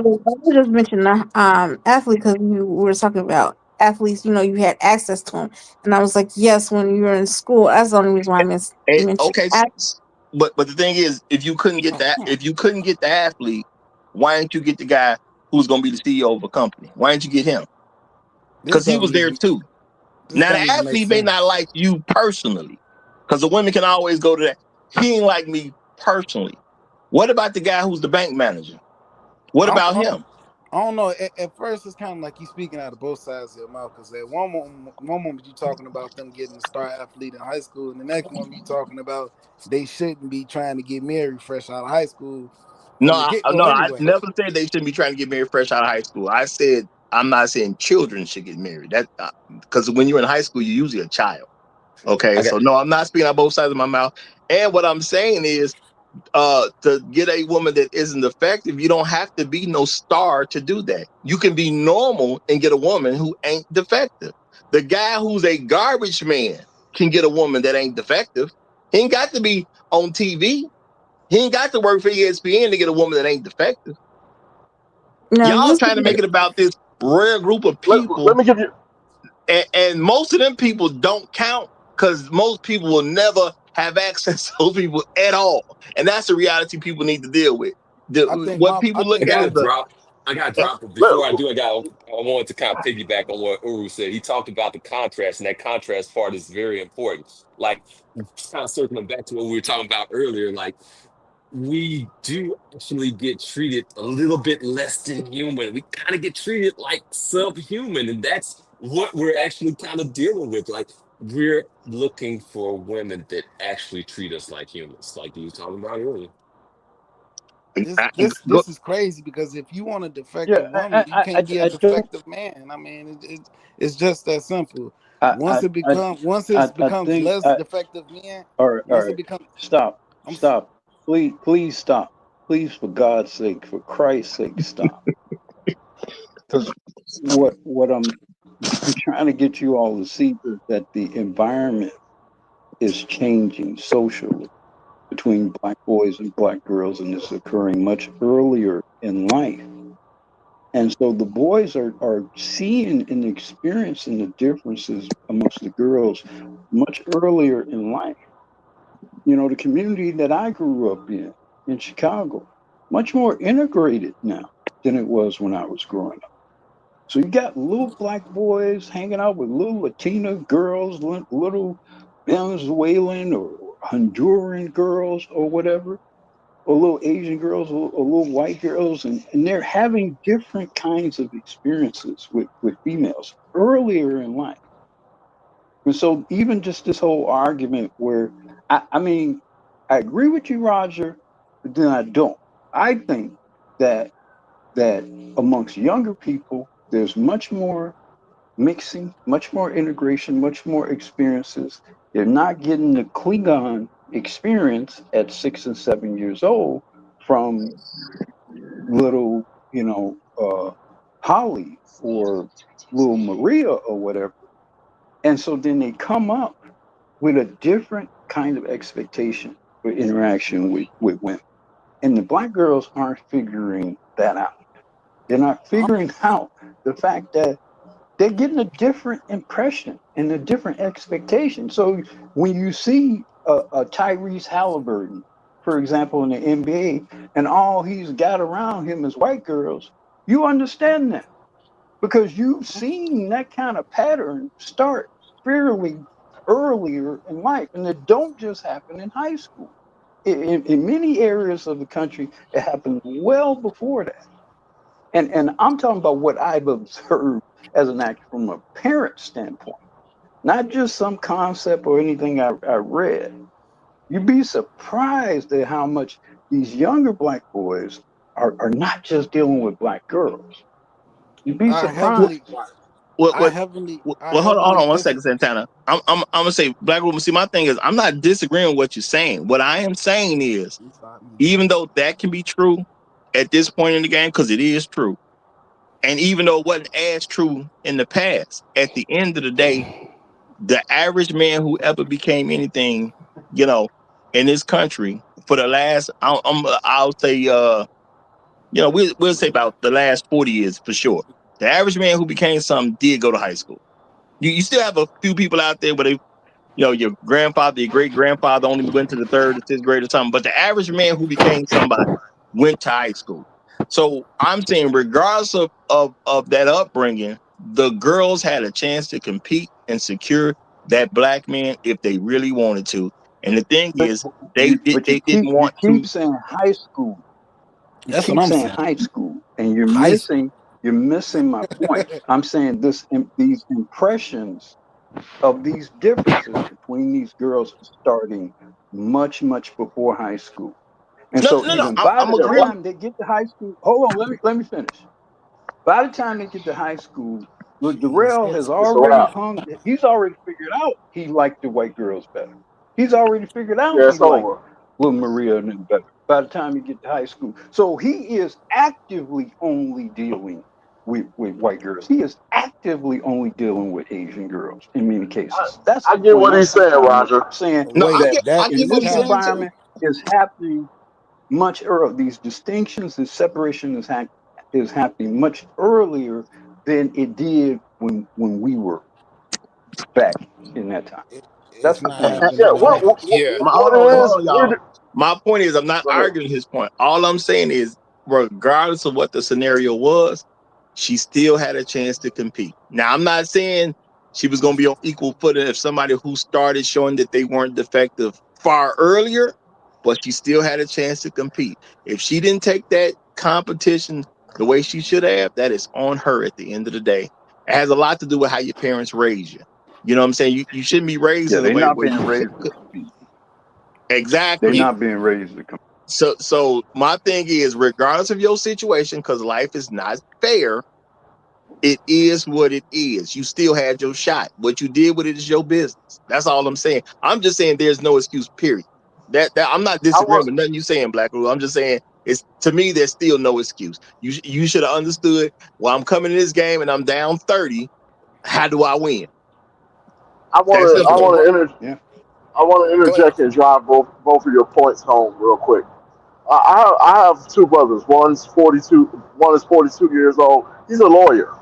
Speaker 11: just mentioned the athlete because you were talking about athletes. You had access to them, and I was like, yes, when you were in school. That's the only reason why I mentioned
Speaker 6: Okay, but the thing is, if you couldn't get the athlete, why didn't you get the guy who's going to be the CEO of a company? Why didn't you get him?
Speaker 13: this
Speaker 6: Because he
Speaker 13: don't
Speaker 6: was there
Speaker 13: even
Speaker 6: too.
Speaker 13: this
Speaker 6: Now the
Speaker 13: don't even make
Speaker 6: athlete may not
Speaker 13: sense.
Speaker 6: like you personally, because the women can always go to that. He ain't like me personally. What about the guy who's the bank manager? What
Speaker 13: I don't,
Speaker 6: about
Speaker 13: I don't,
Speaker 6: him?
Speaker 13: I don't know. At first, it's kind of like you speaking out of both sides of your mouth. Because at one moment you talking about them getting a star athlete in high school, and the next moment you talking about they shouldn't be trying to get married fresh out of high school
Speaker 6: No,
Speaker 13: from the get go.
Speaker 6: no, I
Speaker 13: Anyway,
Speaker 6: never said they shouldn't be trying to get married fresh out of high school. I said I'm not saying children should get married. That because when you're in high school, you're usually a child.
Speaker 1: I
Speaker 6: Okay,
Speaker 1: got.
Speaker 6: so no, I'm not speaking on both sides of my mouth. And what I'm saying is, to get a woman that isn't effective, you don't have to be no star to do that. You can be normal and get a woman who ain't defective. The guy who's a garbage man. can get a woman that ain't defective. He ain't got to be on TV. He ain't got to work for ESPN to get a woman that ain't defective.
Speaker 11: No,
Speaker 6: Y'all
Speaker 11: this
Speaker 6: trying to make it about this rare group of
Speaker 9: Let
Speaker 6: people,
Speaker 9: me give you.
Speaker 6: and most of them people don't count because most people will never have access to those people at all, and that's the reality people need to deal with. What
Speaker 13: I
Speaker 6: people
Speaker 1: I
Speaker 6: look
Speaker 13: think
Speaker 6: at
Speaker 1: gotta
Speaker 6: as the
Speaker 1: drop. I gotta
Speaker 6: uh,
Speaker 1: drop. But
Speaker 9: Let,
Speaker 1: before I do, I wanted to kind of piggyback on what Uru said. He talked about the contrast, and that contrast part is very important. Like, kind of circling back to what we were talking about earlier, like we do actually get treated a little bit less than human. We kind of get treated like subhuman, and that's what we're actually kind of dealing with. Like, we're looking for women that actually treat us like humans, like you were talking about earlier.
Speaker 13: this
Speaker 6: I-
Speaker 13: this
Speaker 6: go,
Speaker 13: this is crazy because if you want a
Speaker 12: Yeah,
Speaker 13: defective woman, you can't be a
Speaker 12: I don't.
Speaker 13: defective man. I mean, it's just that simple.
Speaker 12: I, I, I,
Speaker 13: Once it
Speaker 12: I
Speaker 13: becomes
Speaker 12: think.
Speaker 13: less defective men,
Speaker 12: All right, all
Speaker 13: once it
Speaker 12: right.
Speaker 13: becomes
Speaker 12: Stop,
Speaker 13: I'm s-
Speaker 12: stop. Please stop. Please, for God's sake, for Christ's sake, stop. Because what I'm trying to get you all to see is that the environment is changing socially between black boys and black girls, and it's occurring much earlier in life. And so the boys are seeing and experiencing the differences amongst the girls much earlier in life. You know, the community that I grew up in Chicago, much more integrated now than it was when I was growing up. So you got little black boys hanging out with little Latina girls, little Venezuelan or Honduran girls or whatever, or little Asian girls or little white girls, and they're having different kinds of experiences with females earlier in life. And so even just this whole argument where I mean, I agree with you, Roger, but then I don't. I think that that amongst younger people, there's much more mixing, much more integration, much more experiences. They're not getting the Klingon experience at 6 and 7 years old from little, Holly or little Maria or whatever. And so then they come up with a different kind of expectation for interaction with women. And the black girls aren't figuring that out. They're not
Speaker 13: I'm
Speaker 12: figuring out the fact that they're getting a different impression and a different expectation. So when you see a Tyrese Halliburton, for example, in the NBA, and all he's got around him is white girls, you understand that because you've seen that kind of pattern start fairly earlier in life, and it don't just happen in high school. In many areas of the country, it happened well before that. And I'm talking about what I've observed as an actor from a parent standpoint, not just some concept or anything I read. You'd be surprised at how much these younger black boys are not just dealing with black girls. You'd be
Speaker 13: I
Speaker 12: surprised.
Speaker 13: heavily
Speaker 6: what
Speaker 13: I
Speaker 6: what
Speaker 13: heavily I
Speaker 6: well, hold
Speaker 13: heavily
Speaker 6: on one
Speaker 13: dis
Speaker 6: second, Santana. I'm gonna say Black Woman. See, my thing is, I'm not disagreeing with what you're saying. What I am saying is, even though that can be true at this point in the game, because it is true, and even though it wasn't as true in the past, at the end of the day, the average man who ever became anything, you know, in this country for the last, I'll say, we'll say about the last 40 years for sure. The average man who became something did go to high school. You still have a few people out there where they, your grandfather, your great grandfather only went to the third or fifth grade or something. But the average man who became somebody went to high school. So I'm saying, regardless of that upbringing, the girls had a chance to compete and secure that black man if they really wanted to. And the thing
Speaker 12: But
Speaker 6: is,
Speaker 12: you
Speaker 6: they didn't
Speaker 12: you
Speaker 6: want
Speaker 12: keep
Speaker 6: to.
Speaker 12: saying high school. You
Speaker 13: That's what
Speaker 12: keep
Speaker 13: I'm
Speaker 12: saying
Speaker 13: saying.
Speaker 12: high school, and you're
Speaker 13: High school.
Speaker 12: missing my point. I'm saying these impressions of these differences between these girls are starting much before high school. And
Speaker 6: No,
Speaker 12: so
Speaker 6: no, no.
Speaker 12: even by
Speaker 6: I'm
Speaker 12: the
Speaker 9: yeah, what?
Speaker 6: agreeing.
Speaker 12: time they get to high school, hold on, let me finish. By the time they get to high school, look, Darrell has
Speaker 9: It's a
Speaker 12: already
Speaker 9: wrap.
Speaker 12: hung. He's already figured out he liked the white girls better. He's already figured out
Speaker 9: Yeah,
Speaker 12: he
Speaker 9: it's
Speaker 12: liked
Speaker 9: over.
Speaker 12: little Maria and them better. By the time he get to high school, so he is actively only dealing with white girls. He is actively only dealing with Asian girls in many
Speaker 9: I,
Speaker 12: cases. That's
Speaker 9: I
Speaker 12: the
Speaker 9: get
Speaker 12: point
Speaker 9: what
Speaker 12: I'm,
Speaker 9: he's
Speaker 12: I'm
Speaker 9: saying,
Speaker 12: trying to make.
Speaker 9: Roger.
Speaker 12: I'm saying
Speaker 6: No,
Speaker 13: Wait,
Speaker 6: I
Speaker 12: that
Speaker 6: get I
Speaker 13: that
Speaker 6: get
Speaker 12: in
Speaker 6: what
Speaker 12: this
Speaker 6: he's
Speaker 13: time
Speaker 6: saying
Speaker 13: out.
Speaker 6: too.
Speaker 12: environment is happening much earlier. These distinctions, this separation is happening much earlier than it did when we were back in that time.
Speaker 13: It's
Speaker 12: That's the
Speaker 13: not
Speaker 12: point I'm
Speaker 9: Yeah,
Speaker 13: happening
Speaker 12: making.
Speaker 13: now.
Speaker 7: Yeah.
Speaker 9: what
Speaker 6: Hold
Speaker 9: it is,
Speaker 6: on, y'all. My point is, I'm not
Speaker 9: go ahead.
Speaker 6: arguing his point. All I'm saying is, regardless of what the scenario was, she still had a chance to compete. Now, I'm not saying she was going to be on equal footing if somebody who started showing that they weren't defective far earlier, but she still had a chance to compete. If she didn't take that competition the way she should have, that is on her at the end of the day. It has a lot to do with how your parents raise you. You know what I'm saying? You shouldn't be raised
Speaker 12: Yeah,
Speaker 6: in a
Speaker 12: they're
Speaker 6: way
Speaker 12: not
Speaker 6: where
Speaker 12: being
Speaker 6: you
Speaker 12: raised to compete. They're
Speaker 6: exactly.
Speaker 12: not being raised to compete.
Speaker 6: So my thing is, regardless of your situation, because life is not fair, it is what it is. You still had your shot. What you did with it is your business. That's all I'm saying. I'm just saying there's no excuse, period. That I'm not
Speaker 9: I
Speaker 6: disagreeing
Speaker 9: want
Speaker 6: with nothing you saying, Black Rule. I'm just saying it's to me, there's still no excuse. You should have understood, well, I'm coming in this game and I'm down 30. How do I win?
Speaker 9: I
Speaker 6: That's
Speaker 9: want to I
Speaker 6: simple.
Speaker 7: So,
Speaker 9: want to inter,
Speaker 12: Yeah.
Speaker 9: I want to
Speaker 7: go ahead.
Speaker 9: interject and drive both of your points home real quick. I have two brothers. One's 42. One is 42 years old. He's a lawyer.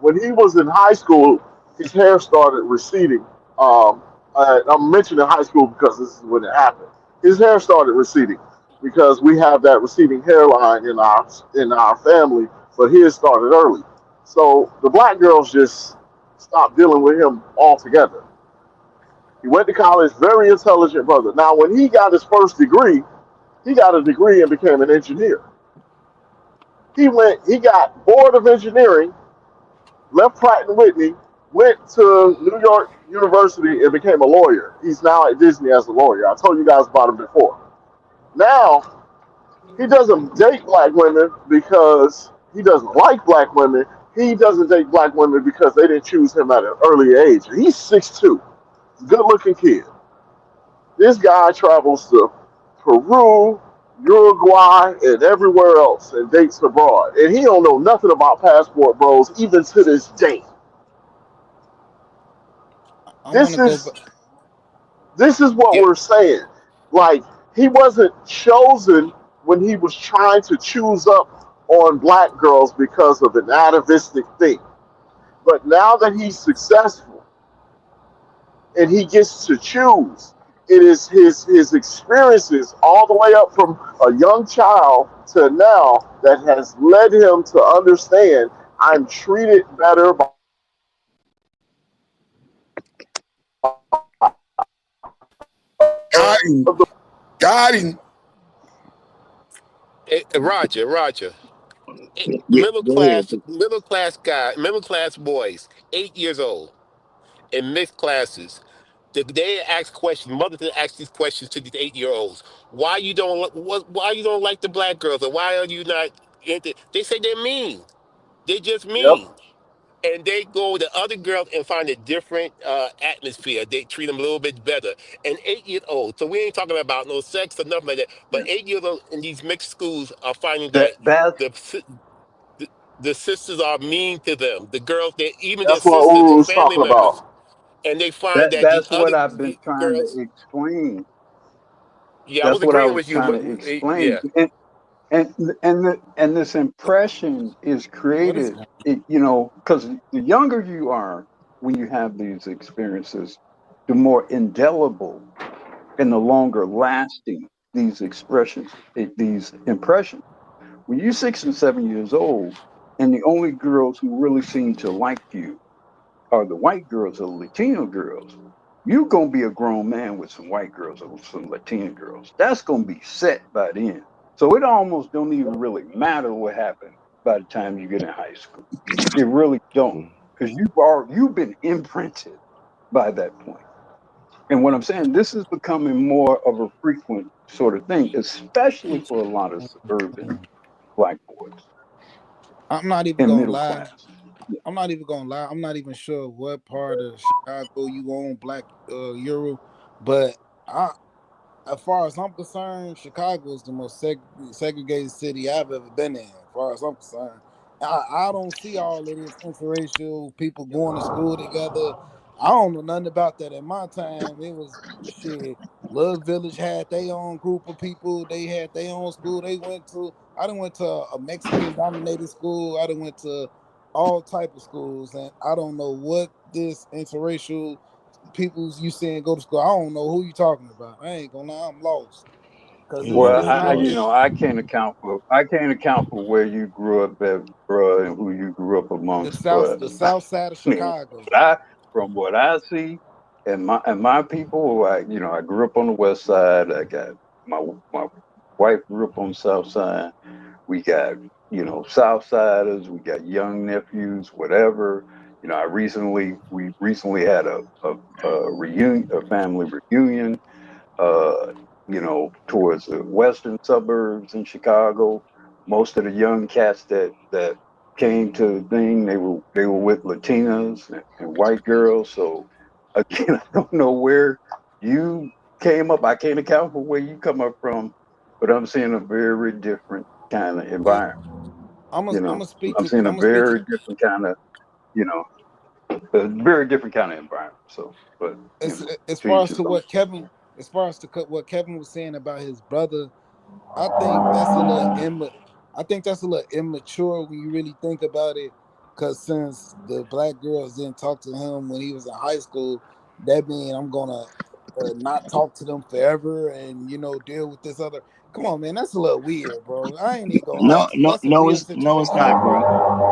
Speaker 9: When he was in high school, his hair started receding. I'm mentioning high school because this is when it happened. His hair started receding because we have that receding hairline in our family, but his started early. So the black girls just stopped dealing with him altogether. He went to college, very intelligent brother. Now, when he got his first degree, he got a degree and became an engineer. He got bored of engineering, left Pratt and Whitney, went to New York University and became a lawyer. He's now at Disney as a lawyer. I told you guys about him before. Now he doesn't date black women because he doesn't like black women. He doesn't date black women because they didn't choose him at an early age. He's 6'2", good looking kid. This guy travels to Peru, Uruguay, and everywhere else and dates abroad. And he don't know nothing about passport bros even to this day.
Speaker 13: I want
Speaker 9: This
Speaker 13: to go
Speaker 9: is
Speaker 13: back.
Speaker 9: this is what
Speaker 7: Yeah.
Speaker 9: we're saying. Like he wasn't chosen when he was trying to choose up on black girls because of an atavistic thing. But now that he's successful and he gets to choose, it is his experiences all the way up from a young child to now that has led him to understand I'm treated better by
Speaker 4: Got him. Got him.
Speaker 7: Roger.
Speaker 6: Yeah, go ahead.
Speaker 7: Middle class boys, 8 years old in mixed classes. They ask questions. Mothers that ask these questions to these 8 year olds. Why you don't like the black girls, or why are you not? They say they're mean. They just
Speaker 9: yep.
Speaker 7: mean, and they go to other girls and find a different atmosphere. They treat them a little bit better. And 8 years old. So we ain't talking about no sex or nothing like that. But 8 years old in these mixed schools are finding that
Speaker 12: That's
Speaker 7: the the, the sisters are mean to them. The girls, they even their
Speaker 9: That's what
Speaker 7: sisters
Speaker 9: Uru
Speaker 7: and
Speaker 9: was
Speaker 7: family
Speaker 9: talking
Speaker 7: members,
Speaker 9: about.
Speaker 7: and they find that these
Speaker 12: that's
Speaker 7: other
Speaker 12: what I've been trying
Speaker 7: girls.
Speaker 12: to explain.
Speaker 7: Yeah, I was
Speaker 12: That's what I
Speaker 7: agreeing
Speaker 12: was
Speaker 7: with you.
Speaker 12: trying
Speaker 7: But
Speaker 12: to explain.
Speaker 7: yeah,
Speaker 12: And this impression is
Speaker 13: What is
Speaker 12: created,
Speaker 13: going
Speaker 12: because the younger you are when you have these experiences, the more indelible and the longer lasting these impressions. When you're 6 and 7 years old, and the only girls who really seem to like you are the white girls or Latino girls, you're gonna be a grown man with some white girls or some Latina girls. That's gonna be set by then. So it almost don't even really matter what happened by the time you get in high school. It really don't, because you've been imprinted by that point. And what I'm saying, this is becoming more of a frequent sort of thing, especially for a lot of suburban
Speaker 13: on?
Speaker 12: black boys
Speaker 13: I'm not even
Speaker 12: and
Speaker 13: gonna
Speaker 12: middle
Speaker 13: lie.
Speaker 12: class.
Speaker 13: I'm not even gonna lie. I'm not even sure what part of Chicago you on, Black Euro, but I, as far as I'm concerned, Chicago is the most segregated city I've ever been in. As far as I'm concerned, I don't see all of this interracial people going to school together. I don't know nothing about that. At my time, it was shit. Love Village had their own group of people. They had their own school. They went to. I done went to a Mexican dominated school. I done went to all type of schools, and I don't know what this interracial people's you saying go to school. I don't know who you talking about. I ain't gonna lie, I'm lost because
Speaker 12: Well,
Speaker 13: it's not
Speaker 12: you
Speaker 13: this
Speaker 12: know, I can't account for where you grew up at, bro, and who you grew up amongst. But
Speaker 13: the south side of Chicago.
Speaker 12: from what I see, and my people, I grew up on the west side. I got my wife grew up on the south side. We got south siders. We got young nephews, whatever. We recently had a reunion, a family reunion uh, towards the western suburbs in Chicago. Most of the young cats that came to the thing, they were with Latinas and white girls. So again, I don't know where you came up. I can't account for where you come up from, but I'm seeing a very different kind of
Speaker 13: Well,
Speaker 12: environment.
Speaker 13: I'm gonna speak
Speaker 12: I'm
Speaker 13: to
Speaker 12: seeing a
Speaker 13: I'm gonna speak to
Speaker 12: very different kind of, you know, a very different kind of environment. So, but
Speaker 13: as
Speaker 12: to
Speaker 13: far
Speaker 12: each
Speaker 13: as
Speaker 12: his
Speaker 13: to
Speaker 12: own.
Speaker 13: what Kevin what Kevin was saying about his brother. I think that's a little I think that's a little immature when you really think about it. Cause since the black girls didn't talk to him when he was in high school, that mean I'm gonna not talk to them forever and deal with this other. Come on, man, that's a little weird, bro. I ain't even gonna lie
Speaker 6: No,
Speaker 13: to you.
Speaker 6: no,
Speaker 13: That's a weird
Speaker 6: no, it's
Speaker 13: situation.
Speaker 6: not, bro.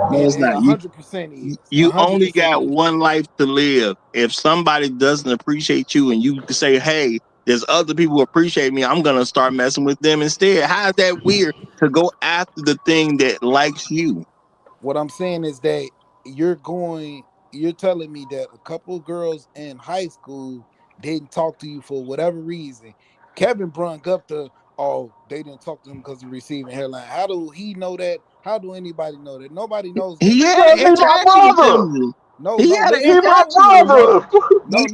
Speaker 6: No, it's
Speaker 13: It
Speaker 6: not.
Speaker 13: 100% is.
Speaker 6: You only
Speaker 13: 100%
Speaker 6: got
Speaker 13: is.
Speaker 6: one life to live. If somebody doesn't appreciate you and you say, hey, there's other people who appreciate me, I'm gonna start messing with them instead. How is that weird to go after the thing that likes you?
Speaker 13: What I'm saying is that you're telling me that a couple of girls in high school didn't talk to you for whatever reason. Kevin brung up they didn't talk to him because he receiving hairline. How do he know that? How do anybody know that? Nobody knows that.
Speaker 6: He had an
Speaker 9: Cause he my
Speaker 6: interaction with
Speaker 9: brother.
Speaker 6: them.
Speaker 13: No,
Speaker 6: He
Speaker 13: no,
Speaker 6: had an
Speaker 9: He
Speaker 13: listen.
Speaker 9: my
Speaker 6: interaction with them, bro.
Speaker 9: brother.
Speaker 6: They,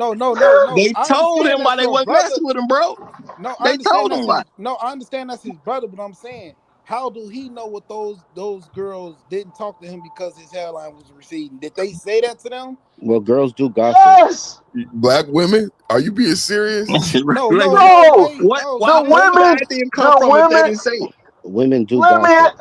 Speaker 13: No.
Speaker 6: they
Speaker 13: I
Speaker 6: told
Speaker 13: understand
Speaker 6: him why
Speaker 13: that's
Speaker 6: they
Speaker 13: your
Speaker 6: wasn't
Speaker 13: brother.
Speaker 6: messing with him, bro.
Speaker 13: No, I
Speaker 6: They
Speaker 13: understand
Speaker 6: told him
Speaker 13: that's
Speaker 6: why.
Speaker 13: his. No, I understand that's his brother. But I'm saying, how do he know what those girls didn't talk to him because his hairline was receding? Did they say that to them?
Speaker 14: Well, girls do gossip.
Speaker 9: Yes.
Speaker 4: Black women? Are you being serious?
Speaker 13: No,
Speaker 6: Like,
Speaker 13: no,
Speaker 6: what?
Speaker 13: no.
Speaker 9: No.
Speaker 13: Wait, no.
Speaker 6: Why?
Speaker 9: The
Speaker 13: Stop.
Speaker 6: Where would
Speaker 9: women,
Speaker 6: the idea come
Speaker 9: the
Speaker 6: from if they
Speaker 9: women,
Speaker 6: didn't say it?
Speaker 14: Women do
Speaker 9: let me,
Speaker 14: gossip.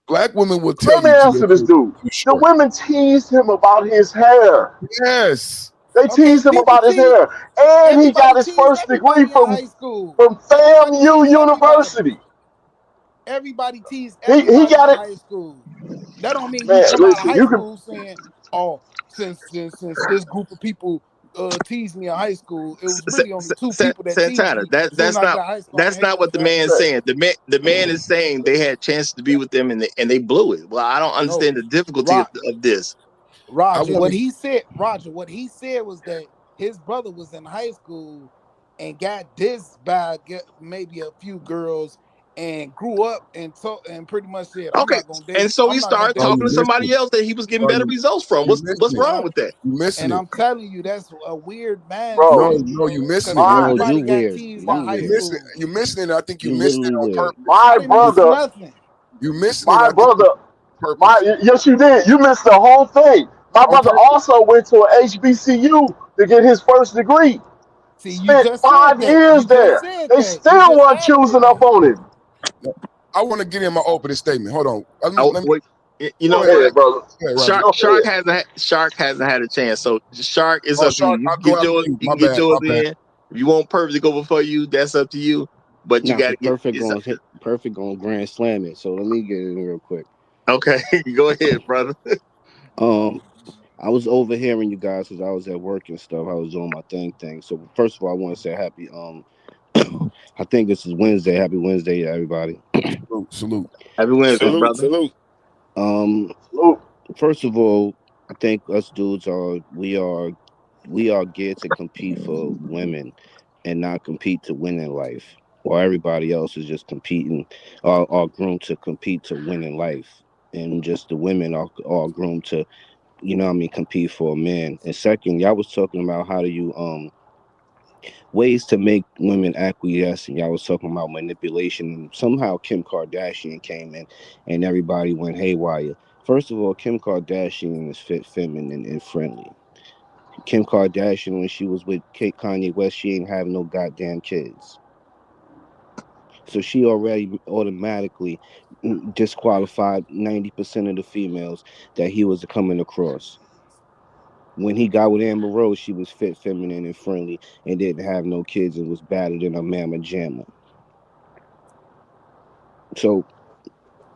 Speaker 4: Black women will tell
Speaker 9: let me
Speaker 4: you
Speaker 9: answer this
Speaker 4: GOK
Speaker 9: dude.
Speaker 4: too
Speaker 9: The
Speaker 4: short.
Speaker 9: women teased him about his hair.
Speaker 4: Yes.
Speaker 9: They
Speaker 13: Okay,
Speaker 9: teased him
Speaker 13: people
Speaker 9: about his
Speaker 13: tease.
Speaker 9: hair. And he got
Speaker 13: Everybody
Speaker 9: his
Speaker 13: teased
Speaker 9: first degree
Speaker 13: everybody in
Speaker 9: from,
Speaker 13: high school.
Speaker 9: from
Speaker 13: Everybody
Speaker 9: FAMU
Speaker 13: teased everybody.
Speaker 9: University.
Speaker 13: Everybody teased
Speaker 9: He
Speaker 13: everybody in
Speaker 9: got it.
Speaker 13: high school. That don't mean you
Speaker 9: Man,
Speaker 13: come out of
Speaker 9: listen,
Speaker 13: high
Speaker 9: you can,
Speaker 13: school saying, "Oh, since this group of people teased me in high school, it was really only two people that teased
Speaker 6: Santana,
Speaker 13: me. Soon as I got high school, I'm gonna
Speaker 6: that's
Speaker 13: hate
Speaker 6: not
Speaker 13: them
Speaker 6: what the
Speaker 13: forever."
Speaker 6: man's
Speaker 9: man,
Speaker 6: saying. The man is saying they had chances to be with them and they blew it. Well, I don't
Speaker 13: No,
Speaker 6: understand the difficulty
Speaker 13: Rock,
Speaker 6: of this.
Speaker 4: I
Speaker 13: Roger.
Speaker 4: want to.
Speaker 13: What he said was that his brother was in high school and got dissed by maybe a few girls and grew up and pretty much said,
Speaker 6: Okay, and so he
Speaker 13: I'm not gonna
Speaker 6: started
Speaker 4: Are
Speaker 13: date
Speaker 4: you
Speaker 6: talking to
Speaker 13: this."
Speaker 6: somebody
Speaker 4: listening?
Speaker 6: else that he was getting
Speaker 4: Are
Speaker 6: better
Speaker 4: you,
Speaker 6: results from.
Speaker 4: you
Speaker 6: What's
Speaker 4: missing it?
Speaker 6: wrong
Speaker 13: And
Speaker 6: with that?
Speaker 4: You missing
Speaker 13: And
Speaker 4: it?
Speaker 13: I'm telling you, that's a weird
Speaker 4: No,
Speaker 9: bro,
Speaker 13: mindset,
Speaker 4: no, you missing
Speaker 13: because
Speaker 4: it.
Speaker 9: my,
Speaker 14: No, you
Speaker 13: everybody got
Speaker 14: weird.
Speaker 13: teased
Speaker 9: my,
Speaker 14: You
Speaker 13: in high
Speaker 4: You
Speaker 14: weird.
Speaker 4: missing.
Speaker 13: school.
Speaker 4: You missing it. I think you
Speaker 14: You
Speaker 4: missed it
Speaker 14: literally
Speaker 4: on
Speaker 14: weird.
Speaker 4: purpose.
Speaker 9: my
Speaker 13: I didn't miss
Speaker 9: brother,
Speaker 13: nothing.
Speaker 4: You missing it.
Speaker 9: my
Speaker 4: I think on
Speaker 9: brother,
Speaker 4: purpose.
Speaker 9: yes, you did. You missed the whole thing. My
Speaker 4: On
Speaker 9: brother
Speaker 4: purpose.
Speaker 9: also went to a HBCU to get his first degree.
Speaker 13: See, you
Speaker 9: Spent
Speaker 13: just said
Speaker 9: 5
Speaker 13: that. You
Speaker 9: years
Speaker 13: just
Speaker 9: there.
Speaker 13: said
Speaker 9: They
Speaker 13: that. You
Speaker 9: still
Speaker 13: just
Speaker 9: weren't
Speaker 13: added to
Speaker 9: choosing up
Speaker 13: that.
Speaker 9: on him.
Speaker 4: I want to get in my opening statement. Hold on.
Speaker 6: Oh,
Speaker 4: Let me
Speaker 6: wait, you
Speaker 4: go
Speaker 6: know
Speaker 9: Go
Speaker 4: ahead.
Speaker 6: what?
Speaker 9: ahead, brother.
Speaker 4: Go ahead, Roger.
Speaker 9: Go ahead.
Speaker 6: Shark hasn't had a chance. So Shark, it's
Speaker 4: Oh,
Speaker 6: up to you.
Speaker 4: Shark,
Speaker 6: You
Speaker 4: I'll
Speaker 6: can
Speaker 4: go
Speaker 6: get
Speaker 4: after
Speaker 6: yours.
Speaker 4: you.
Speaker 6: You
Speaker 4: My
Speaker 6: can get
Speaker 4: bad. My
Speaker 6: yours
Speaker 4: bad.
Speaker 6: in. If you want Purpose to go before you, that's up to you. But you
Speaker 14: Nah,
Speaker 6: got to
Speaker 14: cause
Speaker 6: get. It's
Speaker 14: perfect gonna grand slam it. So let me get in real quick.
Speaker 6: okay. Go ahead, brother.
Speaker 14: Um, I was overhearing you guys because I was at work and stuff. I was doing my thing. So first of all, I want to say happy. I think this is Wednesday. Happy Wednesday to everybody.
Speaker 4: Salute. Salute.
Speaker 6: Happy Wednesday,
Speaker 7: Salute,
Speaker 6: brother.
Speaker 7: salute.
Speaker 14: Um,
Speaker 9: Salute.
Speaker 14: First of all, I think us dudes we are geared to compete for women and not compete to win in life. While everybody else is just competing, are groomed to compete to win in life, and just the women are groomed to, compete for a man. And second, y'all was talking about ways to make women acquiesce. And y'all was talking about manipulation, and somehow Kim Kardashian came in, and everybody went haywire. First of all, Kim Kardashian is fit, feminine, and friendly. Kim Kardashian, when she was with Kanye West, she ain't have no goddamn kids. So she already automatically disqualified 90% of the females that he was coming across. When he got with Amber Rose, she was fit, feminine, and friendly, and didn't have no kids, and was better than a mamma jamma. So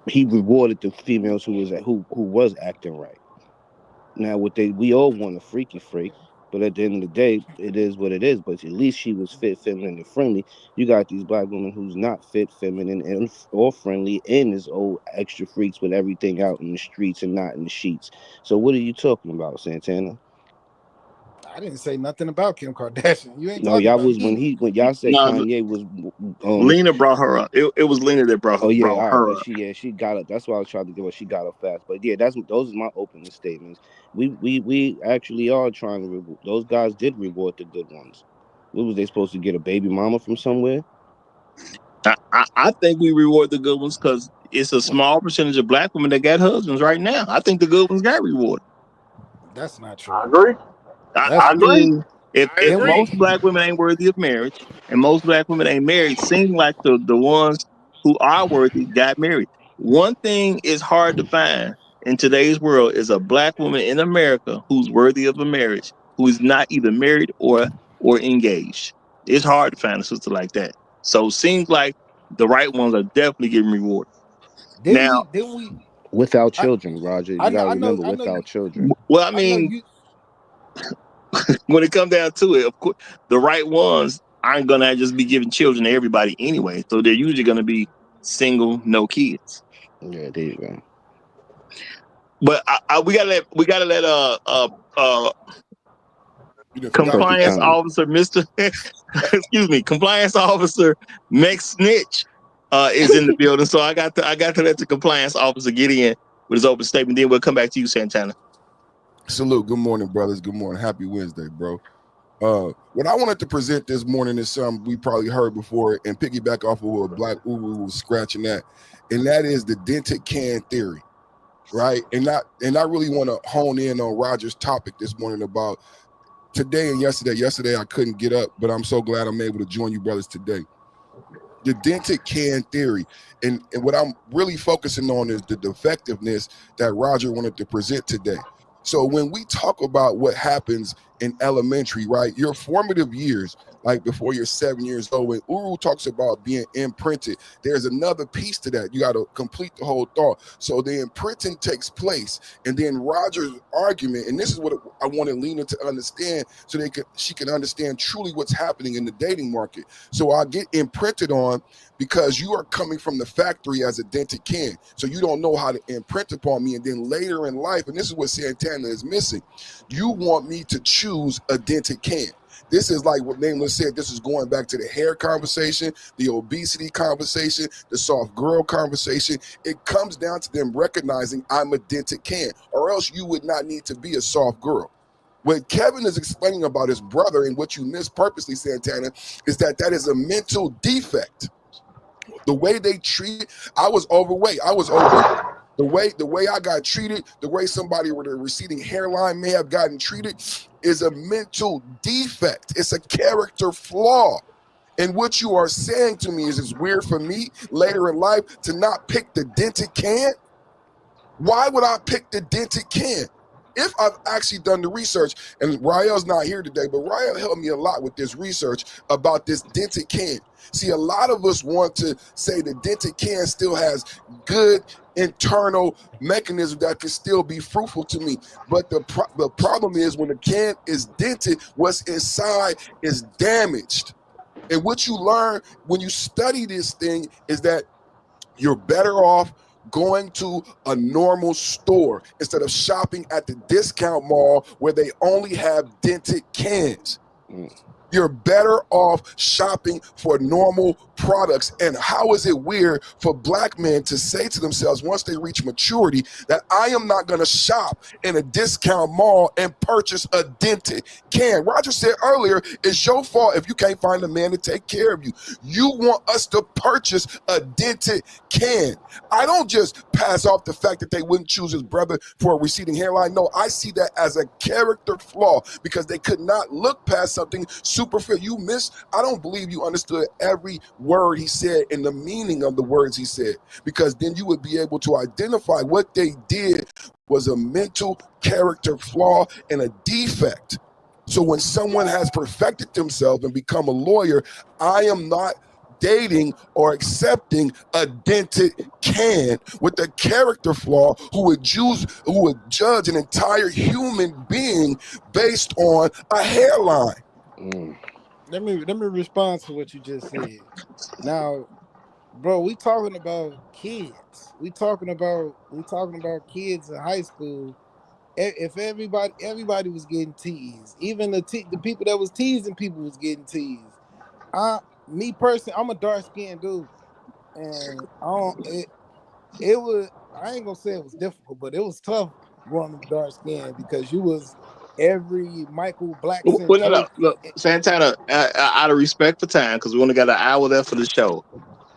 Speaker 14: he rewarded the females who was acting right. Now, we all want a freaky freak, but at the end of the day, it is what it is. But at least she was fit, feminine, and friendly. You got these black women who's not fit, feminine, and or friendly, and is old extra freaks with everything out in the streets and not in the sheets. So what are you talking about, Santana?
Speaker 13: I didn't say nothing about Kim Kardashian. You ain't
Speaker 14: No,
Speaker 13: talking
Speaker 14: y'all
Speaker 13: about
Speaker 14: was
Speaker 13: me.
Speaker 14: when y'all said
Speaker 6: No,
Speaker 14: Kanye was
Speaker 6: Lena brought her up. It was Lena that
Speaker 14: Oh yeah,
Speaker 6: brought
Speaker 14: all right,
Speaker 6: her
Speaker 14: but
Speaker 6: up.
Speaker 14: she got it. That's why I was trying to give her. She got it fast, but yeah, those are my opening statements. We actually are trying to those guys did reward the good ones. What was they supposed to get a baby mama from somewhere?
Speaker 6: I think we reward the good ones because it's a small percentage of black women that got husbands right now. I think the good ones got rewarded.
Speaker 13: That's not
Speaker 9: I
Speaker 13: true.
Speaker 9: agree.
Speaker 6: I
Speaker 13: That's
Speaker 6: agree.
Speaker 7: I
Speaker 6: If
Speaker 13: then we
Speaker 6: most
Speaker 7: agree.
Speaker 6: black women ain't worthy of marriage and most black women ain't married, seem like the ones who are worthy got married. One thing is hard to find in today's world is a black woman in America who's worthy of a marriage, who is not either married or engaged. It's hard to find a sister like that. So it seems like the right ones are definitely getting rewarded. Now,
Speaker 13: then we
Speaker 14: Without
Speaker 13: I
Speaker 14: children, Roger. You gotta remember,
Speaker 13: I know
Speaker 14: without
Speaker 13: you
Speaker 14: children.
Speaker 6: well, I
Speaker 13: I know
Speaker 6: mean,
Speaker 13: you
Speaker 6: when it comes down to it, of course, the right ones aren't gonna just be giving children to everybody anyway. So they're usually gonna be single, no kids.
Speaker 14: Yeah, there you go.
Speaker 6: But we gotta let uh
Speaker 4: You done forgot
Speaker 14: Perfect
Speaker 6: compliance
Speaker 14: timing.
Speaker 6: officer Mister excuse me, compliance officer Max Snitch is in the building. So I got to let the compliance officer get in with his open statement. Then we'll come back to you, Santana.
Speaker 4: Salute. Good morning, brothers. Good morning. Happy Wednesday, bro. What I wanted to present this morning is something we probably heard before and piggyback off of what Black Uru was scratching at, and that is the dented can theory, right? And I really want to hone in on Roger's topic this morning about today and yesterday. Yesterday I couldn't get up, but I'm so glad I'm able to join you brothers today. The dented can theory, and what I'm really focusing on is the defectiveness that Roger wanted to present today. So when we talk about what happens in elementary, right, your formative years, like before you're 7 years old, when Uru talks about being imprinted, there's another piece to that. You got to complete the whole thought. So the imprinting takes place, and then Roger's argument, and this is what I wanted Lena to understand, so she can understand truly what's happening in the dating market. So I get imprinted on because you are coming from the factory as a dented can. So you don't know how to imprint upon me. And then later in life, and this is what Santana is missing, you want me to choose a dented can. This is like what Nameless said. This is going back to the hair conversation, the obesity conversation, the soft girl conversation. It comes down to them recognizing I'm a dented can, or else you would not need to be a soft girl. What Kevin is explaining about his brother and what you missed purposely, Santana, is that is a mental defect. The way they treat, I was overweight. I was obese. The way I got treated, the way somebody with a receding hairline may have gotten treated, is a mental defect. It's a character flaw. And what you are saying to me is it's weird for me later in life to not pick the dented can. Why would I pick the dented can? If I've actually done the research, and Rael's not here today, but Rael helped me a lot with this research about this dented can. See, a lot of us want to say the dented can still has good internal mechanism that can still be fruitful to me. But the problem is when the can is dented, what's inside is damaged. And what you learn when you study this thing is that you're better off going to a normal store instead of shopping at the discount mall where they only have dented cans.
Speaker 14: Mm.
Speaker 4: You're better off shopping for normal products. And how is it weird for black men to say to themselves once they reach maturity that I am not going to shop in a discount mall and purchase a dented can? Roger said earlier, it's your fault if you can't find a man to take care of you. You want us to purchase a dented can. I don't just pass off the fact that they wouldn't choose his brother for a receding hairline. No, I see that as a character flaw because they could not look past something superficial. I don't believe you understood every word he said and the meaning of the words he said, because then you would be able to identify what they did was a mental character flaw and a defect. So when someone has perfected themselves and become a lawyer, I am not dating or accepting a dented can with a character flaw who would judge an entire human being based on a hairline.
Speaker 13: Let me respond to what you just said. Now, bro, we talking about kids. We talking about kids in high school. If everybody was getting teased, even the people that was teasing people was getting teased. Me personally, I'm a dark skinned dude, and it was, I ain't gonna say it was difficult, but it was tough growing up dark skinned because you was every Michael Blackson
Speaker 6: Well, no.
Speaker 13: joke.
Speaker 6: Look, Santana, out of respect for time, because we only got an hour left for the show.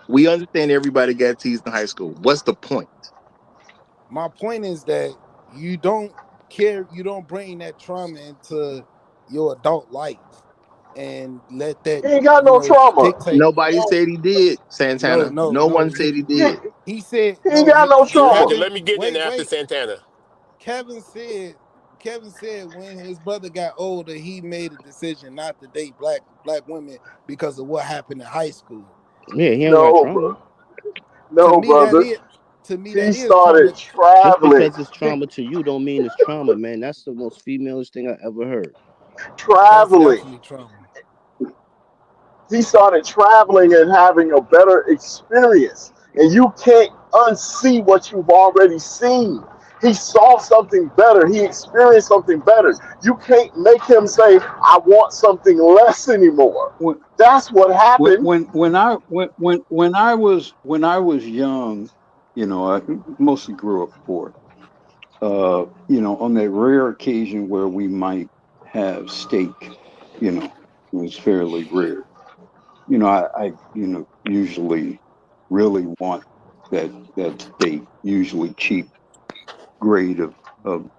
Speaker 6: We understand everybody got teased in high school. What's the point?
Speaker 13: My point is that you don't you don't bring that trauma into your adult life and let that
Speaker 9: He ain't got no trauma.
Speaker 13: dictate.
Speaker 6: Nobody said he did,
Speaker 13: No,
Speaker 6: Santana.
Speaker 13: no,
Speaker 6: No
Speaker 13: no.
Speaker 6: one said he
Speaker 9: He,
Speaker 6: did.
Speaker 13: He said
Speaker 9: he ain't
Speaker 13: no.
Speaker 9: got no
Speaker 7: Roger,
Speaker 9: trauma.
Speaker 7: let me get in
Speaker 13: Wait,
Speaker 7: after
Speaker 13: wait.
Speaker 7: Santana.
Speaker 13: Kevin said when his brother got older, he made a decision not to date black women because of what happened in high school.
Speaker 14: Yeah, he don't got
Speaker 9: No,
Speaker 14: trauma.
Speaker 9: bro.
Speaker 13: To
Speaker 9: No,
Speaker 13: me, that
Speaker 9: brother.
Speaker 13: is to me
Speaker 9: He
Speaker 13: that is trauma.
Speaker 9: started
Speaker 14: Just
Speaker 9: traveling.
Speaker 14: because it's trauma to you don't mean it's trauma, man. That's the most femalish thing I ever heard.
Speaker 13: That's
Speaker 9: Traveling.
Speaker 13: definitely trauma.
Speaker 9: He started traveling and having a better experience. And you can't unsee what you've already seen. He saw something better. He experienced something better. You can't make him say, I want something less anymore.
Speaker 12: When
Speaker 9: That's what happened.
Speaker 12: when I was young, I mostly grew up poor. On that rare occasion where we might have steak, it was fairly rare. I usually really want that steak, usually cheap grade of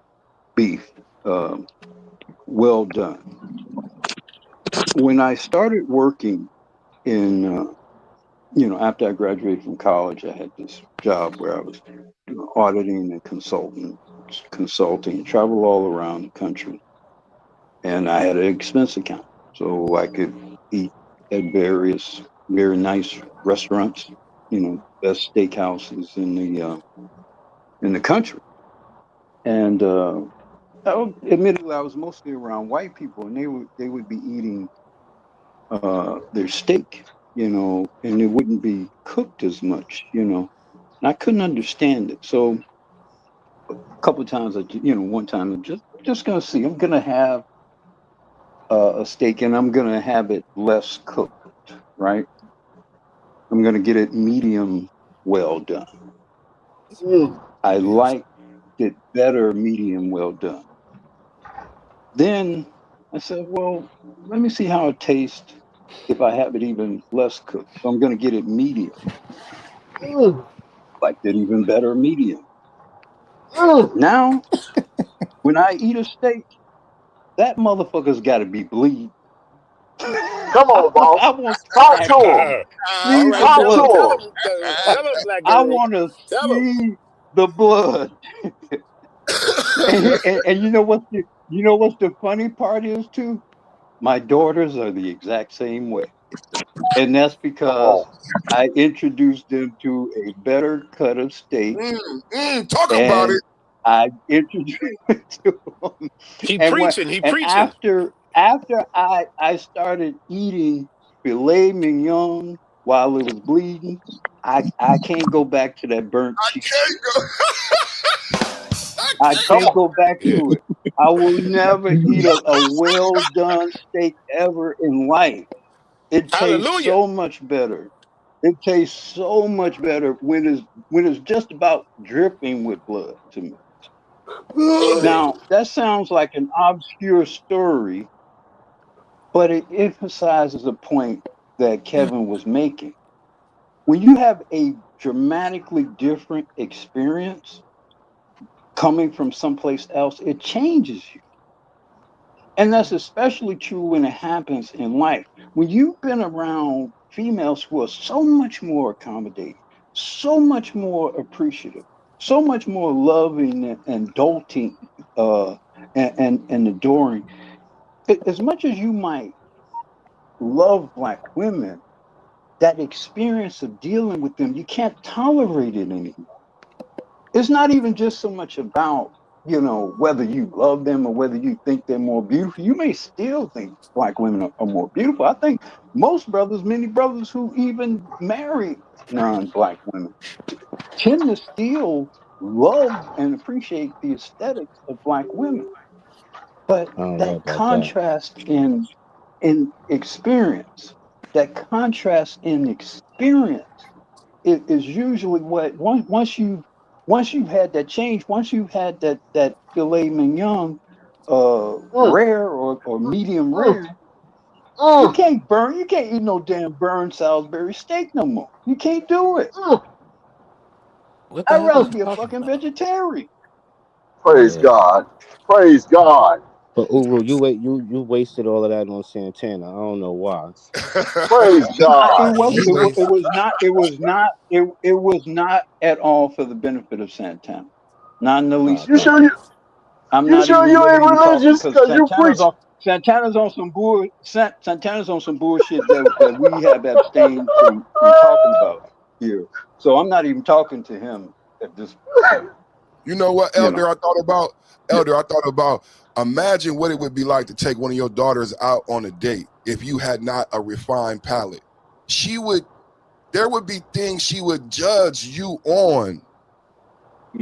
Speaker 12: beef, um, well done. When I started working in, after I graduated from college, I had this job where I was auditing and consulting, travel all around the country, and I had an expense account, so I could eat at various very nice restaurants, best steakhouses in the country. And admittedly, I was mostly around white people, and they would be eating their steak, and it wouldn't be cooked as much, And I couldn't understand it. So a couple of times, one time, I'm just gonna see. I'm gonna have a steak, and I'm gonna have it less cooked, right? I'm gonna get it medium well done.
Speaker 9: Mm,
Speaker 12: I like it better medium well done. Then I said, well, let me see how it tastes if I have it even less cooked. So I'm gonna get it medium,
Speaker 9: mm,
Speaker 12: like that even better medium.
Speaker 9: mm.
Speaker 12: Now, when I eat a steak, that motherfucker's got to be bleed.
Speaker 9: Come
Speaker 12: I
Speaker 9: on,
Speaker 12: want,
Speaker 9: boss.
Speaker 12: I want,
Speaker 9: Talk to him.
Speaker 7: All
Speaker 12: see the
Speaker 7: right,
Speaker 9: Talk to
Speaker 12: blood.
Speaker 9: him.
Speaker 7: tell him, Black
Speaker 12: I
Speaker 7: Guru.
Speaker 12: want to
Speaker 7: Tell him.
Speaker 12: see the blood. And you know what's the funny part is too? My daughters are the exact same way, and that's
Speaker 9: Come
Speaker 12: because
Speaker 9: on.
Speaker 12: I introduced them to a better cut of steak,
Speaker 4: Talk about
Speaker 12: and
Speaker 4: it.
Speaker 12: I introduced them to them.
Speaker 7: He
Speaker 12: And when
Speaker 7: preaching. He
Speaker 12: and
Speaker 7: preaching.
Speaker 12: after I started eating filet mignon while it was bleeding, I can't go back to that burnt
Speaker 4: I
Speaker 12: cheese.
Speaker 4: can't go. I
Speaker 12: I
Speaker 9: Come
Speaker 12: can't
Speaker 9: on.
Speaker 12: go back
Speaker 1: Yeah.
Speaker 12: to it. I will never eat a well done steak ever in life. It tastes
Speaker 7: Hallelujah.
Speaker 12: so much better. It tastes so much better when it's just about dripping with blood to me.
Speaker 7: Amen.
Speaker 12: Now that sounds like an obscure story, but it emphasizes a point that Kevin was making. When you have a dramatically different experience coming from someplace else, it changes you. And that's especially true when it happens in life. When you've been around females who are so much more accommodating, so much more appreciative, so much more loving and doting and adoring, as much as you might love black women, that experience of dealing with them, you can't tolerate it anymore. It's not even just so much about, whether you love them or whether you think they're more beautiful. You may still think black women are more beautiful. I think most brothers, many brothers who even marry non-black women, tend to still love and appreciate the aesthetics of black women. But
Speaker 14: I don't know
Speaker 12: that
Speaker 14: about that.
Speaker 12: contrast in experience, that contrast in experience is usually what once you've had that change, once you've had that filet mignon,
Speaker 9: Mm,
Speaker 12: rare or medium
Speaker 9: mm,
Speaker 12: rare,
Speaker 9: mm,
Speaker 12: you can't eat no damn burned Salisbury steak no more. You can't do it.
Speaker 9: mm,
Speaker 14: What the
Speaker 12: I'd
Speaker 14: hell is
Speaker 12: rather
Speaker 9: mm.
Speaker 14: he
Speaker 12: be a
Speaker 14: talking
Speaker 12: fucking
Speaker 14: about?
Speaker 12: vegetarian.
Speaker 9: Praise
Speaker 14: Yeah.
Speaker 9: God. Praise God.
Speaker 14: But Uru, you wasted all of that on Santana. I don't know why.
Speaker 9: Praise
Speaker 12: It
Speaker 9: God.
Speaker 12: was
Speaker 10: He
Speaker 12: it
Speaker 10: waits.
Speaker 12: was not it was not at all for the benefit of Santana. Not in the
Speaker 14: Oh,
Speaker 12: least
Speaker 9: You
Speaker 12: bit.
Speaker 14: okay.
Speaker 9: sure
Speaker 12: I'm
Speaker 9: you
Speaker 12: not
Speaker 9: sure
Speaker 12: even
Speaker 9: you
Speaker 12: really
Speaker 9: ain't
Speaker 12: even talking
Speaker 9: religious?
Speaker 12: because
Speaker 9: Cause you preach.
Speaker 12: Santana's on some Santana's on some bullshit that we have abstained from talking about here. So I'm not even talking to him at this point.
Speaker 4: You know what,
Speaker 12: You know.
Speaker 4: Elder? I thought about
Speaker 12: Yeah.
Speaker 4: Elder. I thought about imagine what it would be like to take one of your daughters out on a date if you had not a refined palate. She would. There would be things she would judge you on,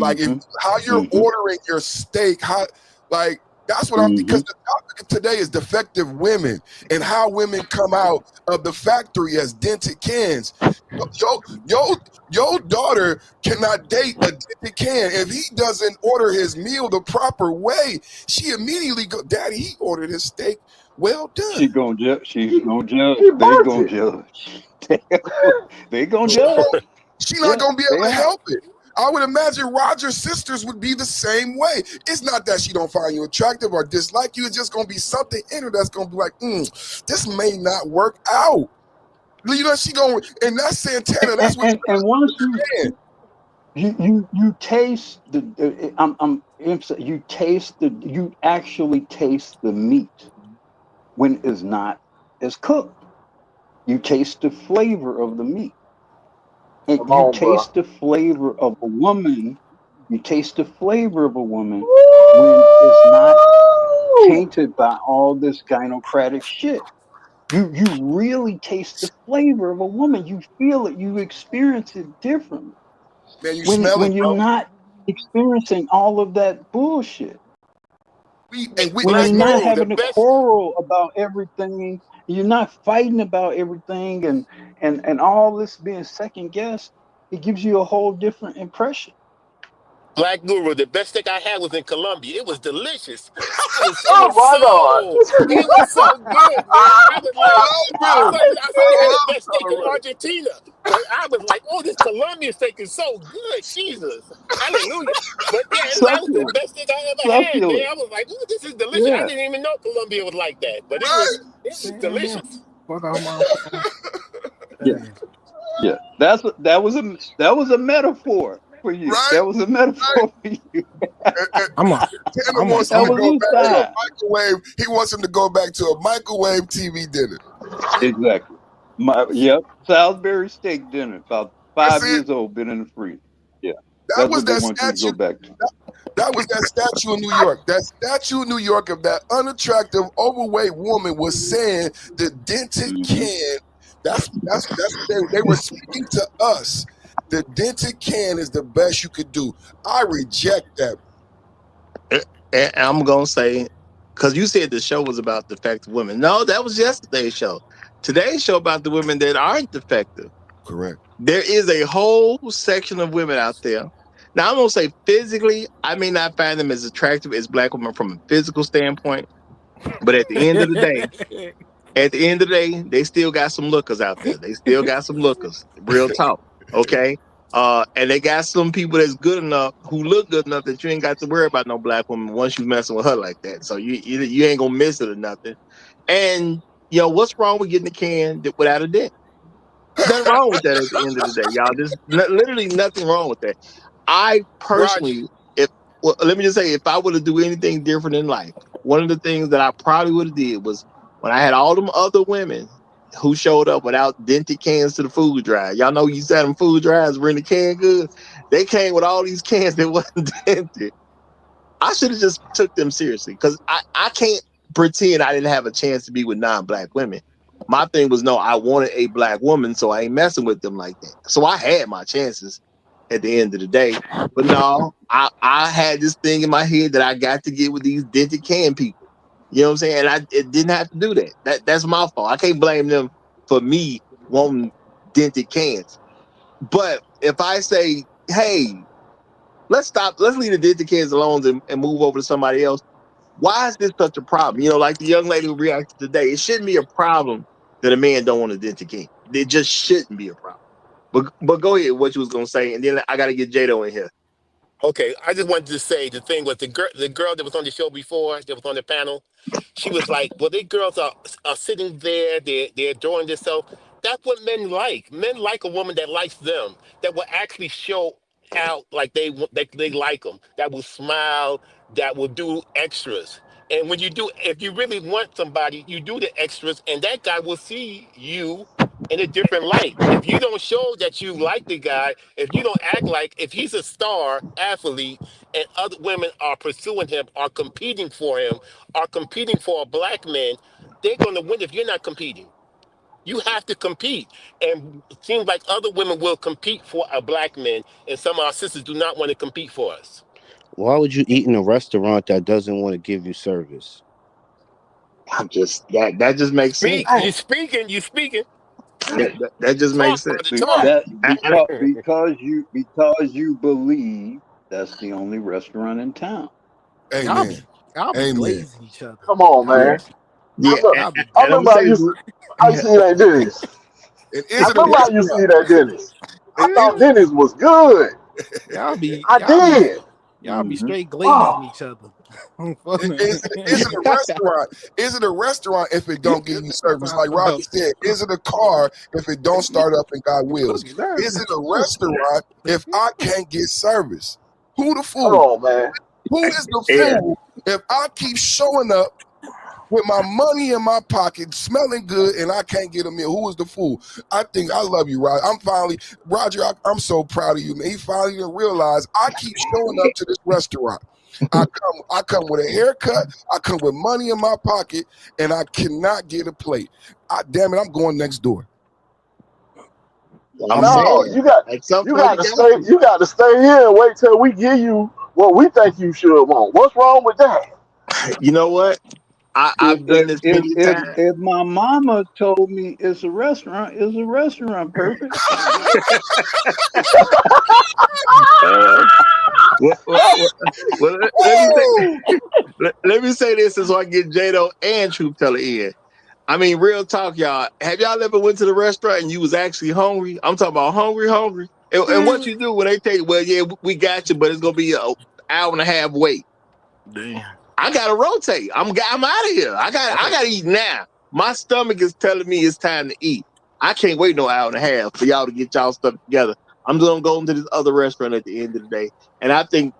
Speaker 4: like if
Speaker 12: Mm-hmm.
Speaker 4: how you're
Speaker 12: Mm-hmm.
Speaker 4: ordering your steak, how like that's what I'm
Speaker 12: Mm-hmm.
Speaker 4: because the topic today is defective women and how women come out of the factory as dented cans. Your your your daughter cannot date a dented can if he doesn't order his meal the proper way. She immediately go, Daddy, he ordered his steak well done.
Speaker 12: She gonna judge. She's gonna judge.
Speaker 9: He
Speaker 12: They
Speaker 9: burnt
Speaker 12: gonna
Speaker 9: it.
Speaker 12: judge. They gonna
Speaker 4: She
Speaker 12: judge.
Speaker 4: won't, she not
Speaker 12: Yeah,
Speaker 4: gonna be
Speaker 12: they
Speaker 4: able to
Speaker 12: are.
Speaker 4: help it. I would imagine Roger's sisters would be the same way. It's not that she don't find you attractive or dislike you. It's just gonna be something in her that's gonna be like, this may not work out. You know, she gonna and that's Santana. That's what
Speaker 12: And once
Speaker 4: you're saying.
Speaker 12: you taste you taste you actually taste the meat when it's not as cooked. You taste the flavor of the meat, and
Speaker 9: Come
Speaker 12: you
Speaker 9: on, bro.
Speaker 12: taste the flavor of a woman. You taste the flavor of a woman when it's not
Speaker 9: Woo!
Speaker 12: tainted by all this gynocratic shit. You really taste the flavor of a woman. You feel it. You experience it differently
Speaker 4: Man, you smell it,
Speaker 12: when you're
Speaker 4: bro.
Speaker 12: not experiencing all of that bullshit.
Speaker 4: We
Speaker 12: When
Speaker 4: as
Speaker 12: you're
Speaker 7: Black
Speaker 4: men,
Speaker 12: not
Speaker 7: Guru, the
Speaker 12: having to
Speaker 7: best
Speaker 12: quarrel about everything, you're not fighting about everything, and all this being second guessed, it gives you a whole different impression.
Speaker 7: Black Guru, the best steak I had was in Colombia. It was delicious.
Speaker 9: Oh my God.
Speaker 7: It was so good, man. I was like,
Speaker 4: bro.
Speaker 7: I thought they
Speaker 4: I
Speaker 7: had the
Speaker 4: love
Speaker 7: best steak in
Speaker 4: Colorado.
Speaker 7: Argentina, but I was like, oh, this Colombian steak is so good, Jesus, hallelujah. But yeah, that was the
Speaker 12: Succulent,
Speaker 7: best steak I ever had, man.
Speaker 12: succulent.
Speaker 7: I was like, oh, this is delicious. I
Speaker 12: Yeah,
Speaker 7: didn't even know Colombia was like that, but
Speaker 4: Right.
Speaker 7: it was
Speaker 10: Man,
Speaker 7: delicious.
Speaker 10: fuck off my phone.
Speaker 12: yeah,
Speaker 10: Hey,
Speaker 12: yeah. That was a metaphor for you.
Speaker 4: Right.
Speaker 12: That was a metaphor for you.
Speaker 4: And
Speaker 10: I'm a,
Speaker 4: Tanner
Speaker 10: I'm a,
Speaker 4: wants him
Speaker 12: That
Speaker 10: I'm
Speaker 4: to
Speaker 10: a.
Speaker 12: was
Speaker 4: go
Speaker 12: his
Speaker 4: back to a
Speaker 12: side.
Speaker 4: microwave. He wants him to go back to a microwave TV dinner.
Speaker 12: Exactly. Yep. Salisbury steak dinner, about
Speaker 4: That's
Speaker 12: 5 years
Speaker 4: it.
Speaker 12: old, been in the freezer. Yeah,
Speaker 4: That
Speaker 12: that's
Speaker 4: was
Speaker 12: what they
Speaker 4: that
Speaker 12: want you to
Speaker 4: statue.
Speaker 12: go back to.
Speaker 4: That was that statue in New York. That statue in New York of that unattractive, overweight woman was saying the dented
Speaker 12: Hmm.
Speaker 4: can. That's what they were speaking to us. The dented can is the best you could do. I reject that.
Speaker 6: And I'm gonna say, because you said the show was about defective women. No, that was yesterday's show. Today's show about the women that aren't defective.
Speaker 4: Correct.
Speaker 6: There is a whole section of women out there. Now I'm gonna say physically, I may not find them as attractive as black women from a physical standpoint, but at the end of the day, they still got some lookers out there. They still got some lookers. Real talk. Okay. And they got some people that's good enough who look good enough that you ain't got to worry about no black woman once you messing with her like that. So you ain't gonna miss it or nothing. And what's wrong with getting a can without a dent? Nothing wrong with that at the end of the day, y'all. There's literally nothing wrong with that. I
Speaker 7: Raj,
Speaker 6: personally, if well, let me just say, if I were to do anything different in life, one of the things that I probably would have did was when I had all them other women who showed up without dented cans to the food drive. Y'all know you said them food drives were in the can good. They came with all these cans that wasn't dented. I should have just took them seriously because I can't pretend I didn't have a chance to be with non-black women. My thing was no, I wanted a black woman, so I ain't messing with them like that. So I had my chances at the end of the day. But no, I had this thing in my head that I got to get with these dented can people. You know what I'm saying? And it didn't have to do that. That's my fault. I can't blame them for me wanting dented cans. But if I say, hey, let's stop, let's leave the dented cans alone and move over to somebody else. Why is this such a problem? Like the young lady who reacted today, it shouldn't be a problem that a man don't want a dented can. It just shouldn't be a problem. But go ahead, what you was gonna say, and then I gotta get Jado in here.
Speaker 7: okay, I just wanted to say the thing with the girl that was on the show before, that was on the panel. She was like, "Well, these girls are sitting there, they're enjoying themselves." That's what men like. Men like a woman that likes them, that will actually show out like they like them, that will smile, that will do extras. And when you do, if you really want somebody, you do the extras, and that guy will see you in a different light. If you don't show that you like the guy, if you don't act like if he's a star athlete and other women are pursuing him, are competing for him, are competing for a black man, they're going to win if you're not competing. You have to compete. And it seems like other women will compete for a black man, and some of our sisters do not want to compete for us.
Speaker 14: Why would you eat in a restaurant that doesn't want to give you service?
Speaker 6: I'm just that just makes sense.
Speaker 7: Speak.
Speaker 9: Hey,
Speaker 7: You speaking. You speaking.
Speaker 6: That just makes
Speaker 7: Talk,
Speaker 6: sense.
Speaker 7: brother.
Speaker 12: Be-
Speaker 7: Talk.
Speaker 9: man,
Speaker 12: That
Speaker 6: I, I,
Speaker 12: because you believe that's the only restaurant in town.
Speaker 13: Y'all
Speaker 4: Amen.
Speaker 13: be y'all be
Speaker 4: Amen.
Speaker 13: glazing each other.
Speaker 9: come on,
Speaker 13: Y'all
Speaker 6: yeah,
Speaker 9: man.
Speaker 13: be
Speaker 9: I
Speaker 6: yeah,
Speaker 9: remember,
Speaker 13: y'all be
Speaker 9: I
Speaker 6: and I'm gonna
Speaker 9: remember
Speaker 6: say
Speaker 9: I
Speaker 6: this.
Speaker 9: used to, I used to eat at Denny's.
Speaker 4: And
Speaker 9: I
Speaker 4: is it a
Speaker 9: remember I used to
Speaker 4: restaurant?
Speaker 9: eat at Denny's. I thought
Speaker 13: yeah,
Speaker 9: Denny's was good.
Speaker 13: y'all be
Speaker 9: I
Speaker 13: y'all be
Speaker 9: did.
Speaker 13: y'all be
Speaker 12: Hmm.
Speaker 13: straight glazing
Speaker 9: Oh,
Speaker 13: each other.
Speaker 4: Is it a restaurant? Is it a restaurant if it don't give you service? Like Roger said, is it a car if it don't start up and got wheels?
Speaker 13: Look at that.
Speaker 4: Is it a restaurant if I can't get service? Who the
Speaker 9: come
Speaker 4: fool?
Speaker 9: on, man.
Speaker 4: Who is the
Speaker 6: Yeah,
Speaker 4: fool if I keep showing up with my money in my pocket, smelling good, and I can't get a meal? Who is the fool? I think I love you, Roger. Roger, I'm so proud of you, man. He finally didn't realize I keep showing up to this restaurant. I come with a haircut, I come with money in my pocket, and I cannot get a plate. Damn it, I'm going next door.
Speaker 6: I'm
Speaker 4: I'm leaving.
Speaker 9: No,
Speaker 6: saying at some
Speaker 9: you
Speaker 6: point
Speaker 9: got
Speaker 6: you
Speaker 9: to
Speaker 6: got
Speaker 9: stay.
Speaker 6: to.
Speaker 9: You got to stay here and wait till we give you what we think you should want. What's wrong with that?
Speaker 6: You know what?
Speaker 12: If
Speaker 6: I've done
Speaker 12: if
Speaker 6: this
Speaker 12: if
Speaker 6: many
Speaker 12: if,
Speaker 6: times.
Speaker 12: if my mama told me it's a restaurant, perfect.
Speaker 6: Uh, well,
Speaker 9: Woo!
Speaker 6: let me say this so I get Jado and Truth Teller in. I mean, real talk, y'all. Have y'all ever went to the restaurant and you was actually hungry? I'm talking about hungry, hungry. And what you do when they tell you, well, yeah, we got you, but it's gonna be an hour and a half wait.
Speaker 13: Damn.
Speaker 6: I gotta rotate. I'm out of here. I gotta eat now. My stomach is telling me it's time to eat. I can't wait no hour and a half for y'all to get y'all stuff together. I'm just gonna go into this other restaurant at the end of the day. And I think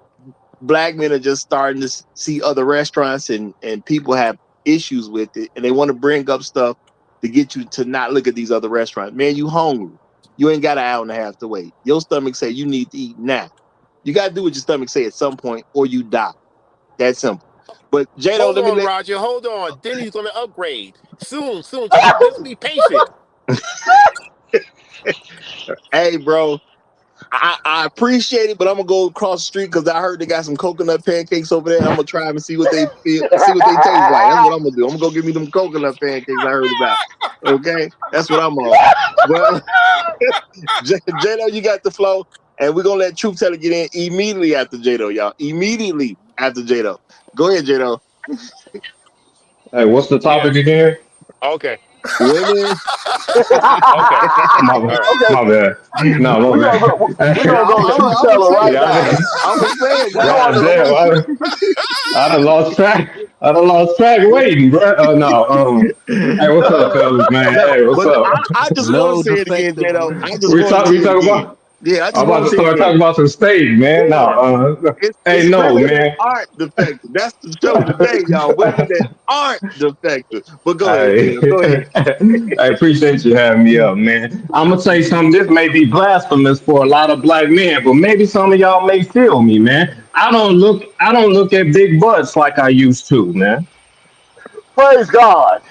Speaker 6: black men are just starting to see other restaurants and people have issues with it and they want to bring up stuff to get you to not look at these other restaurants. Man, you hungry. You ain't got an hour and a half to wait. Your stomach say you need to eat now. You got to do what your stomach say at some point or you die. That's simple. But Jado,
Speaker 7: Hold
Speaker 6: let me
Speaker 7: on,
Speaker 6: let
Speaker 7: Roger. Hold on. Denny's going to upgrade soon. Soon. Just be patient.
Speaker 6: hey bro, I appreciate it, but I'm gonna go across the street because I heard they got some coconut pancakes over there. And I'm gonna try them and see what they feel, see what they taste like. That's what I'm gonna do. I'm gonna go get me them coconut pancakes I heard about. Okay, that's what I'm on. Well, Jado, you got the flow, and we're gonna let Truth Teller get in immediately after Jado, y'all. Immediately after Jado. Go ahead, Jado.
Speaker 15: Hey, what's the
Speaker 7: Yeah.
Speaker 15: topic again?
Speaker 7: Okay.
Speaker 6: Women.
Speaker 7: Okay. All right.
Speaker 9: Okay,
Speaker 15: My bad. No,
Speaker 9: we're
Speaker 15: my
Speaker 9: gonna go. We're
Speaker 15: bad.
Speaker 9: gonna go
Speaker 6: I'm
Speaker 9: truth
Speaker 6: gonna
Speaker 9: teller
Speaker 6: say
Speaker 9: right
Speaker 6: it.
Speaker 15: Yeah,
Speaker 9: now.
Speaker 6: I'm gonna say it.
Speaker 9: We
Speaker 6: Go
Speaker 9: going
Speaker 6: ahead.
Speaker 9: to
Speaker 15: God
Speaker 9: the
Speaker 15: damn, I done lost track. I done lost track waiting, bro. No, hey, what's up, fellas, man?
Speaker 6: No,
Speaker 15: Hey, what's
Speaker 6: but
Speaker 15: up?
Speaker 6: I just want to
Speaker 10: No
Speaker 6: say it again,
Speaker 10: defective
Speaker 6: Jado. I
Speaker 10: women.
Speaker 6: just want to say
Speaker 15: We
Speaker 6: it
Speaker 15: talk
Speaker 6: again.
Speaker 15: about.
Speaker 6: Yeah, I just
Speaker 15: I'm
Speaker 6: want
Speaker 15: about
Speaker 6: to
Speaker 15: to
Speaker 6: say it
Speaker 15: start
Speaker 6: again.
Speaker 15: talking about some steak, man. No,
Speaker 6: Yeah, it's
Speaker 15: hey, no,
Speaker 6: women that
Speaker 15: man.
Speaker 6: aren't defective. That's the show today, y'all. Women that aren't defective. But go ahead,
Speaker 15: I,
Speaker 6: Jada. Go ahead.
Speaker 15: I appreciate you having me up, man. I'm gonna say something. This may be blasphemous for a lot of black men, but maybe some of y'all may feel me, man. I don't look at big butts like I used to, man.
Speaker 9: praise God.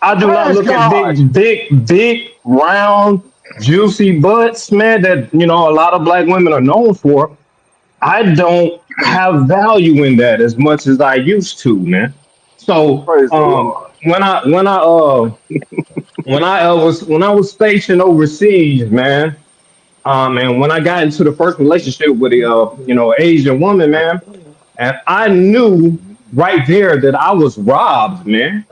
Speaker 15: I do not
Speaker 9: Praise
Speaker 15: look at
Speaker 9: God.
Speaker 15: big, round, juicy butts, man. That a lot of black women are known for. I don't have value in that as much as I used to, man. So
Speaker 9: Praise the Lord.
Speaker 15: when I was stationed overseas, man, and when I got into the first relationship with a Asian woman, man, and I knew right there that I was robbed, man.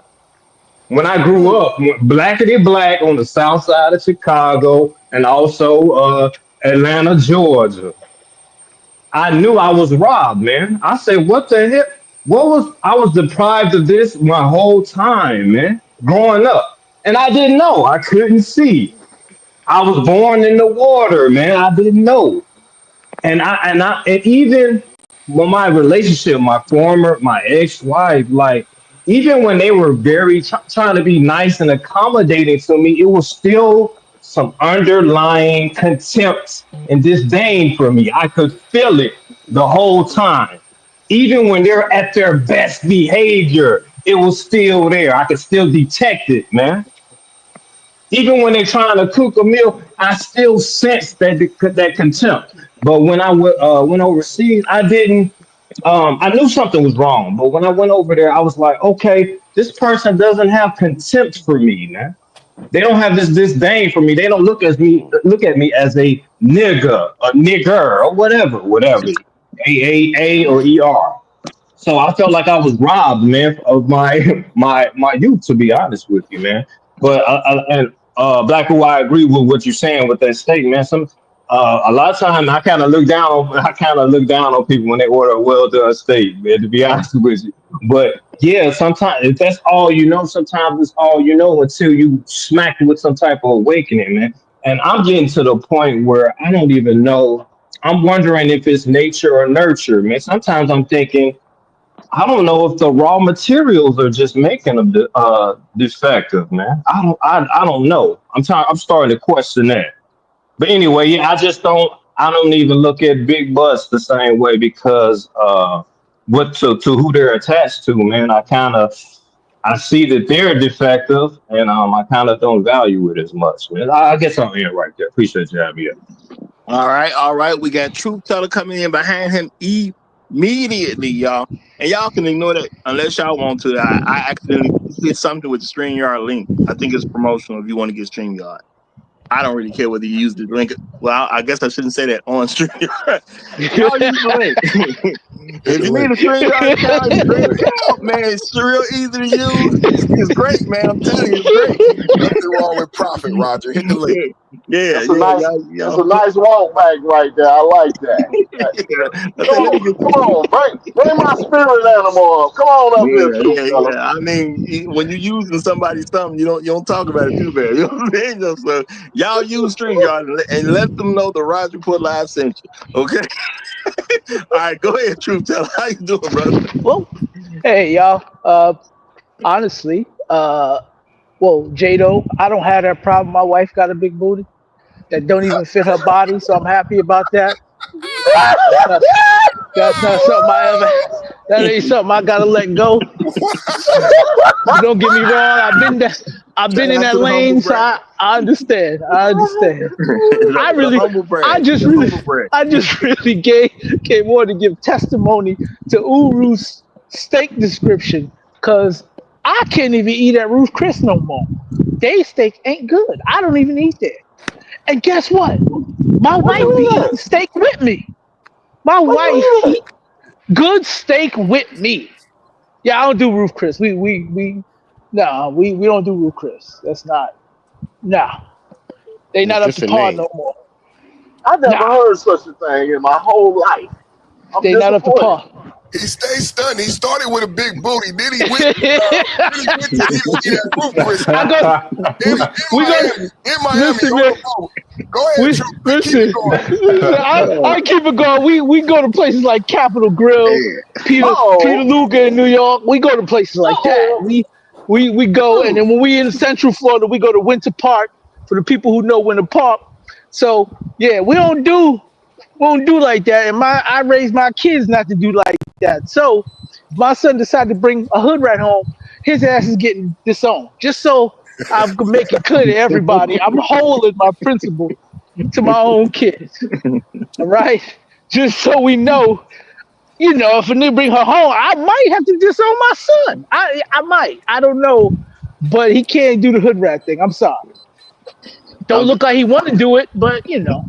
Speaker 15: When I grew up, blackety black on the south side of Chicago and also Atlanta, Georgia, I knew I was robbed, man. I said, what the hell? I was deprived of this my whole time, man, growing up. And I didn't know. I couldn't see. I was born in the water, man. I didn't know. And even when my relationship, my ex-wife, like even when they were very trying to be nice and accommodating to me, it was still some underlying contempt and disdain for me. I could feel it the whole time. Even when they're at their best behavior, it was still there. I could still detect it, man. Even when they're trying to cook a meal, I still sense that contempt. But when went overseas, I didn't. I knew something was wrong, but when I went over there, I was like, okay, this person doesn't have contempt for me, man. They don't have this disdain for me. They don't look at me as a nigger, or whatever, a or er. So I felt like I was robbed, man, of my my youth. To be honest with you, man. But Black, who I agree with what you're saying with that steak, man. A lot of times I kind of look down on people when they order a well done steak, man. To be honest with you, but yeah, sometimes if that's all you know, sometimes it's all you know until you smack with some type of awakening, man. And I'm getting to the point where I don't even know. I'm wondering if it's nature or nurture, man. Sometimes I'm thinking I don't know if the raw materials are just making them defective, man. I don't know. I'm starting to question that. But anyway, yeah, I don't even look at big butts the same way because what to who they're attached to, man. I see that they're defective, and I kind of don't value it as much, man. I guess I'm here right there. Appreciate you having me.
Speaker 6: All right, all right. We got Truth Teller coming in behind him immediately, y'all. And y'all can ignore that unless y'all want to. I accidentally hit something with the StreamYard link. I think it's promotional if you want to get StreamYard. I don't really care whether you use the link. Well, I guess I shouldn't say that on stream. Y'all use the link.
Speaker 4: Hit
Speaker 6: If
Speaker 4: the
Speaker 6: you need
Speaker 4: link.
Speaker 6: a StreamYard account, it's a great account, man. It's real easy to use. It's great, man. I'm telling you, it's great.
Speaker 4: Nothing wrong with profit, Roger. Hit the link.
Speaker 6: Yeah,
Speaker 9: That's a
Speaker 6: yeah,
Speaker 9: nice. That's
Speaker 6: y'all.
Speaker 9: a nice walk back right there. I like that.
Speaker 6: I
Speaker 9: Come
Speaker 6: said, let me
Speaker 9: on,
Speaker 6: get.
Speaker 9: come on, bring my spirit animal up. Come on up here,
Speaker 6: Yeah,
Speaker 9: truth
Speaker 6: yeah,
Speaker 9: teller.
Speaker 6: yeah. I mean, when you're using somebody's something, you don't talk about it too bad. You know what I'm saying? So y'all use StreamYard and let them know the Roger Put Live sent you. Okay. All right, go ahead, Truth Teller. How you doing, brother?
Speaker 16: Well, hey y'all. Honestly, well, Jado, I don't have that problem. My wife got a big booty that don't even fit her body, so I'm happy about that. That's not that's not something I ever. That ain't something I gotta let go. But don't get me wrong, I've been
Speaker 6: Shout
Speaker 16: in
Speaker 6: out
Speaker 16: that
Speaker 6: to the humble
Speaker 16: lane, so
Speaker 6: brag.
Speaker 16: I understand. I understand. I
Speaker 6: The
Speaker 16: really,
Speaker 6: humble
Speaker 16: I
Speaker 6: brag.
Speaker 16: just
Speaker 6: The
Speaker 16: really,
Speaker 6: humble brag.
Speaker 16: I just really came on to give testimony to Uru's steak description, cause I can't even eat at Ruth Chris no more. They steak ain't good. I don't even eat there. And guess what? My
Speaker 9: What
Speaker 16: wife
Speaker 9: you
Speaker 16: be
Speaker 9: mean
Speaker 16: eating
Speaker 9: that?
Speaker 16: steak with me. My
Speaker 9: What you
Speaker 16: wife
Speaker 9: mean
Speaker 16: eat good steak with me. Yeah, I don't do Ruth Chris. We don't do Ruth Chris. That's not. Nah, they
Speaker 14: It's
Speaker 16: not up
Speaker 14: just
Speaker 16: to
Speaker 14: a
Speaker 16: par
Speaker 14: name.
Speaker 16: no more.
Speaker 9: that? I never
Speaker 16: Nah,
Speaker 9: heard such a thing in my whole life. I'm
Speaker 16: they not up to
Speaker 9: disappointed.
Speaker 16: par.
Speaker 4: He stayed stunned. He started with a big booty. Then he went to eat at Ruth Chris
Speaker 16: I go.
Speaker 4: in,
Speaker 16: We,
Speaker 4: in
Speaker 16: we go.
Speaker 4: Miami. In Miami
Speaker 16: Listen,
Speaker 4: on
Speaker 16: man.
Speaker 4: the boat. Go ahead,
Speaker 16: We
Speaker 4: Truth. Keep it
Speaker 16: listen.
Speaker 4: going.
Speaker 16: Listen. I keep it going. We go to places like Capitol Grill, Peter
Speaker 9: Oh,
Speaker 16: Luger in New York. We go to places like that.
Speaker 9: oh,
Speaker 16: We go, and
Speaker 9: oh.
Speaker 16: then when we in Central Florida, we go to Winter Park. For the people who know Winter Park, so yeah, we don't do like that. And I raised my kids not to do like that. So if my son decided to bring a hood rat home, his ass is getting disowned. Just so I can make it clear to everybody, I'm holding my principle to my own kids. All right, just so we know, if a nigga bring her home, I might have to disown my son. I might. I don't know, but he can't do the hood rat thing. I'm sorry. Don't
Speaker 14: I'm
Speaker 16: look like he want to do it, but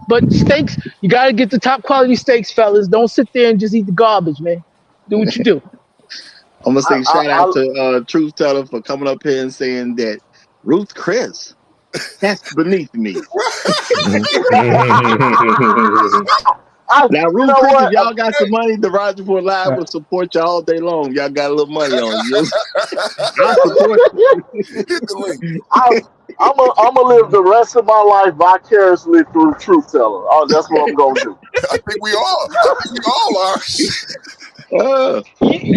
Speaker 16: But steaks, you gotta get the top quality steaks, fellas. Don't sit there and just eat the garbage, man. Do what you do.
Speaker 6: I'm gonna
Speaker 9: I,
Speaker 6: say
Speaker 9: I,
Speaker 6: shout out
Speaker 9: I,
Speaker 6: to Truth Teller for coming up here and saying that Ruth Chris, that's beneath me. Now,
Speaker 9: you
Speaker 6: Ruth
Speaker 9: know
Speaker 6: Chris, if
Speaker 9: what?
Speaker 6: y'all got some money, the Roger for Live will support you all day long. Y'all got a little money on you. I support
Speaker 4: Hit the link.
Speaker 9: I, I'm gonna live the rest of my life vicariously through Truth Teller. Oh, that's what I'm gonna do.
Speaker 4: I think we all are.
Speaker 6: you.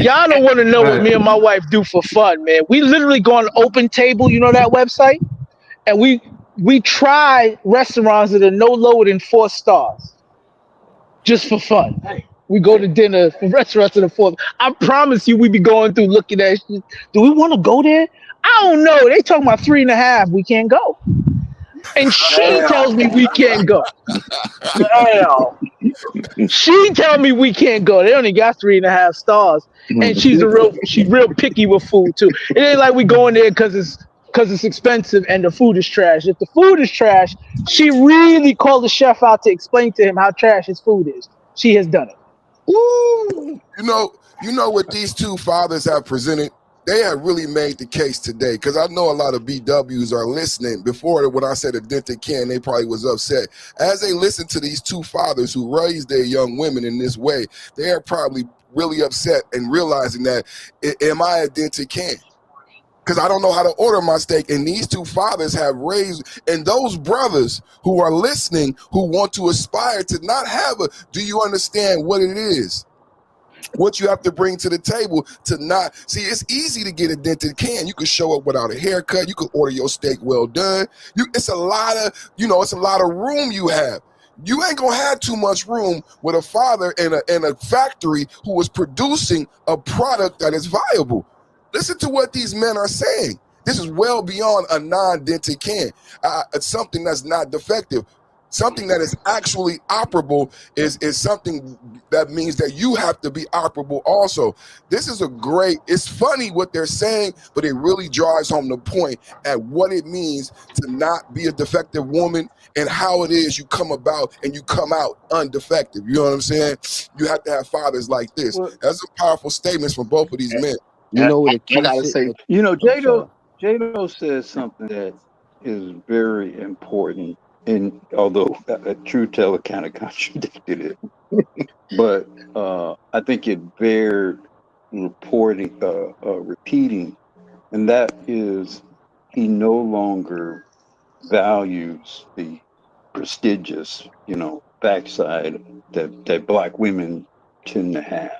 Speaker 16: Y'all don't want to know what me and my wife do for fun, man. We literally go on Open Table, that website, and we try restaurants that are no lower than 4 stars, just for fun.
Speaker 9: Hey,
Speaker 16: We go to dinner for restaurants that are 4. I promise you, we be going through looking at shit. Do we want to go there? I don't know. They talking about 3.5. We can't go, and she
Speaker 9: damn,
Speaker 16: tells me we can't go.
Speaker 9: damn.
Speaker 16: She tell me we can't go. They only got 3.5 stars, and she's real picky with food too. It ain't like we going there because it's expensive and the food is trash. If the food is trash, she really called the chef out to explain to him how trash his food is. She has done it.
Speaker 6: Woo!
Speaker 4: You know what these two fathers have presented? They have really made the case today, because I know a lot of BWs are listening. Before, when I said a dented can, they probably was upset. As they listen to these two fathers who raised their young women in this way, they are probably really upset and realizing that, am I a dented can? Because I don't know how to order my steak. And these two fathers have raised, and those brothers who are listening, who want to aspire to not have do you understand what it is? What you have to bring to the table to not see. It's easy to get a dented can. You can show up without a haircut. You can order your steak well done. It's a lot of room you have. You ain't gonna have too much room with a father in a factory who is producing a product that is viable. Listen to what these men are saying. This is well beyond a non-dented can. It's something that's not defective. Something that is actually operable is something that means that you have to be operable also. This is it's funny what they're saying, but it really drives home the point at what it means to not be a defective woman and how it is you come about and you come out undefective. You know what I'm saying? You have to have fathers like this.
Speaker 12: Well,
Speaker 4: That's some powerful statements from both of these men.
Speaker 14: You know what a
Speaker 6: I
Speaker 14: key
Speaker 6: gotta
Speaker 14: shit.
Speaker 6: say,
Speaker 14: Oh, sorry.
Speaker 12: Jado says something that is very important, and although a true teller kind of contradicted it, but I think it bears repeating, and that is he no longer values the prestigious, backside that black women tend to have.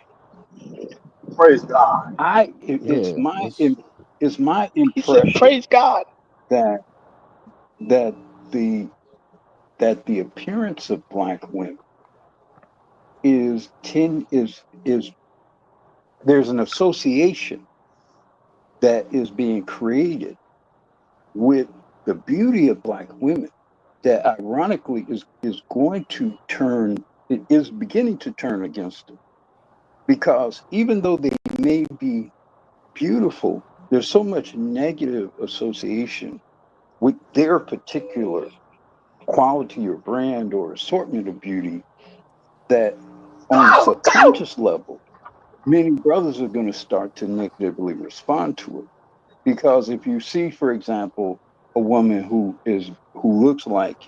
Speaker 9: Praise God.
Speaker 12: I it, it's
Speaker 14: Yeah,
Speaker 12: my
Speaker 14: it's
Speaker 12: it, it's my
Speaker 16: He said,
Speaker 12: impression
Speaker 16: "Praise God."
Speaker 12: that that the that the appearance of black women is ten is there's an association that is being created with the beauty of black women that ironically is going to turn, it is beginning to turn against them. Because even though they may be beautiful, there's so much negative association with their particular quality or brand or assortment of beauty that on a subconscious level, many brothers are going to start to negatively respond to it. Because if you see, for example, a woman who looks like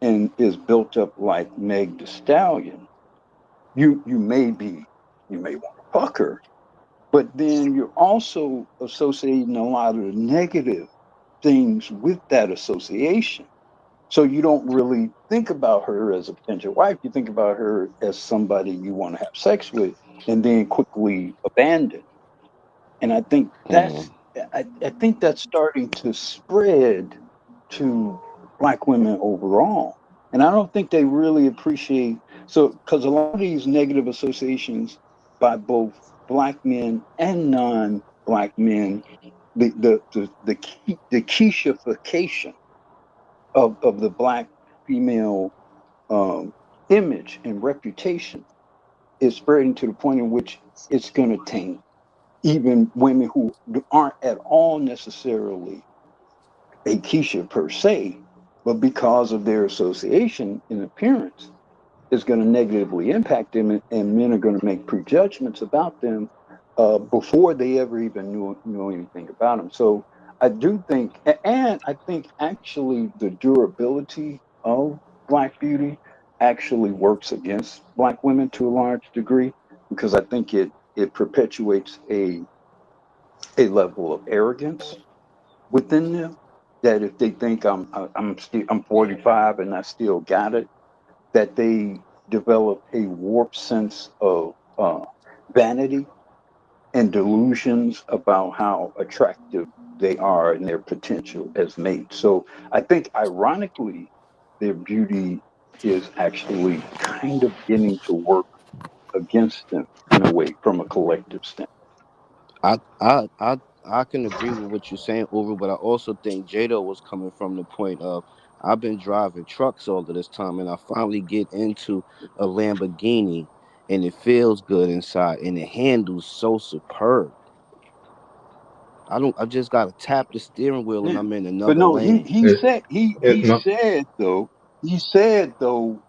Speaker 12: and is built up like Meg the Stallion, you may be, you may want to fuck her, but then you're also associating a lot of the negative things with that association. So you don't really think about her as a potential wife. You think about her as somebody you want to have sex with and then quickly abandon. And
Speaker 14: Mm.
Speaker 12: I think that's starting to spread to black women overall. And I don't think they really appreciate, so because a lot of these negative associations by both black men and non-black men, the Keishification of the black female um, image and reputation is spreading to the point in which it's going to taint even women who aren't at all necessarily a Keisha per se, but because of their association in appearance, is going to negatively impact them, and men are going to make prejudgments about them before they ever even knew anything about them. So I do think, and I think actually the durability of Black beauty actually works against Black women to a large degree, because I think it perpetuates a level of arrogance within them, that if they think I'm 45 and I still got it, that they develop a warped sense of vanity and delusions about how attractive they are and their potential as mates. So I think ironically their beauty is actually kind of beginning to work against them in a way from a collective standpoint.
Speaker 14: I I I I can agree with what you're saying, over, but I also think Jado was coming from the point of I've been driving trucks all of this time, and I finally get into a Lamborghini, and it feels good inside, and it handles so superb. I just gotta tap the steering wheel, and
Speaker 12: Yeah.
Speaker 14: I'm in
Speaker 12: But
Speaker 14: another
Speaker 12: no,
Speaker 14: lane.
Speaker 12: he
Speaker 15: No,
Speaker 12: said though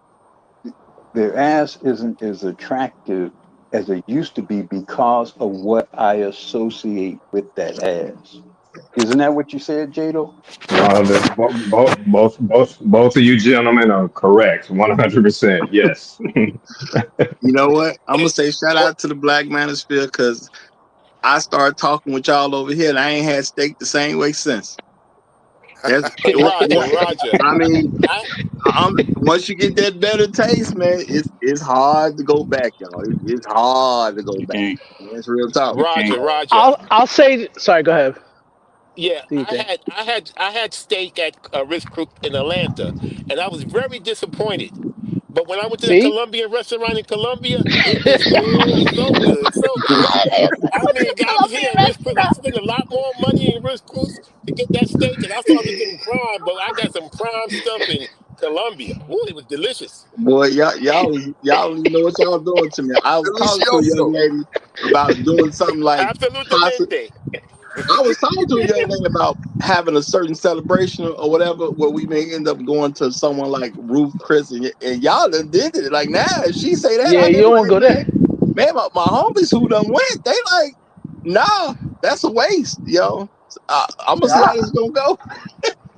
Speaker 12: their ass isn't as attractive as it used to be because of what I associate with that ass. Isn't that what you said, Jado?
Speaker 15: both of you gentlemen are correct, 100%. Yes.
Speaker 17: You know what? I'm gonna
Speaker 7: And
Speaker 17: say shout
Speaker 7: what
Speaker 17: out to the Black Manosphere because I started talking with y'all over here, and I ain't had steak the same way since. That's
Speaker 7: Roger,
Speaker 17: I mean,
Speaker 7: I
Speaker 17: once you get that better taste, man, it's hard to go back, y'all. It's hard to go
Speaker 12: You
Speaker 17: back.
Speaker 12: can't.
Speaker 17: That's real talk.
Speaker 12: You can't.
Speaker 7: Roger.
Speaker 16: I'll say. Sorry, go ahead.
Speaker 7: Yeah,
Speaker 16: Do you think?
Speaker 7: I had steak at Ritz Creek in Atlanta, and I was very disappointed. But when I went to the
Speaker 16: See?
Speaker 7: Colombian restaurant in Colombia, it was so good, so good. I mean, I was here in Ritz Creek. I spent a lot more money in Ritz Creek to get that steak, and I thought I was getting prime, but I got some prime stuff in Colombia. Ooh, it was delicious.
Speaker 17: Boy, y'all don't even know what y'all doing to me. I was talking to a young
Speaker 4: Delicioso.
Speaker 17: lady about doing something like
Speaker 7: Absolutamente.
Speaker 17: I was talking to a young lady about having a certain celebration or whatever, where we may end up going to someone like Ruth Chris, and y'all done did it. Like now, if she say that,
Speaker 16: Yeah,
Speaker 17: I
Speaker 16: you
Speaker 17: be
Speaker 16: don't want to go
Speaker 17: like,
Speaker 16: there.
Speaker 17: man, my homies who done went, they like, nah, that's a waste, yo. I'm gonna see how this gonna go.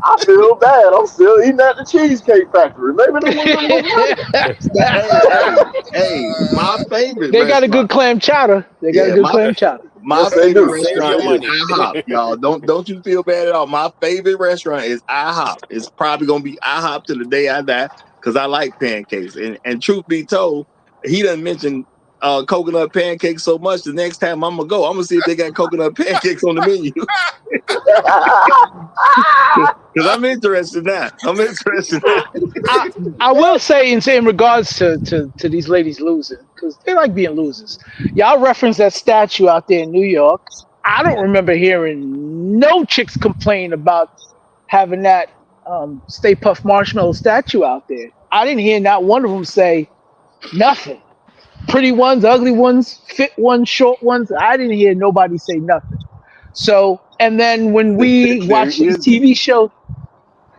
Speaker 9: I feel bad. I'm still eating at the Cheesecake Factory. Maybe them women was right.
Speaker 17: Hey, my favorite
Speaker 16: They got a good
Speaker 17: restaurant.
Speaker 16: clam chowder. They got a
Speaker 17: Yeah,
Speaker 16: good clam chowder.
Speaker 17: my
Speaker 9: Yes, they
Speaker 17: favorite
Speaker 9: do.
Speaker 7: Save
Speaker 17: restaurant
Speaker 7: your
Speaker 17: is
Speaker 7: money.
Speaker 17: IHOP, y'all. Don't you feel bad at all. My favorite restaurant is IHOP. It's probably gonna be IHOP to the day I die because I like pancakes. And truth be told, he doesn't mention coconut pancakes so much. The next time I'm gonna go, I'm gonna see if they got coconut pancakes on the menu because I'm interested in that. I'm interested in that.
Speaker 16: I I will say in regards to these ladies losing, because they like being losers. Y'all reference that statue out there in New York. I don't remember hearing no chicks complain about having that Stay Puft Marshmallow statue out there. I didn't hear not one of them say nothing. Pretty ones, ugly ones, fit ones, short ones. I didn't hear nobody say nothing. So, and then when we
Speaker 12: There
Speaker 16: watch these
Speaker 12: is
Speaker 16: TV shows,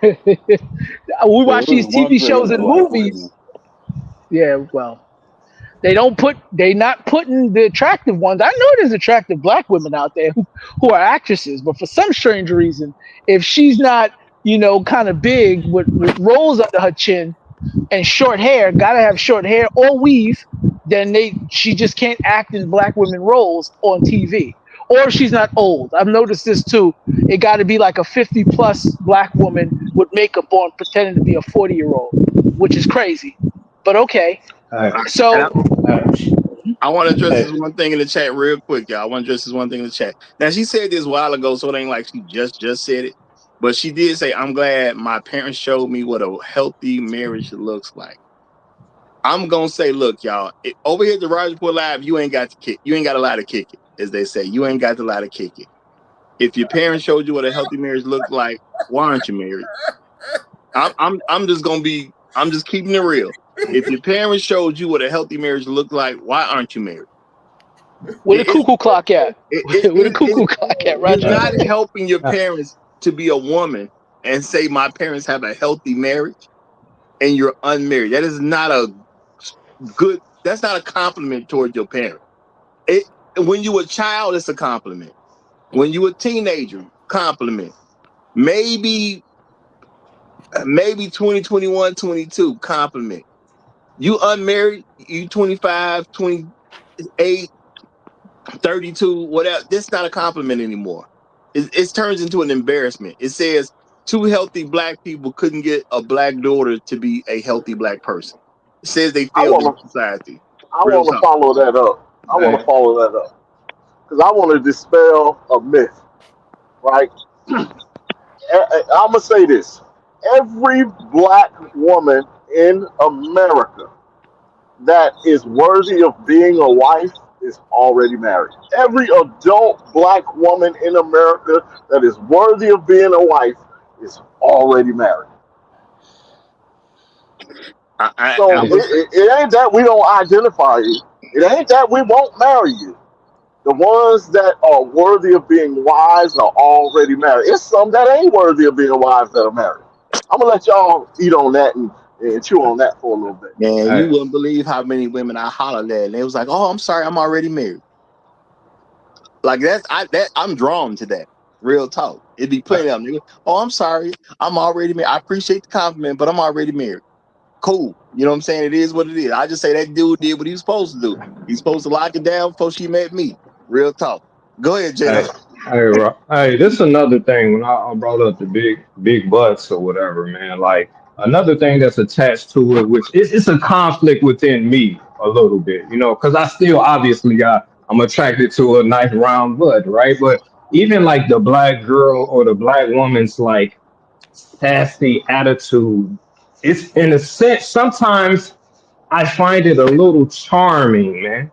Speaker 16: we
Speaker 12: there
Speaker 16: watch these
Speaker 12: was one
Speaker 16: TV
Speaker 12: pretty
Speaker 16: shows and
Speaker 12: black lady.
Speaker 16: movies. Yeah, well, they not putting the attractive ones. I know there's attractive black women out there who are actresses, but for some strange reason, if she's not, kind of big with rolls under her chin and short hair, gotta have short hair or weave, then she just can't act in black women roles on TV. Or if she's not old. I've noticed this too. It got to be like a 50 plus black woman with makeup on pretending to be a 40-year-old, which is crazy. But okay.
Speaker 15: Hey,
Speaker 17: And I,
Speaker 16: So
Speaker 17: I want to address this
Speaker 15: hey,
Speaker 17: one thing in the chat real quick, y'all. I want to address this one thing in the chat. Now, she said this a while ago, so it ain't like she just said it. But she did say, I'm glad my parents showed me what a healthy marriage looks like. I'm going to say, look, y'all, over here at the Roger Report Live, you ain't got to kick. You ain't got a lot to kick it, as they say. You ain't got a lot to kick it. If your parents showed you what a healthy marriage looks like, why aren't you married? I'm just keeping it real. If your parents showed you what a healthy marriage looked like, why aren't you married?
Speaker 16: where the cuckoo clock at? Where the
Speaker 17: It,
Speaker 16: cuckoo clock at,
Speaker 17: you're
Speaker 16: Roger?
Speaker 17: not helping your
Speaker 15: uh,
Speaker 17: parents to be a woman and say my parents have a healthy marriage and you're unmarried. That is not a good. That's not a compliment towards your parents. When you a child, it's a compliment. When you a teenager, compliment. Maybe 20, 21, 22, compliment. You unmarried, you 25, 28, 32, whatever. This is not a compliment anymore. It turns into an embarrassment. It says two healthy black people couldn't get a black daughter to be a healthy black person. It says they
Speaker 9: I
Speaker 17: failed in
Speaker 9: want to
Speaker 17: society.
Speaker 9: I
Speaker 17: Real
Speaker 9: want to
Speaker 17: talk.
Speaker 9: follow that up. I want to
Speaker 15: hey,
Speaker 9: follow that up because I want to dispel a myth, right? I'm gonna say this: every black woman in America that is worthy of being a wife is already married. Every adult black woman in America that is worthy of being a wife is already married.
Speaker 17: I
Speaker 9: So
Speaker 15: hey,
Speaker 17: was
Speaker 9: it ain't that we don't identify you. It ain't that we won't marry you. The ones that are worthy of being wives are already married. It's some that ain't worthy of being wives that are married. I'm gonna let y'all eat on that and chew on that for a little bit.
Speaker 17: Man, you
Speaker 15: hey.
Speaker 17: wouldn't believe how many women I hollered at. And they was like, "Oh, I'm sorry, I'm already married." Like I'm drawn to that. Real talk. It'd be plenty of them. Nigga. Oh, I'm sorry, I'm already married. I appreciate the compliment, but I'm already married. Cool. You know what I'm saying? It is what it is. I just say that dude did what he was supposed to do. He's supposed to lock it down before she met me. Real talk. Go ahead,
Speaker 15: Hey,
Speaker 17: Jada.
Speaker 15: hey, this is another thing when I brought up the big butts or whatever, man. Like another thing that's attached to it, which it's a conflict within me a little bit, because I still obviously I'm attracted to a nice round butt, right? But even like the black girl or the black woman's like sassy attitude, it's in a sense sometimes I find it a little charming, man.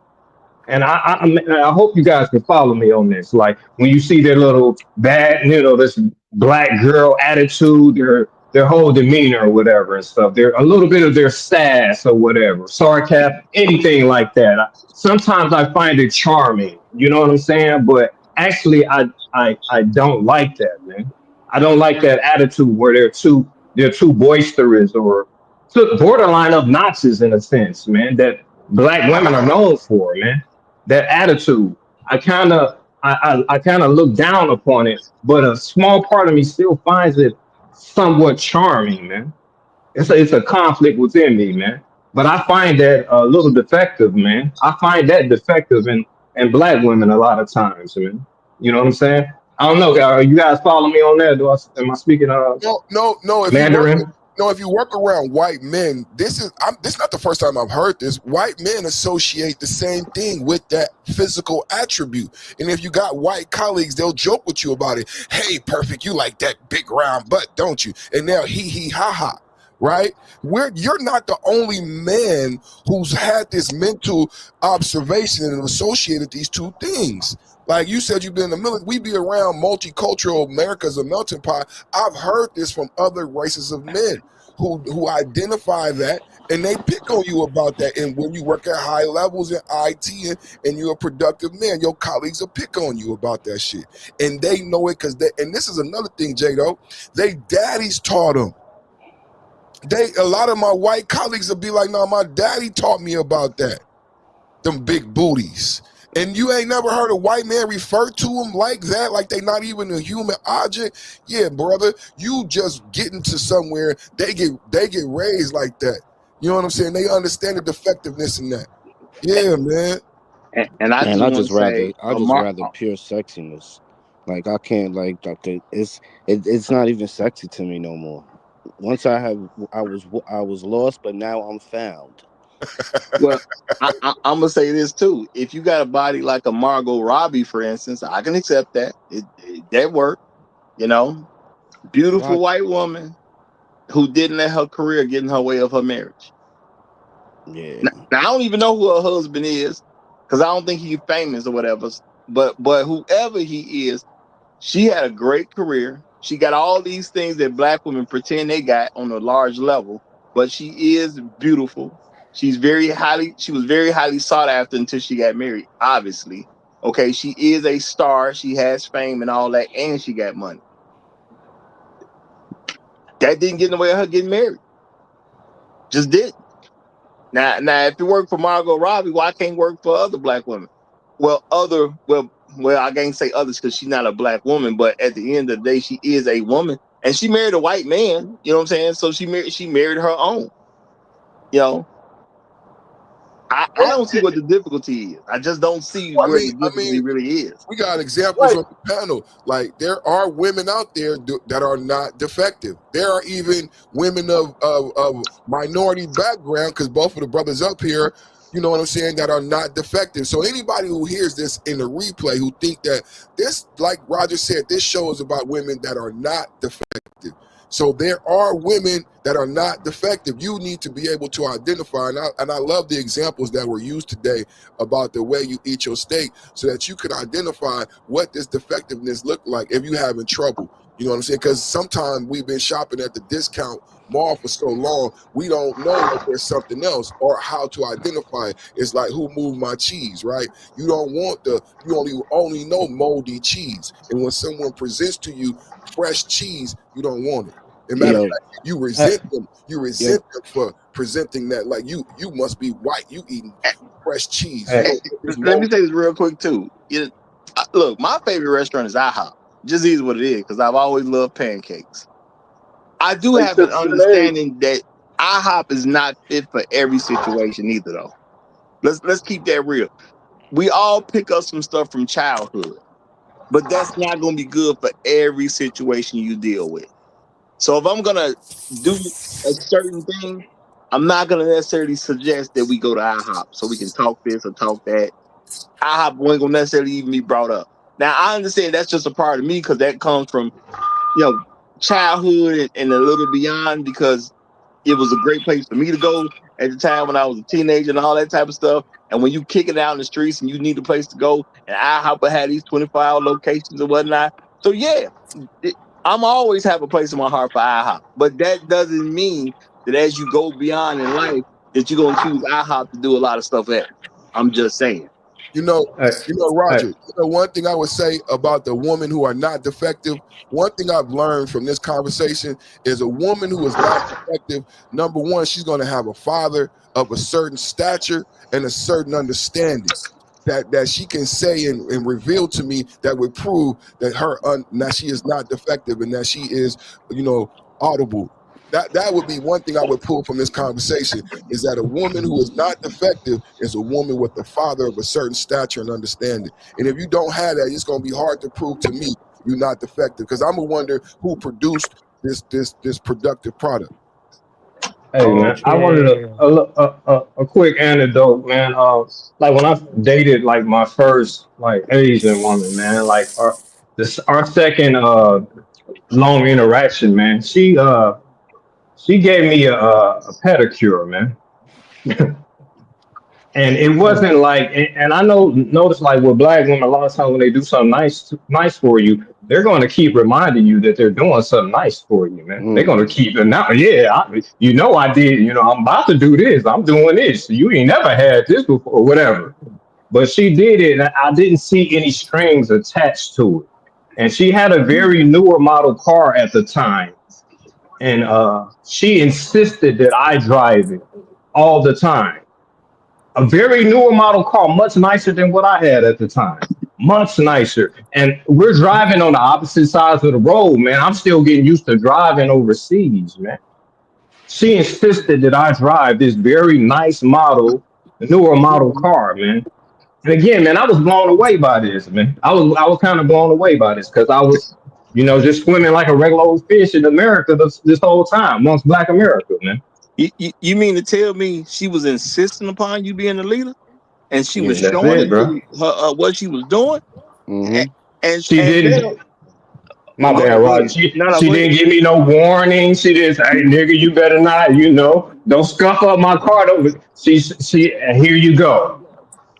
Speaker 15: And I hope you guys can follow me on this. Like when you see their little bad, this black girl attitude, their whole demeanor or whatever and stuff. They're a little bit of their sass or whatever, sarcasm, anything like that. Sometimes I find it charming. You know what I'm saying? But actually, I don't like that, man. I don't like that attitude where they're too boisterous or borderline obnoxious in a sense, man. That black women are known for, man, that attitude. I kind of look down upon it, but a small part of me still finds it somewhat charming, man. It's a conflict within me, man. But I find that a little defective, man. I find that defective in black women a lot of times, man. You know what I'm saying? I don't know. You guys follow me on that? Am I speaking
Speaker 4: No.
Speaker 15: Mandarin?
Speaker 4: If you work around white men, this is not the first time I've heard this. White men associate the same thing with that physical attribute. And if you got white colleagues, they'll joke with you about it. Hey, perfect, you like that big round butt, don't you? And now he ha ha. right? You're not the only man who's had this mental observation and associated these two things. Like you said, you've been in the military. We be around multicultural America's a melting pot. I've heard this from other races of men who identify that and they pick on you about that. And when you work at high levels in IT and you're a productive man, your colleagues will pick on you about that shit. And they know it because and this is another thing, Jado, they daddies taught them. A lot of my white colleagues will be like, no, my daddy taught me about that. Them big booties. And you ain't never heard a white man refer to them like that, like they not even a human object. Yeah, brother, you just getting to somewhere, they get raised like that. You know what I'm saying? They understand the defectiveness in that. Yeah, man.
Speaker 17: And I
Speaker 14: Man,
Speaker 17: just want to say,
Speaker 14: I just rather pure sexiness. Like I can't it's not even sexy to me no more. Once I was lost, but now I'm found.
Speaker 17: well, I'm gonna say this too. If you got a body like a Margot Robbie, for instance, I can accept that. That work, you know, beautiful
Speaker 14: Rock,
Speaker 17: white woman who didn't let her career get in her way of her marriage.
Speaker 14: yeah,
Speaker 17: Now I don't even know who her husband is because I don't think he's famous or whatever. But whoever he is, she had a great career. She got all these things that black women pretend they got on a large level, but she is beautiful. She was very highly sought after until she got married, obviously. Okay, she is a star, she has fame and all that, and she got money. That didn't get in the way of her getting married. Just did. Now, if it worked for Margot Robbie, why can't it work for other black women? Well, I can't say others because she's not a black woman, but at the end of the day, she is a woman, and she married a white man. You know what I'm saying? So she married her own. You know, I don't see what the difficulty is. I just don't see
Speaker 4: I
Speaker 17: where
Speaker 4: mean,
Speaker 17: the
Speaker 4: I mean,
Speaker 17: difficulty really is.
Speaker 4: we got examples on the panel. Like there are women out there that are not defective. There are even women of minority background, because both of the brothers up here, you know what I'm saying, that are not defective. So anybody who hears this in the replay who think that this, like Roger said, this show is about women that are not defective. So there are women that are not defective. You need to be able to identify, and I love the examples that were used today about the way you eat your steak, so that you can identify what this defectiveness look like if you having trouble. You know what I'm saying? Because sometimes we've been shopping at the discount mall for so long, we don't know that there's something else or how to identify it. It's like who moved my cheese, right? You don't want you only know moldy cheese. And when someone presents to you fresh cheese, you don't want it. As a matter of
Speaker 14: yo,
Speaker 4: fact, you
Speaker 15: Hey,
Speaker 4: resent them. You
Speaker 14: yo,
Speaker 4: resent them for presenting that. Like you must be white. You eating fresh cheese. You
Speaker 15: hey,
Speaker 4: don't want this
Speaker 17: Let me
Speaker 4: mold.
Speaker 17: say this real quick too. Look, my favorite restaurant is IHOP. Just is what it is because I've always loved pancakes. I do
Speaker 9: They
Speaker 17: have an
Speaker 9: took 10 eggs.
Speaker 17: understanding that IHOP is not fit for every situation either, though. Let's keep that real. We all pick up some stuff from childhood, but that's not going to be good for every situation you deal with. So if I'm gonna do a certain thing, I'm not gonna necessarily suggest that we go to IHOP so we can talk this or talk that. IHOP ain't gonna necessarily even be brought up. Now I understand that's just a part of me because that comes from you know childhood and a little beyond because it was a great place for me to go at the time when I was a teenager and all that type of stuff. And when you kick it out in the streets and you need a place to go, and IHOP had these 24-hour locations and whatnot. So yeah, I'm always have a place in my heart for IHOP. But that doesn't mean that as you go beyond in life that you're gonna choose IHOP to do a lot of stuff at. I'm just saying.
Speaker 4: You know,
Speaker 15: hey,
Speaker 4: Roger.
Speaker 15: hey.
Speaker 4: One thing I would say about the women who are not defective. One thing I've learned from this conversation is a woman who is not defective. Number one, she's going to have a father of a certain stature and a certain understanding that she can say and reveal to me that would prove that that she is not defective and that she is, audible. That would be one thing I would pull from this conversation, is that a woman who is not defective is a woman with the father of a certain stature and understanding. And if you don't have that, it's going to be hard to prove to me you're not defective, because I'm gonna wonder who produced this productive product.
Speaker 15: Hey man, I wanted
Speaker 8: Okay.
Speaker 15: a quick anecdote, man. Like when I dated like my first like Asian woman, man. Like our second long interaction, man. She gave me a pedicure, man. And it wasn't like, and I know, notice like with black women, a lot of times when they do something nice for you, they're going to keep reminding you that they're doing something nice for you, man. They're going to keep, and now, yeah, I did, I'm about to do this. I'm doing this. You ain't never had this before, or whatever. But she did it, and I didn't see any strings attached to it. And she had a very newer model car at the time, and she insisted that I drive it all the time. A very newer model car, much nicer than what I had at the time. Much nicer. And we're driving on the opposite sides of the road, man. I'm still getting used to driving overseas, man. She insisted that I drive this very nice model, newer model car, man. And again, man, I was blown away by this, man. I was kind of blown away by this because I was, just swimming like a regular old fish in America this whole time, amongst Black America, man.
Speaker 17: You mean to tell me she was insisting upon you being the leader, and she was
Speaker 15: That's
Speaker 17: showing
Speaker 15: it,
Speaker 17: it
Speaker 15: bro.
Speaker 17: through her what she was doing,
Speaker 14: Mm-hmm.
Speaker 15: She
Speaker 17: and then
Speaker 15: didn't. My
Speaker 17: go
Speaker 15: bad,
Speaker 17: ahead, go
Speaker 15: Rod.
Speaker 17: ahead.
Speaker 15: She
Speaker 17: No,
Speaker 15: she
Speaker 17: go ahead.
Speaker 15: didn't give me no warning. She didn't say, "Hey, nigga, you better not, don't scuff up my car." Over. Here you go.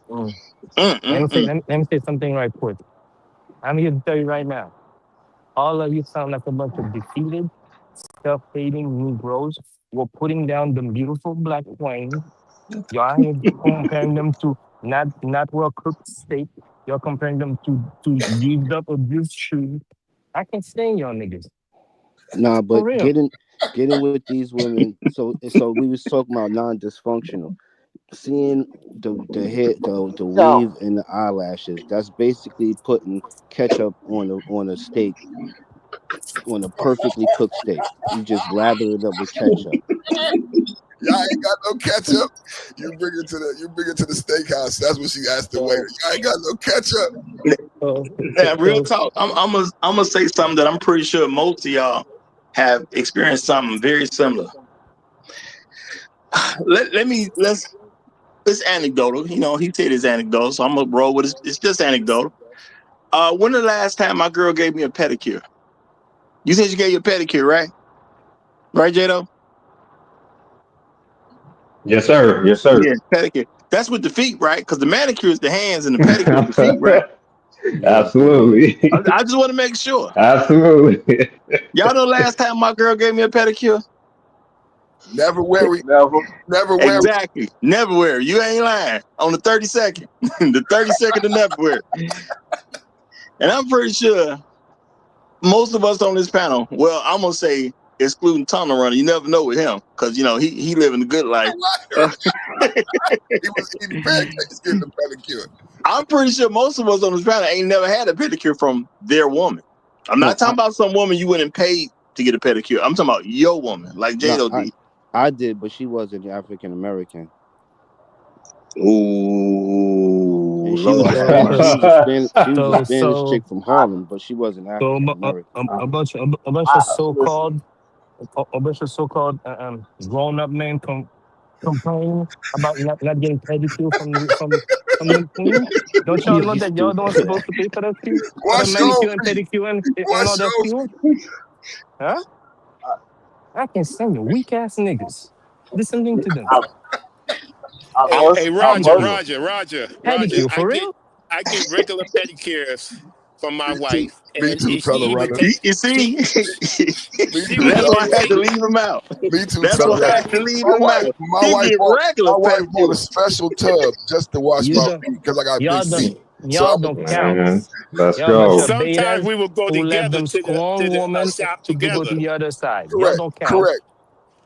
Speaker 8: Mm.
Speaker 17: Mm-mm-mm.
Speaker 8: Let me say something right quick. I'm here to tell you right now. All of you sound like a bunch of defeated, self-hating Negroes. We're putting down the beautiful black queen. Y'all here comparing them to not well cooked steak. You're comparing them to used up abused shoes. I can stand y'all niggas
Speaker 14: Nah,
Speaker 8: for
Speaker 14: but
Speaker 8: real.
Speaker 14: getting with these women. So we was talking about non-dysfunctional. Seeing the hair, the
Speaker 9: Now,
Speaker 14: weave and the eyelashes. That's basically putting ketchup on a steak, on a perfectly cooked steak. You just lather it up with ketchup.
Speaker 4: Y'all ain't got no ketchup. You bring it to the steakhouse. That's what she asked the waiter.
Speaker 8: So
Speaker 4: Y'all ain't got no ketchup.
Speaker 17: Now, real
Speaker 8: so
Speaker 17: talk. I'm gonna say something that I'm pretty sure most of y'all have experienced something very similar. Let's it's anecdotal. He said it's anecdotal, so I'm gonna roll with it. It's just anecdotal. When the last time my girl gave me a pedicure? You said she gave you a pedicure, right? Right, Jado?
Speaker 15: Yes, sir. Yes, sir.
Speaker 17: Yeah, pedicure. That's with the feet, right? Because the manicure is the hands and the pedicure is the feet, right?
Speaker 14: Yeah.
Speaker 15: Absolutely.
Speaker 17: I just want to make sure.
Speaker 15: Absolutely.
Speaker 17: Y'all know last time my girl gave me a pedicure?
Speaker 4: Never wear it.
Speaker 9: never.
Speaker 4: Never wear it.
Speaker 17: Exactly. Never wear. You ain't lying. On the 32nd. The 32nd of never wear. And I'm pretty sure most of us on this panel, well, I'm gonna say excluding Tunnel Runner, you never know with him because he living the good life.
Speaker 4: He was eating pancakes getting the pedicure.
Speaker 17: I'm pretty sure most of us on this panel ain't never had a pedicure from their woman. I'm
Speaker 14: No,
Speaker 17: not talking about some woman you wouldn't pay to get a pedicure. I'm talking about your woman, like
Speaker 14: no,
Speaker 17: Jado did.
Speaker 14: I did, but she wasn't African American,
Speaker 17: Ooh,
Speaker 14: and
Speaker 17: Lord have
Speaker 8: so
Speaker 14: she
Speaker 17: mercy.
Speaker 14: was a she was a
Speaker 8: so
Speaker 14: Spanish
Speaker 8: so
Speaker 14: chick from
Speaker 9: I,
Speaker 14: Harlem, but she wasn't
Speaker 8: so
Speaker 14: African American.
Speaker 8: a bunch
Speaker 9: I
Speaker 8: of
Speaker 9: listen.
Speaker 8: so-called a bunch of so-called grown-up men complain about not getting pedicure from the queen. Don't y'all know
Speaker 14: You
Speaker 8: that y'all don't
Speaker 14: stupid.
Speaker 8: supposed to pay for that fee, for the
Speaker 4: Wash your
Speaker 8: manicure and
Speaker 4: feet.
Speaker 8: pedicure and all
Speaker 4: Wash
Speaker 8: that
Speaker 4: your
Speaker 8: fee?
Speaker 4: feet.
Speaker 8: Huh? I can stand you weak ass niggas. Listen to them.
Speaker 9: I, I
Speaker 7: Hey,
Speaker 9: must. I
Speaker 7: Roger,
Speaker 9: must.
Speaker 8: Pedicure,
Speaker 7: Roger.
Speaker 8: pedicure for real.
Speaker 7: I get regular pedicures from my
Speaker 4: Me too.
Speaker 7: wife,
Speaker 4: Me
Speaker 7: and
Speaker 4: too,
Speaker 7: she
Speaker 4: Tunnel
Speaker 7: even
Speaker 4: Runner.
Speaker 7: take
Speaker 17: You see,
Speaker 4: Me
Speaker 7: she
Speaker 4: too,
Speaker 7: would
Speaker 17: that's
Speaker 4: Tunnel
Speaker 17: why
Speaker 7: even
Speaker 17: I had to
Speaker 7: take
Speaker 4: Runner.
Speaker 17: leave him out.
Speaker 4: Me too,
Speaker 17: That's
Speaker 4: Tunnel
Speaker 17: why I
Speaker 4: Runner.
Speaker 17: had to leave him out.
Speaker 4: My
Speaker 17: He
Speaker 4: wife
Speaker 17: get
Speaker 4: bought
Speaker 17: regular
Speaker 4: a
Speaker 17: pedicure.
Speaker 4: special tub just to wash
Speaker 8: You
Speaker 4: my
Speaker 8: don't,
Speaker 4: feet because I got
Speaker 8: y'all
Speaker 4: big
Speaker 8: don't,
Speaker 4: feet. So
Speaker 8: y'all don't count.
Speaker 15: Man, let's
Speaker 8: Y'all bunch
Speaker 15: go.
Speaker 8: of
Speaker 7: sometimes
Speaker 8: betas
Speaker 7: we will go
Speaker 8: who left
Speaker 7: together
Speaker 8: them
Speaker 7: to
Speaker 8: scorn
Speaker 7: the
Speaker 8: woman
Speaker 7: shop
Speaker 8: to go to
Speaker 7: together.
Speaker 8: the other side. Y'all
Speaker 4: correct,
Speaker 8: don't count.
Speaker 4: correct.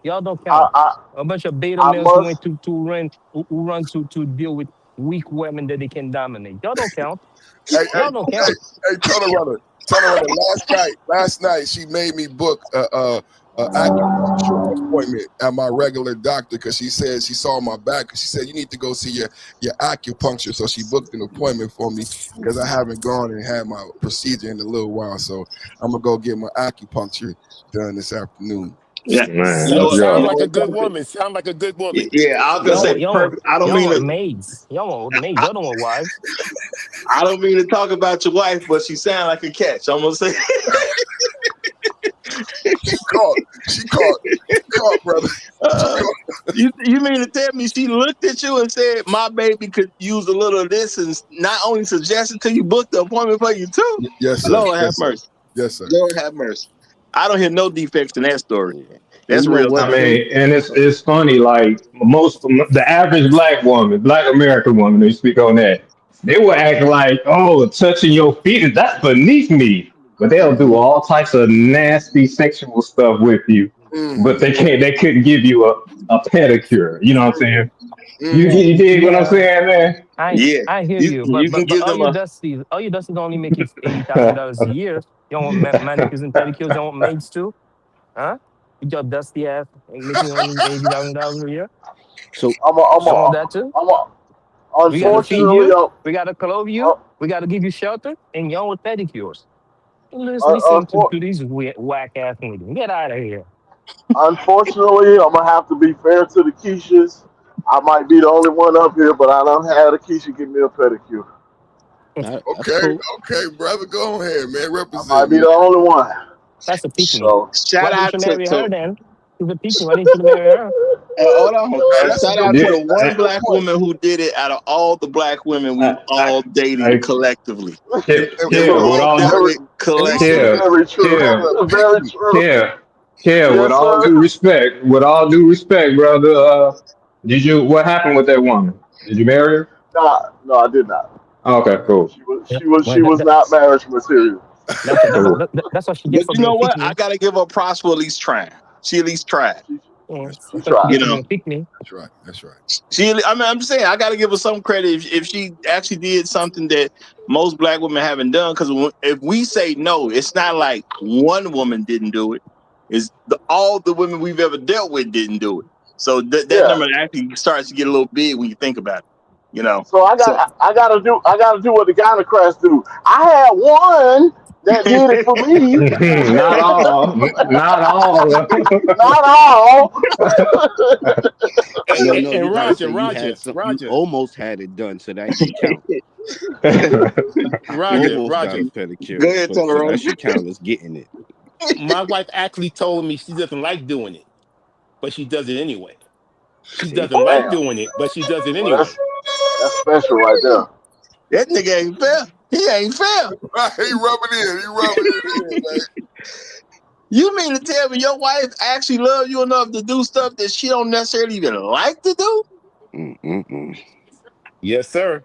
Speaker 8: Y'all don't
Speaker 9: I,
Speaker 8: count.
Speaker 9: I,
Speaker 8: A bunch of beta
Speaker 9: I
Speaker 8: males who
Speaker 9: must.
Speaker 8: went who run to deal with weak women that they can dominate. Y'all don't count.
Speaker 4: Hey, hey,
Speaker 8: Y'all don't
Speaker 4: hey,
Speaker 8: count.
Speaker 4: hey, Tunnel Runner. Tunnel Runner. Last night, she made me book a acupuncture appointment at my regular doctor because she said she saw my back. She said you need to go see your acupuncture. So she booked an appointment for me because I haven't gone and had my procedure in a little while. So I'm gonna go get my acupuncture done this afternoon.
Speaker 17: Yeah.
Speaker 15: Man,
Speaker 17: You know
Speaker 15: let's
Speaker 17: what?
Speaker 7: Sound
Speaker 15: go.
Speaker 7: like a good
Speaker 17: Perfect.
Speaker 7: woman. Sound like a good woman.
Speaker 17: Yeah, I was gonna say perfect.
Speaker 8: Y'all want maids. Y'all want maids. Y'all don't want wives.
Speaker 17: I don't mean to talk about your wife, but she sound like a catch. I'm gonna say
Speaker 4: caught, brother.
Speaker 17: You mean to tell me she looked at you and said, "My baby could use a little of this," and not only suggested to you, booked the appointment for you too?
Speaker 4: Yes, sir.
Speaker 17: Lord have mercy.
Speaker 4: Yes, sir.
Speaker 17: Lord have mercy. I don't hear no defects in that story.
Speaker 14: Yeah.
Speaker 17: That's
Speaker 14: You know
Speaker 17: real
Speaker 15: I
Speaker 14: what,
Speaker 17: talk.
Speaker 14: too?
Speaker 15: mean, and it's funny. Like the average black woman, black American woman, they speak on that. They will act like, oh, touching your feet that's beneath me, but they'll do all types of nasty sexual stuff with you. But they can't. They couldn't give you a pedicure. You know what I'm saying? You dig what I'm
Speaker 8: Yeah,
Speaker 15: saying, man?
Speaker 17: Yeah,
Speaker 8: I hear
Speaker 17: you
Speaker 8: you,
Speaker 17: you can
Speaker 8: but
Speaker 17: give them a.
Speaker 8: all your dusties only make you $80,000 a year. You don't want manicures and pedicures. You don't want maids too, huh? With your dusty ass making only $80,000 a year.
Speaker 14: So
Speaker 9: I'm a,
Speaker 8: You
Speaker 9: I'm
Speaker 8: don't want
Speaker 9: a,
Speaker 8: that too.
Speaker 9: I'm a,
Speaker 8: We got to feed
Speaker 9: unfortunately,
Speaker 8: you. We got to clothe you. We got to give you shelter, and you don't want pedicures. Listen
Speaker 9: unfor-
Speaker 8: to these whack ass niggas. Get out of here.
Speaker 9: unfortunately, I'm gonna have to be fair to the Keishas. I might be the only one up here, but I don't have a Keisha give me a pedicure.
Speaker 14: that's
Speaker 4: Okay,
Speaker 14: cool.
Speaker 4: okay, brother. Go ahead, man.
Speaker 9: I might
Speaker 4: Represent,
Speaker 9: be
Speaker 4: man.
Speaker 9: the only one.
Speaker 8: That's a pick me.
Speaker 9: So
Speaker 8: Why
Speaker 17: Shout
Speaker 8: didn't
Speaker 17: out
Speaker 8: you
Speaker 17: to
Speaker 8: marry her then? She's a pick me. Why didn't you marry her?
Speaker 17: hold on.
Speaker 4: That's a
Speaker 17: Shout
Speaker 4: good
Speaker 17: out to
Speaker 15: Yeah,
Speaker 17: the
Speaker 4: point. That's a
Speaker 17: one
Speaker 4: good
Speaker 17: black
Speaker 4: point.
Speaker 17: woman who did it out of all the black women we've
Speaker 15: I, I,
Speaker 17: all dated
Speaker 15: I,
Speaker 17: collectively.
Speaker 4: And
Speaker 17: That
Speaker 15: yeah,
Speaker 17: we've
Speaker 15: with
Speaker 17: all
Speaker 15: all,
Speaker 17: dealt
Speaker 9: very,
Speaker 17: with
Speaker 4: we see
Speaker 17: collectively.
Speaker 15: yeah,
Speaker 9: very true.
Speaker 4: call her a pick
Speaker 9: Very
Speaker 4: me.
Speaker 9: true.
Speaker 15: yeah, yeah, with
Speaker 9: Yes,
Speaker 15: all
Speaker 9: sir.
Speaker 15: due respect, brother. What happened with that woman? Did you marry her?
Speaker 9: Nah, no, I did not.
Speaker 15: Okay, cool,
Speaker 8: Yeah.
Speaker 9: She
Speaker 8: Well,
Speaker 9: was not marriage material.
Speaker 15: cool.
Speaker 8: that's what she gets
Speaker 17: But
Speaker 8: for
Speaker 17: you
Speaker 8: being
Speaker 17: know
Speaker 8: a pick
Speaker 17: what? I
Speaker 8: me.
Speaker 17: gotta give her props for at least trying. She at least tried.
Speaker 9: She,
Speaker 8: Yeah,
Speaker 4: That's
Speaker 9: she
Speaker 8: that's what she
Speaker 9: tried.
Speaker 8: gets
Speaker 17: You
Speaker 8: for
Speaker 17: know.
Speaker 8: being a pick me.
Speaker 4: right. That's right.
Speaker 17: I mean, I'm saying I got to give her some credit if she actually did something that most black women haven't done. Because if we say no, it's not like one woman didn't do it. It's all the women we've ever dealt with didn't do it. So that
Speaker 9: Yeah.
Speaker 17: number actually starts to get a little big when you think about it. You know.
Speaker 9: So
Speaker 17: So
Speaker 9: I gotta do what the gynocrats do. I had one that did it for me.
Speaker 15: Not all, not all.
Speaker 9: Not all.
Speaker 14: No,
Speaker 7: And,
Speaker 14: no, you
Speaker 7: and
Speaker 14: gotta say you
Speaker 7: Roger,
Speaker 14: had some. You
Speaker 7: Roger,
Speaker 14: almost had it done, so that should count. I almost got
Speaker 7: Roger.
Speaker 14: a
Speaker 17: go
Speaker 14: pedicure,
Speaker 17: ahead,
Speaker 14: but so
Speaker 17: Tony.
Speaker 14: that should count as getting it.
Speaker 7: My wife actually told me she doesn't like doing it, but she does it anyway. She
Speaker 14: See,
Speaker 7: doesn't like
Speaker 9: Damn.
Speaker 7: doing it, but she does it
Speaker 9: Well,
Speaker 7: anyway.
Speaker 9: that's special right there.
Speaker 17: That nigga ain't fair. He ain't fair.
Speaker 4: He rubbing in. He rubbing it in, man.
Speaker 17: You mean to tell me your wife actually loves you enough to do stuff that she don't necessarily even like to do?
Speaker 14: mm-mm-mm.
Speaker 7: Yes, sir.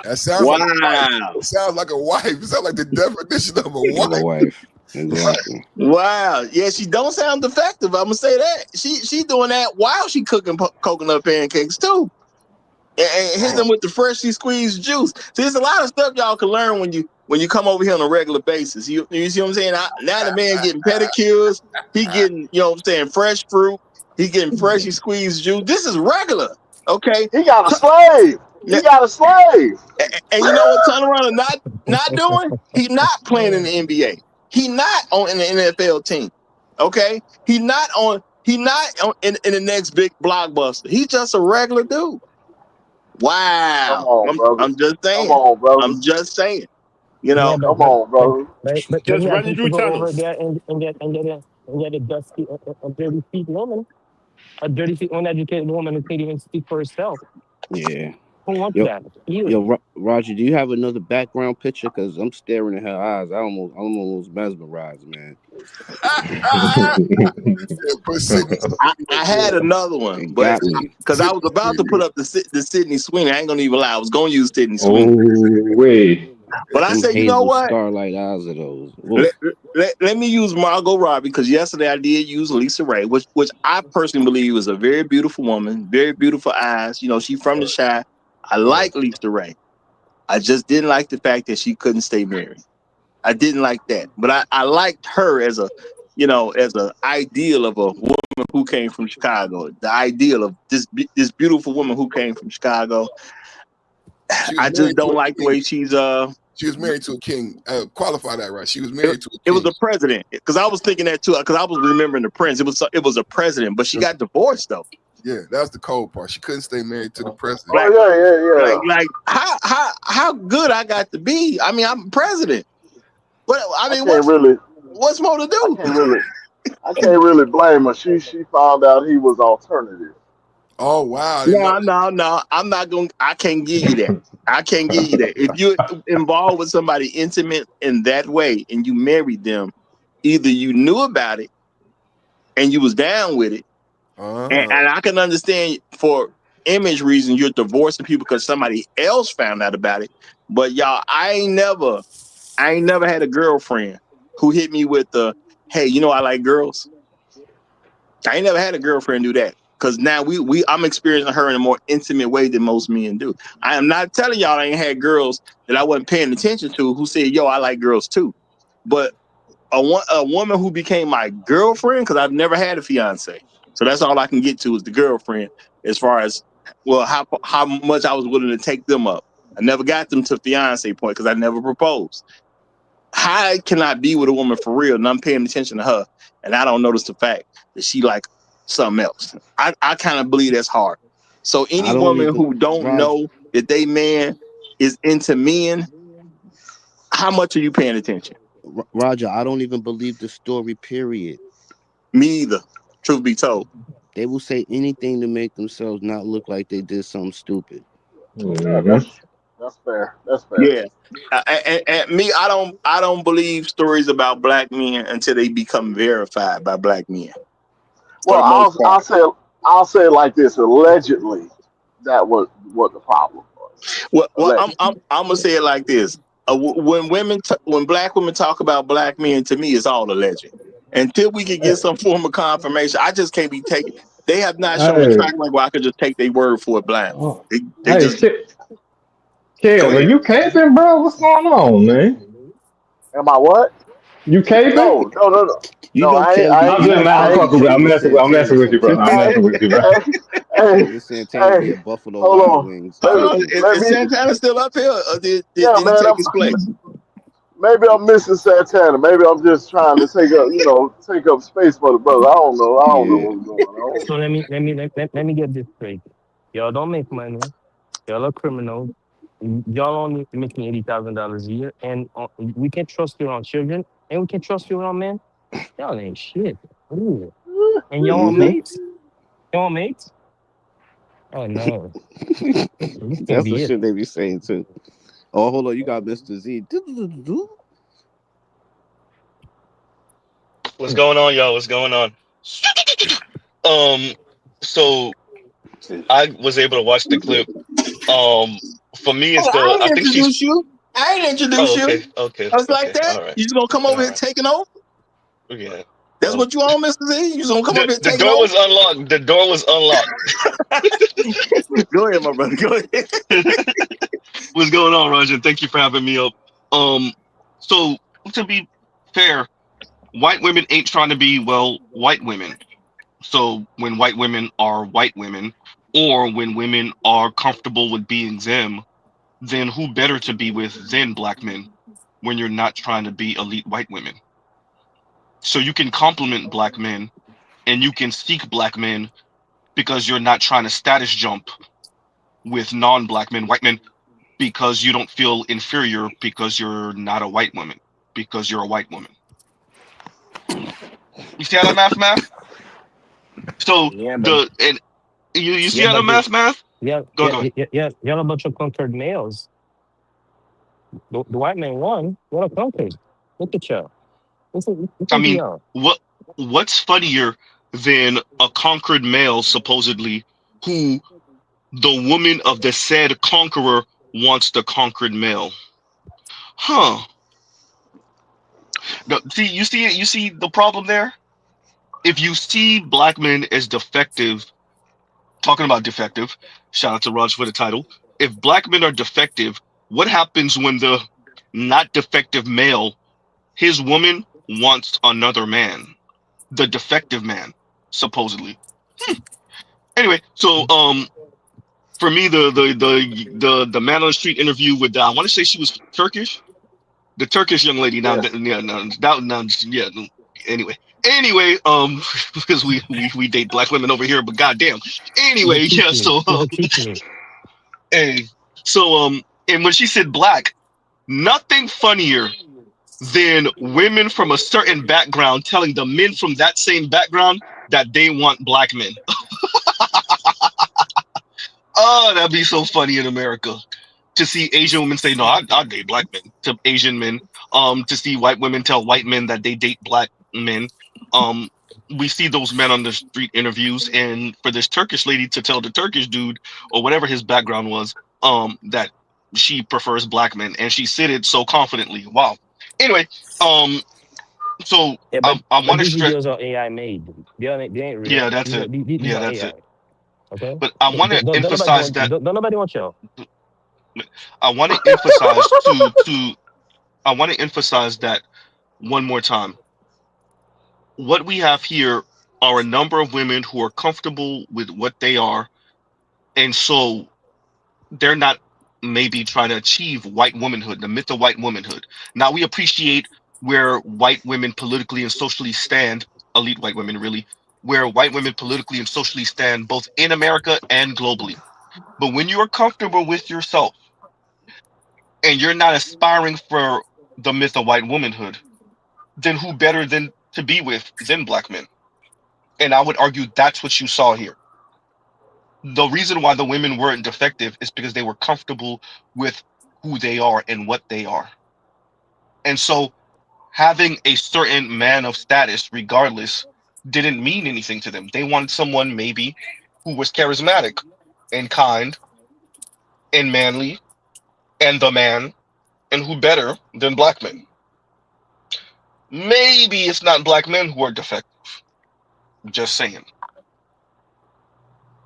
Speaker 4: That sounds like a wife.
Speaker 17: Wow.
Speaker 4: It sounds like a wife. It sounds like the definition of a
Speaker 14: Of a
Speaker 4: wife.
Speaker 14: wife, exactly.
Speaker 17: Wow. Yeah, she don't sound defective. I'm gonna say that. She doing that while she cooking coconut pancakes too. And hit them with the freshly squeezed juice. See, there's a lot of stuff y'all can learn when you come over here on a regular basis. You see what I'm saying? Now the man getting pedicures, he getting, you know what I'm saying, fresh fruit, he getting freshly squeezed juice. This is regular. Okay.
Speaker 9: He got a slave.
Speaker 17: Now,
Speaker 9: He got a slave.
Speaker 17: and you know what Turn around and not doing? He not playing in the NBA. He not on in the NFL team. Okay? He not on in the next big blockbuster. He's just a regular dude.
Speaker 9: Come
Speaker 17: Wow.
Speaker 9: on, brothers.
Speaker 17: I'm just
Speaker 9: Come
Speaker 17: saying.
Speaker 9: on,
Speaker 17: I'm
Speaker 9: brothers.
Speaker 17: just saying. You
Speaker 8: Yeah,
Speaker 17: know.
Speaker 9: Come on, brothers.
Speaker 8: but
Speaker 7: Just
Speaker 8: he
Speaker 7: running
Speaker 8: agreed to
Speaker 7: through
Speaker 8: go over
Speaker 7: tunnels.
Speaker 8: there and get a dusty, a dirty feet woman, a dirty feet uneducated woman who can't even speak for herself.
Speaker 14: Yeah.
Speaker 8: Who wants
Speaker 14: Yo,
Speaker 8: that? You.
Speaker 14: yo, Roger, do you have another background picture? Cause I'm staring at her eyes. I'm almost mesmerized, man.
Speaker 4: Yeah, put Sydney
Speaker 17: I had another one,
Speaker 14: It
Speaker 17: but
Speaker 14: got me.
Speaker 17: because I was about to put up the Sydney Sweeney, I ain't gonna even lie. I was gonna use Sydney Sweeney,
Speaker 15: Oh wait.
Speaker 17: but I
Speaker 14: Them
Speaker 17: say, you know
Speaker 14: hazel
Speaker 17: what?
Speaker 14: starlight eyes of those.
Speaker 17: Let,
Speaker 14: Oof.
Speaker 17: let me use Margot Robbie because yesterday I did use Lisa Ray, which I personally believe is a very beautiful woman, very beautiful eyes. You know, she from the Chi. I
Speaker 4: Yeah.
Speaker 17: like Lisa Ray. I just didn't like the fact that she couldn't stay married. I didn't like that, but I liked her as a, you know, as an ideal of a woman who came from Chicago. The ideal of this beautiful woman who came from Chicago.
Speaker 4: She was
Speaker 17: I just
Speaker 4: married to
Speaker 17: don't
Speaker 4: a
Speaker 17: like the
Speaker 4: king.
Speaker 17: way she's
Speaker 4: She was married to a king. Qualify that right. She was
Speaker 17: It,
Speaker 4: married to a
Speaker 17: it was
Speaker 4: king.
Speaker 17: a president because I was thinking that too because I was remembering the prince. It was a president, but she got divorced though.
Speaker 4: Yeah, that was the cold part. She couldn't stay married to the president.
Speaker 17: Like
Speaker 9: Oh yeah.
Speaker 17: like how good I got to be. I mean, I'm president, but I
Speaker 9: I
Speaker 17: mean,
Speaker 9: can't really.
Speaker 17: what's more to
Speaker 9: I
Speaker 17: do?
Speaker 9: can't really. I can't really blame her. She found out he was alternative.
Speaker 4: Oh wow, I didn't know.
Speaker 17: No, no, no. I'm not going. I can't give you that. I can't give you that. If you're involved with somebody intimate in that way and you married them, either you knew about it and you was down with it,
Speaker 4: Uh-huh.
Speaker 17: and I can understand for image reasons you're divorcing people because somebody else found out about it. But y'all, I ain't never had a girlfriend who hit me with the, "Hey, you know I like girls." I ain't never had a girlfriend do that because now I'm experiencing her in a more intimate way than most men do. I am not telling y'all I ain't had girls that I wasn't paying attention to who said, "Yo, I like girls too," but a woman who became my girlfriend because I've never had a fiance, so that's all I can get to is the girlfriend as far as how much I was willing to take them up. I never got them to fiance point because I never proposed. How can I be with a woman for real and I'm paying attention to her and I don't notice the fact that she like something else? I kind of believe that's hard. So
Speaker 14: I
Speaker 17: any
Speaker 14: don't
Speaker 17: woman
Speaker 14: even
Speaker 17: who don't
Speaker 14: Roger.
Speaker 17: know that they man is into men, how much are you paying attention?
Speaker 14: Roger, I don't even believe the story. Period.
Speaker 17: Me either. Truth be told.
Speaker 14: They will say anything to make themselves not look like they did something stupid.
Speaker 9: Yeah, that's fair. That's fair.
Speaker 17: Yeah. And me, I don't believe stories about black men until they become verified by black men for
Speaker 9: Well,
Speaker 17: the most part.
Speaker 9: I'll say it like this. Allegedly, that was what the problem was.
Speaker 17: Well,
Speaker 9: Allegedly.
Speaker 17: I'm gonna say it like this: when black women talk about black men, to me, it's all a legend. Until we can get some form of confirmation, I just can't be taken. They have not shown a
Speaker 15: Hey,
Speaker 17: track record where I could just take their word for it blindly.
Speaker 15: oh,
Speaker 17: They
Speaker 15: hey,
Speaker 17: just go
Speaker 15: Kev, are
Speaker 17: ahead.
Speaker 15: you caping, bro? What's going on, man?
Speaker 9: Am I what?
Speaker 15: You caping?
Speaker 9: No, no, no, no.
Speaker 14: You
Speaker 9: No,
Speaker 14: know, Kev,
Speaker 9: I
Speaker 14: you,
Speaker 15: I'm
Speaker 9: ain't.
Speaker 14: you
Speaker 15: just,
Speaker 14: know,
Speaker 15: man, I'm
Speaker 9: I
Speaker 14: Kev
Speaker 9: ain't.
Speaker 14: be
Speaker 15: fucking with,
Speaker 14: saying the
Speaker 15: I'm
Speaker 14: same thing
Speaker 15: messing with you, bro. I'm
Speaker 14: sometimes.
Speaker 9: Hey,
Speaker 15: messing with you, bro.
Speaker 9: hey, hey,
Speaker 14: Nigga Santana be
Speaker 9: hey.
Speaker 14: a Buffalo
Speaker 9: Hold
Speaker 14: Wild
Speaker 9: on.
Speaker 14: Wings
Speaker 17: Hold
Speaker 14: type
Speaker 9: Let,
Speaker 17: on,
Speaker 14: dude.
Speaker 9: let
Speaker 17: is
Speaker 9: me.
Speaker 17: Santana still up here, or
Speaker 9: Yeah,
Speaker 17: did he
Speaker 9: man.
Speaker 17: take his place?
Speaker 9: Maybe I'm missing Santana. Maybe I'm just trying to take up space for the brother. I don't know. I don't know
Speaker 14: Yeah.
Speaker 9: what's going on.
Speaker 8: So let me get this straight. Y'all don't make money. Y'all are criminals. Y'all only making $80,000 a year, and we can trust you around children, and we can trust you around men. Y'all ain't shit. Ooh. And y'all want
Speaker 14: Mm-hmm.
Speaker 8: mates? Y'all want mates? Oh no, this can't
Speaker 14: That's the
Speaker 8: be it.
Speaker 14: shit they be saying too. Oh, hold on, you got Mr. Z. Do-do-do-do.
Speaker 18: What's going on, y'all? What's going on? Um, so I was able to watch the clip. Um, for me,
Speaker 17: Oh,
Speaker 18: it's
Speaker 17: I
Speaker 18: the I
Speaker 17: ain't
Speaker 18: think she's.
Speaker 17: introduce you. I ain't
Speaker 18: Oh,
Speaker 17: introduce
Speaker 18: okay,
Speaker 17: you.
Speaker 18: okay,
Speaker 17: I was like
Speaker 18: okay.
Speaker 17: that.
Speaker 18: All right,
Speaker 17: You just gonna come over
Speaker 18: all
Speaker 17: here
Speaker 18: right.
Speaker 17: taking over?
Speaker 18: Yeah.
Speaker 17: That's
Speaker 18: Well,
Speaker 17: what you on, Mister Z? You just gonna come
Speaker 18: the
Speaker 17: over here
Speaker 18: the
Speaker 17: taking
Speaker 18: door
Speaker 17: over?
Speaker 18: was unlocked. The door was unlocked.
Speaker 17: Go ahead, my brother. Go ahead.
Speaker 18: What's going on, Roger? Thank you for having me up. Um, so to be fair, white women ain't trying to be white women. So when white women are white women, or when women are comfortable with being them, then who better to be with than black men when you're not trying to be elite white women? So you can compliment black men and you can seek black men because you're not trying to status jump with non-black men, white men, because you don't feel inferior because you're not a white woman, because you're a white woman. You see how that math? So
Speaker 8: Yeah, but
Speaker 18: the and you see
Speaker 8: yeah,
Speaker 18: how the
Speaker 8: but the,
Speaker 18: math?
Speaker 8: yeah,
Speaker 18: Go
Speaker 8: yeah,
Speaker 18: go ahead.
Speaker 8: yeah, yeah, y'all a bunch of conquered males. The white man won. What a conquered. Look at y'all.
Speaker 18: I
Speaker 8: Listen to
Speaker 18: mean,
Speaker 8: y'all.
Speaker 18: what's funnier than a conquered male supposedly who the woman of the said conqueror wants the conquered male? Huh. See, you see the problem there? If you see black men as defective, talking about defective, shout out to Raj for the title. If black men are defective, what happens when the not defective male, his woman wants another man? The defective man, supposedly. Anyway, so for me, the man on the street interview with I want to say she was Turkish, the Turkish young lady. Now,
Speaker 9: Yes.
Speaker 18: yeah, no, now, yeah. No, anyway, because we date black women over here, but goddamn.
Speaker 8: You
Speaker 18: Anyway,
Speaker 8: teach
Speaker 18: yeah.
Speaker 8: me.
Speaker 18: So,
Speaker 8: You teach me.
Speaker 18: hey, so and when she said black, nothing funnier. than women from a certain background telling the men from that same background that they want black men. Oh, that'd be so funny in America to see Asian women say, "No, I date black men." To Asian men, to see white women tell white men that they date black men. Um, we see those men on the street interviews, and for this Turkish lady to tell the Turkish dude or whatever his background was, that she prefers black men, and she said it so confidently. Wow. Anyway, um, so
Speaker 8: Yeah,
Speaker 18: I
Speaker 8: but
Speaker 18: want to
Speaker 8: these
Speaker 18: stress.
Speaker 8: videos are AI made. They ain't
Speaker 18: Yeah,
Speaker 8: real.
Speaker 18: that's it.
Speaker 8: These
Speaker 18: Yeah,
Speaker 8: are
Speaker 18: that's it.
Speaker 8: AI. Okay.
Speaker 18: But I want to
Speaker 8: Don't nobody
Speaker 18: emphasize
Speaker 8: want
Speaker 18: that.
Speaker 8: don't nobody want y'all.
Speaker 18: I want to emphasize to I want to emphasize that one more time. What we have here are a number of women who are comfortable with what they are, and so they're not maybe trying to achieve white womanhood, the myth of white womanhood. Now we appreciate where white women politically and socially stand, elite white women really, where white women politically and socially stand both in America and globally. But when you are comfortable with yourself and you're not aspiring for the myth of white womanhood, then who better than to be with than black men? And I would argue that's what you saw here. The reason why the women weren't defective is because they were comfortable with who they are and what they are. And so having a certain man of status, regardless, didn't mean anything to them. They wanted someone maybe who was charismatic and kind and manly and the man, and who better than black men. Maybe it's not black men who are defective. Just saying.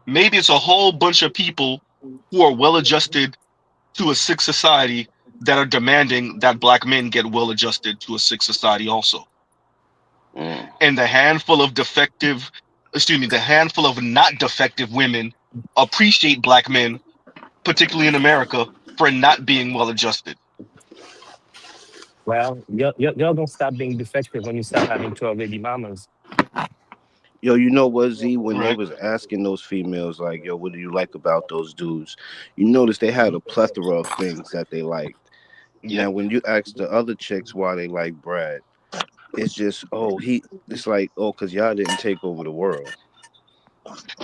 Speaker 18: Maybe it's a whole bunch of people who are well adjusted to a sick society that are demanding that black men get well adjusted to a sick society also.
Speaker 14: Mm.
Speaker 18: And the handful of not defective women appreciate black men, particularly in America, for not being well adjusted.
Speaker 8: Well, y'all gonna stop being defective when you stop having 12 baby mamas.
Speaker 14: Yo, you know what, Z? When they
Speaker 18: Right.
Speaker 14: was asking those females, like, yo, what do you like about those dudes? You notice they had a plethora of things that they liked.
Speaker 18: Yep.
Speaker 14: Now, when you ask the other chicks why they like Brad, it's just, oh, it's like, oh, because y'all didn't take over the world.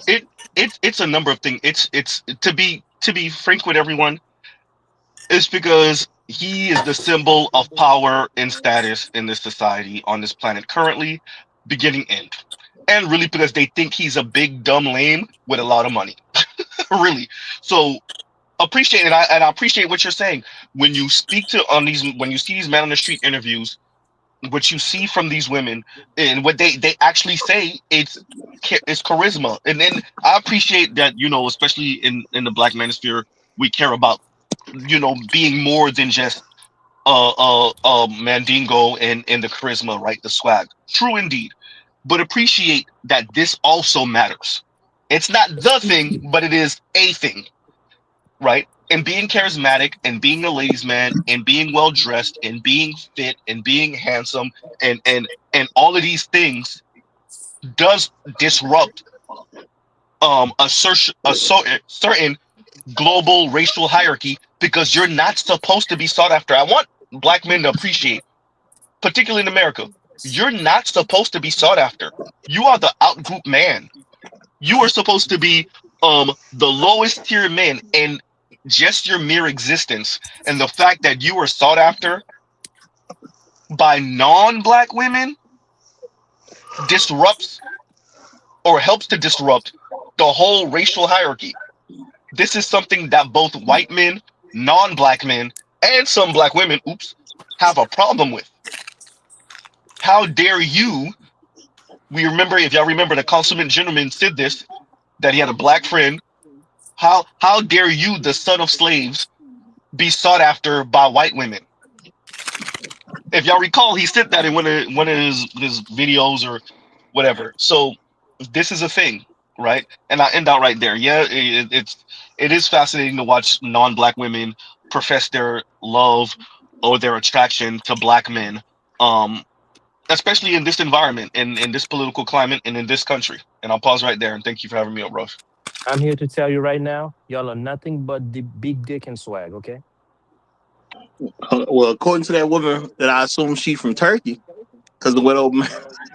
Speaker 18: It's a number of things. It's to be frank with everyone, it's because he is the symbol of power and status in this society on this planet currently, beginning end. And really because they think he's a big dumb lame with a lot of money. Really. So appreciate it. I appreciate what you're saying. When you speak to on these when you see these men on the street interviews, what you see from these women and what they actually say, it's charisma. And then I appreciate that, especially in the black manosphere, we care about, being more than just mandingo and the charisma, right? The swag. True indeed. But appreciate that this also matters. It's not the thing, but it is a thing, right? And being charismatic and being a ladies' man and being well dressed and being fit and being handsome and all of these things does disrupt certain global racial hierarchy, because you're not supposed to be sought after. I want black men to appreciate, particularly in America, you're not supposed to be sought after. You are the outgroup man. You are supposed to be the lowest tier men, and just your mere existence and the fact that you are sought after by non-black women disrupts or helps to disrupt the whole racial hierarchy. This is something that both white men, non-black men, and some black women, oops, have a problem with. How dare you? We remember, if y'all remember, the consummate gentleman said this, that he had a black friend. How dare you, the son of slaves, be sought after by white women? If y'all recall, he said that in one of his videos or whatever. So this is a thing, right? And I end out right there. Yeah, it is fascinating to watch non-black women profess their love or their attraction to black men, um, especially in this environment, in this political climate, and in this country. And I'll pause right there. And thank you for having me up, Rush.
Speaker 8: I'm here to tell you right now, y'all are nothing but the big dick and swag, okay?
Speaker 17: Well, according to that woman that I assume she's from Turkey, because the what old man,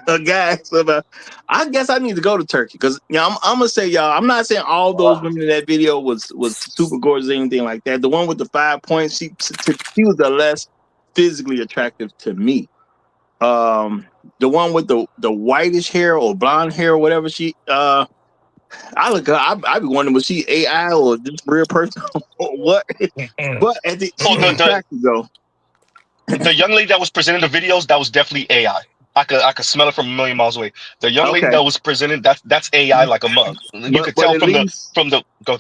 Speaker 17: a guy asked about, I guess I need to go to Turkey because I'm gonna say y'all. I'm not saying all those women in that video was super gorgeous or anything like that. The one with the 5 points, she was the less physically attractive to me. The one with the whitish hair or blonde hair or whatever I look her, I be wondering was she AI or just real person or what? But at the
Speaker 18: Oh,
Speaker 17: end of the fact though,
Speaker 18: the young lady that was presenting the videos, that was definitely AI. I could smell it from a million miles away. The young lady
Speaker 17: okay.
Speaker 18: that was presenting, that's AI like a mug. You could
Speaker 17: But
Speaker 18: tell
Speaker 17: at least,
Speaker 18: from the go.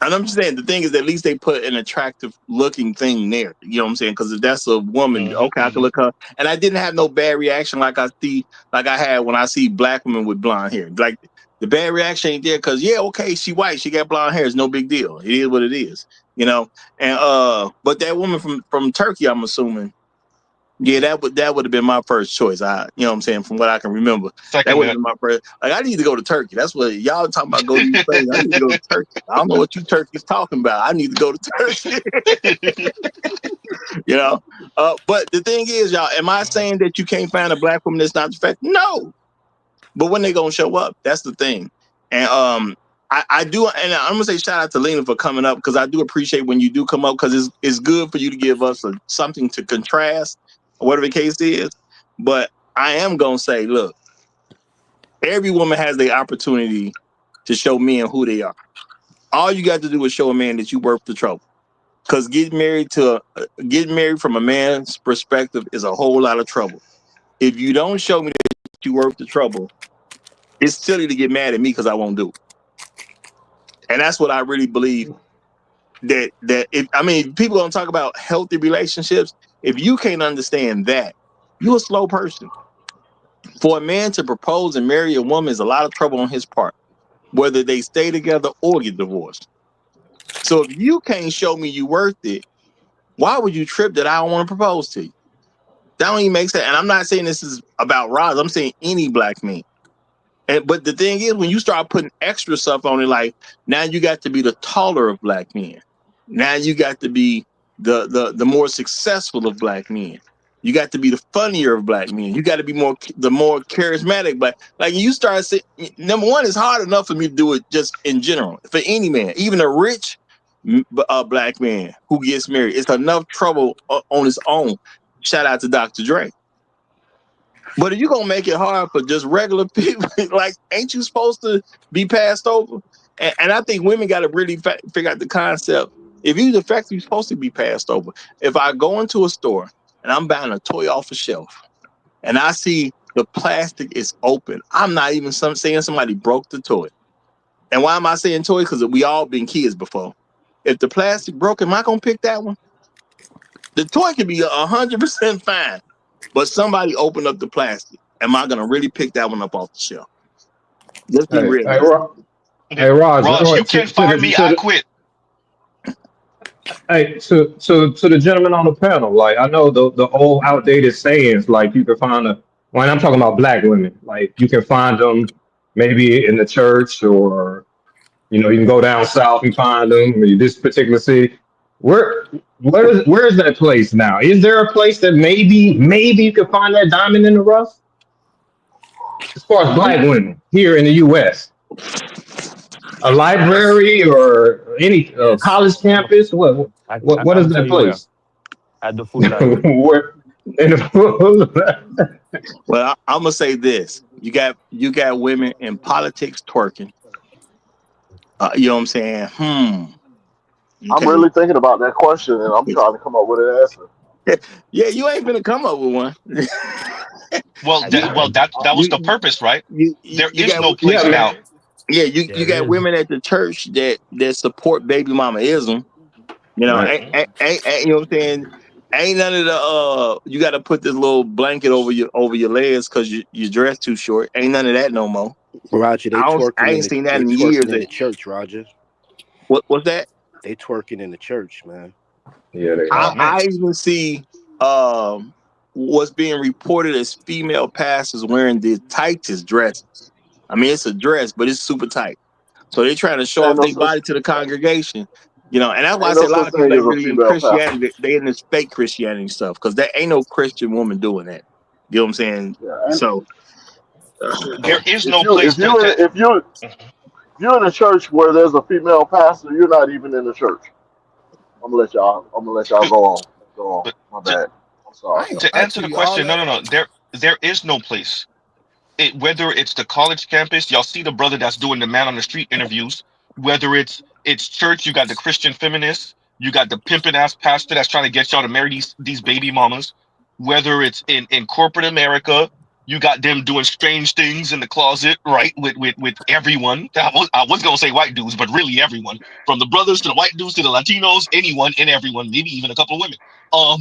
Speaker 17: and I'm just saying the thing is at least they put an attractive looking thing there. You know what I'm saying? Because if that's a woman, okay, I can look her. And I didn't have no bad reaction like I had when I see black women with blonde hair. Like the bad reaction ain't there because yeah, okay, she white, she got blonde hair. It's no big deal. It is what it is. You know. And but that woman from Turkey, I'm assuming. Yeah, that would have been my first choice. You know what I'm saying? From what I can remember, that
Speaker 18: Second
Speaker 17: would have
Speaker 18: that.
Speaker 17: been my first. Like, I need to go to Turkey. That's what y'all talking about. Go to these places. I need to go to Turkey. I don't know what you Turkey's talking about. I need to go to Turkey. You know. But the thing is, y'all, am I saying that you can't find a black woman that's not defective? No. But when they gonna show up? That's the thing. And I do, and I'm gonna say shout out to Lena for coming up because I do appreciate when you do come up because it's good for you to give us something to contrast, whatever the case is. But I am gonna say, look, every woman has the opportunity to show men who they are. All you got to do is show a man that you worth the trouble. Because getting married from a man's perspective is a whole lot of trouble. If you don't show me that you worth the trouble, it's silly to get mad at me because I won't do it. And that's what I really believe that if I mean people gonna talk about healthy relationships. If you can't understand that, you're a slow person. For a man to propose and marry a woman is a lot of trouble on his part, whether they stay together or get divorced. So if you can't show me you worth it, why would you trip that I don't want to propose to you? That don't even make sense. And I'm not saying this is about Roz. I'm saying any black man. But the thing is, when you start putting extra stuff on it, like now you got to be the taller of black men. Now you got to be the more successful of black men. You got to be the funnier of black men. You got to be the more charismatic black. Like you start saying, number one, it's hard enough for me to do it just in general for any man, even a rich black man who gets married. It's enough trouble on its own. Shout out to Dr. Dre. But if you're gonna make it hard for just regular people, like, ain't you supposed to be passed over? And I think women got to really figure out the concept. If you're defective, you're supposed to be passed over. If I go into a store and I'm buying a toy off a shelf, and I see the plastic is open, I'm not even saying somebody broke the toy. And why am I saying toy? Because we all been kids before. If the plastic broke, am I gonna pick that one? The toy can be 100% fine, but somebody opened up the plastic. Am I gonna really pick that one up off the shelf? Let's be
Speaker 15: Hey, hey,
Speaker 17: realistic.
Speaker 15: hey, Raj,
Speaker 18: Ross, you can't fire me. I quit.
Speaker 15: hey, to the gentleman on the panel, like I know the old outdated sayings, like you can find when I'm talking about black women, like you can find them maybe in the church or you can go down south and find them in this particular city. Where is that place now? Is there a place that maybe you can find that diamond in the rough as far as black women here in the U.S.? A library or any college campus? What
Speaker 8: I
Speaker 15: what is
Speaker 8: can tell
Speaker 15: that
Speaker 8: you where.
Speaker 15: place?
Speaker 8: At the Food Lion.
Speaker 15: Where in the
Speaker 17: Well, I'm gonna say this: you got women in politics twerking. You know what I'm saying?
Speaker 9: I'm
Speaker 17: Okay.
Speaker 9: really thinking about that question, and I'm trying to come up with an answer.
Speaker 17: Yeah, you ain't gonna come up with one.
Speaker 18: Well, that was the
Speaker 17: you,
Speaker 18: purpose, right? There
Speaker 17: you
Speaker 18: is
Speaker 17: got
Speaker 18: no
Speaker 15: yeah,
Speaker 18: place now.
Speaker 15: man.
Speaker 17: yeah, you
Speaker 8: There
Speaker 17: got
Speaker 8: is.
Speaker 17: women at the church that support baby mamaism. You know,
Speaker 15: Right.
Speaker 17: you know what I'm saying? Ain't none of the you got to put this little blanket over your legs because you dress too short. Ain't none of that no more.
Speaker 14: Roger,
Speaker 17: I ain't seen that
Speaker 14: they
Speaker 17: in years.
Speaker 14: twerking in the church, Roger.
Speaker 17: What's that?
Speaker 14: They twerking in the church, man.
Speaker 15: Yeah, they
Speaker 18: Oh
Speaker 15: are.
Speaker 18: man.
Speaker 17: I even see what's being reported as female pastors wearing the tightest dresses. I mean, it's a dress, but it's super tight. So they're trying to show
Speaker 9: Man,
Speaker 17: off
Speaker 9: no
Speaker 17: their
Speaker 9: such
Speaker 17: body to the congregation. You know, and that's why I
Speaker 9: Ain't
Speaker 17: say
Speaker 9: no
Speaker 17: a lot
Speaker 9: such
Speaker 17: of people
Speaker 9: thing as
Speaker 17: ain't
Speaker 9: a
Speaker 17: really in
Speaker 9: female pastor.
Speaker 17: Christianity. They in this fake Christianity stuff because there ain't no Christian woman doing that. You know what I'm saying?
Speaker 9: Yeah, and
Speaker 17: So
Speaker 18: There is
Speaker 9: if
Speaker 18: no
Speaker 9: you
Speaker 18: place
Speaker 9: if
Speaker 18: to,
Speaker 9: you
Speaker 18: to
Speaker 9: if you're in a church where there's a female pastor, you're not even in the church. I'm gonna let y'all go on. Go on.
Speaker 18: but
Speaker 9: My
Speaker 18: to,
Speaker 9: bad. I'm
Speaker 13: I
Speaker 9: sorry.
Speaker 13: ain't gonna
Speaker 18: to
Speaker 13: lie
Speaker 18: answer
Speaker 13: to
Speaker 18: the
Speaker 13: you. All
Speaker 18: question, no,
Speaker 13: that.
Speaker 18: no, no. There is no place. Whether it's the college campus, y'all see the brother that's doing the man on the street interviews. Whether it's church, you got the Christian feminists, you got the pimping ass pastor that's trying to get y'all to marry these baby mamas. Whether it's in corporate America, you got them doing strange things in the closet, right? With everyone. I was gonna say white dudes, but really everyone, from the brothers to the white dudes to the Latinos, anyone and everyone, maybe even a couple of women.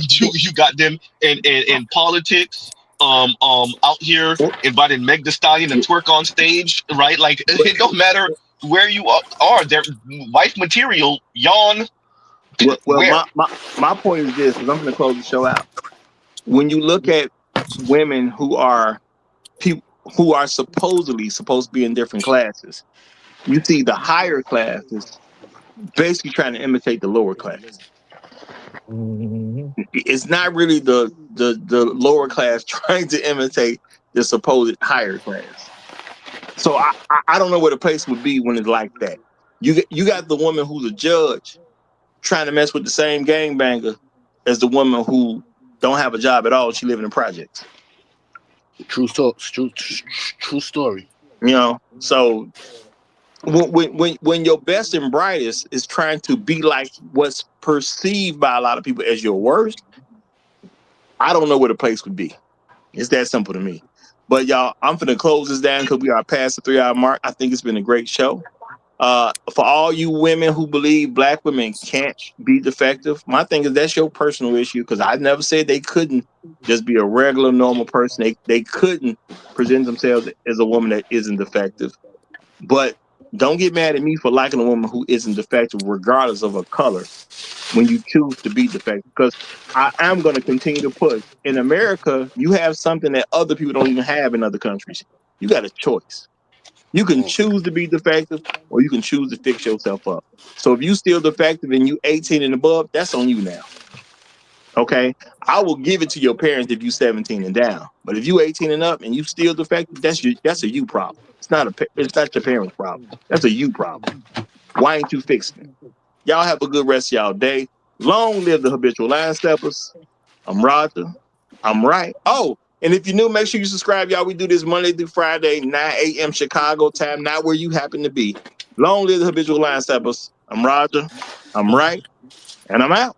Speaker 18: You got them in politics, out here invited Meg Thee Stallion to twerk on stage, right? Like it don't matter where you are. They're wife material. Yawn.
Speaker 17: well,
Speaker 18: Where?
Speaker 17: my point is this, because I'm going to close the show out. When you look at women who are supposedly supposed to be in different classes, you see the higher classes basically trying to imitate the lower class.
Speaker 18: Mhm.
Speaker 17: It's not really the lower class trying to imitate the supposed higher class. So I don't know where the place would be when it's like that. You got the woman who's a judge trying to mess with the same gangbanger as the woman who don't have a job at all. She living in projects.
Speaker 13: True story.
Speaker 17: You know, so when your best and brightest is trying to be like what's perceived by a lot of people as your worst, I don't know where the place would be. It's that simple to me. But y'all, I'm finna close this down because we are past the 3 hour mark. I think it's been a great show. For all you women who believe black women can't be defective, my thing is that's your personal issue because I never said they couldn't just be a regular normal person. They couldn't present themselves as a woman that isn't defective. But don't get mad at me for liking a woman who isn't defective, regardless of her color, when you choose to be defective. Because I am going to continue to push. In America, you have something that other people don't even have in other countries. You got a choice. You can choose to be defective or you can choose to fix yourself up. So if you still defective and you 18 and above, that's on you now. Okay. I will give it to your parents if you 17 and down. But if you 18 and up and you still defective, that's a you problem. It's not your parents' problem. That's a you problem. Why ain't you fixing it? Y'all have a good rest of y'all day. Long live the habitual line steppers. I'm Roger. I'm right. Oh, and if you're new, make sure you subscribe, y'all. We do this Monday through Friday, 9 a.m. Chicago time, not where you happen to be. Long live the habitual line steppers. I'm Roger. I'm right. And I'm out.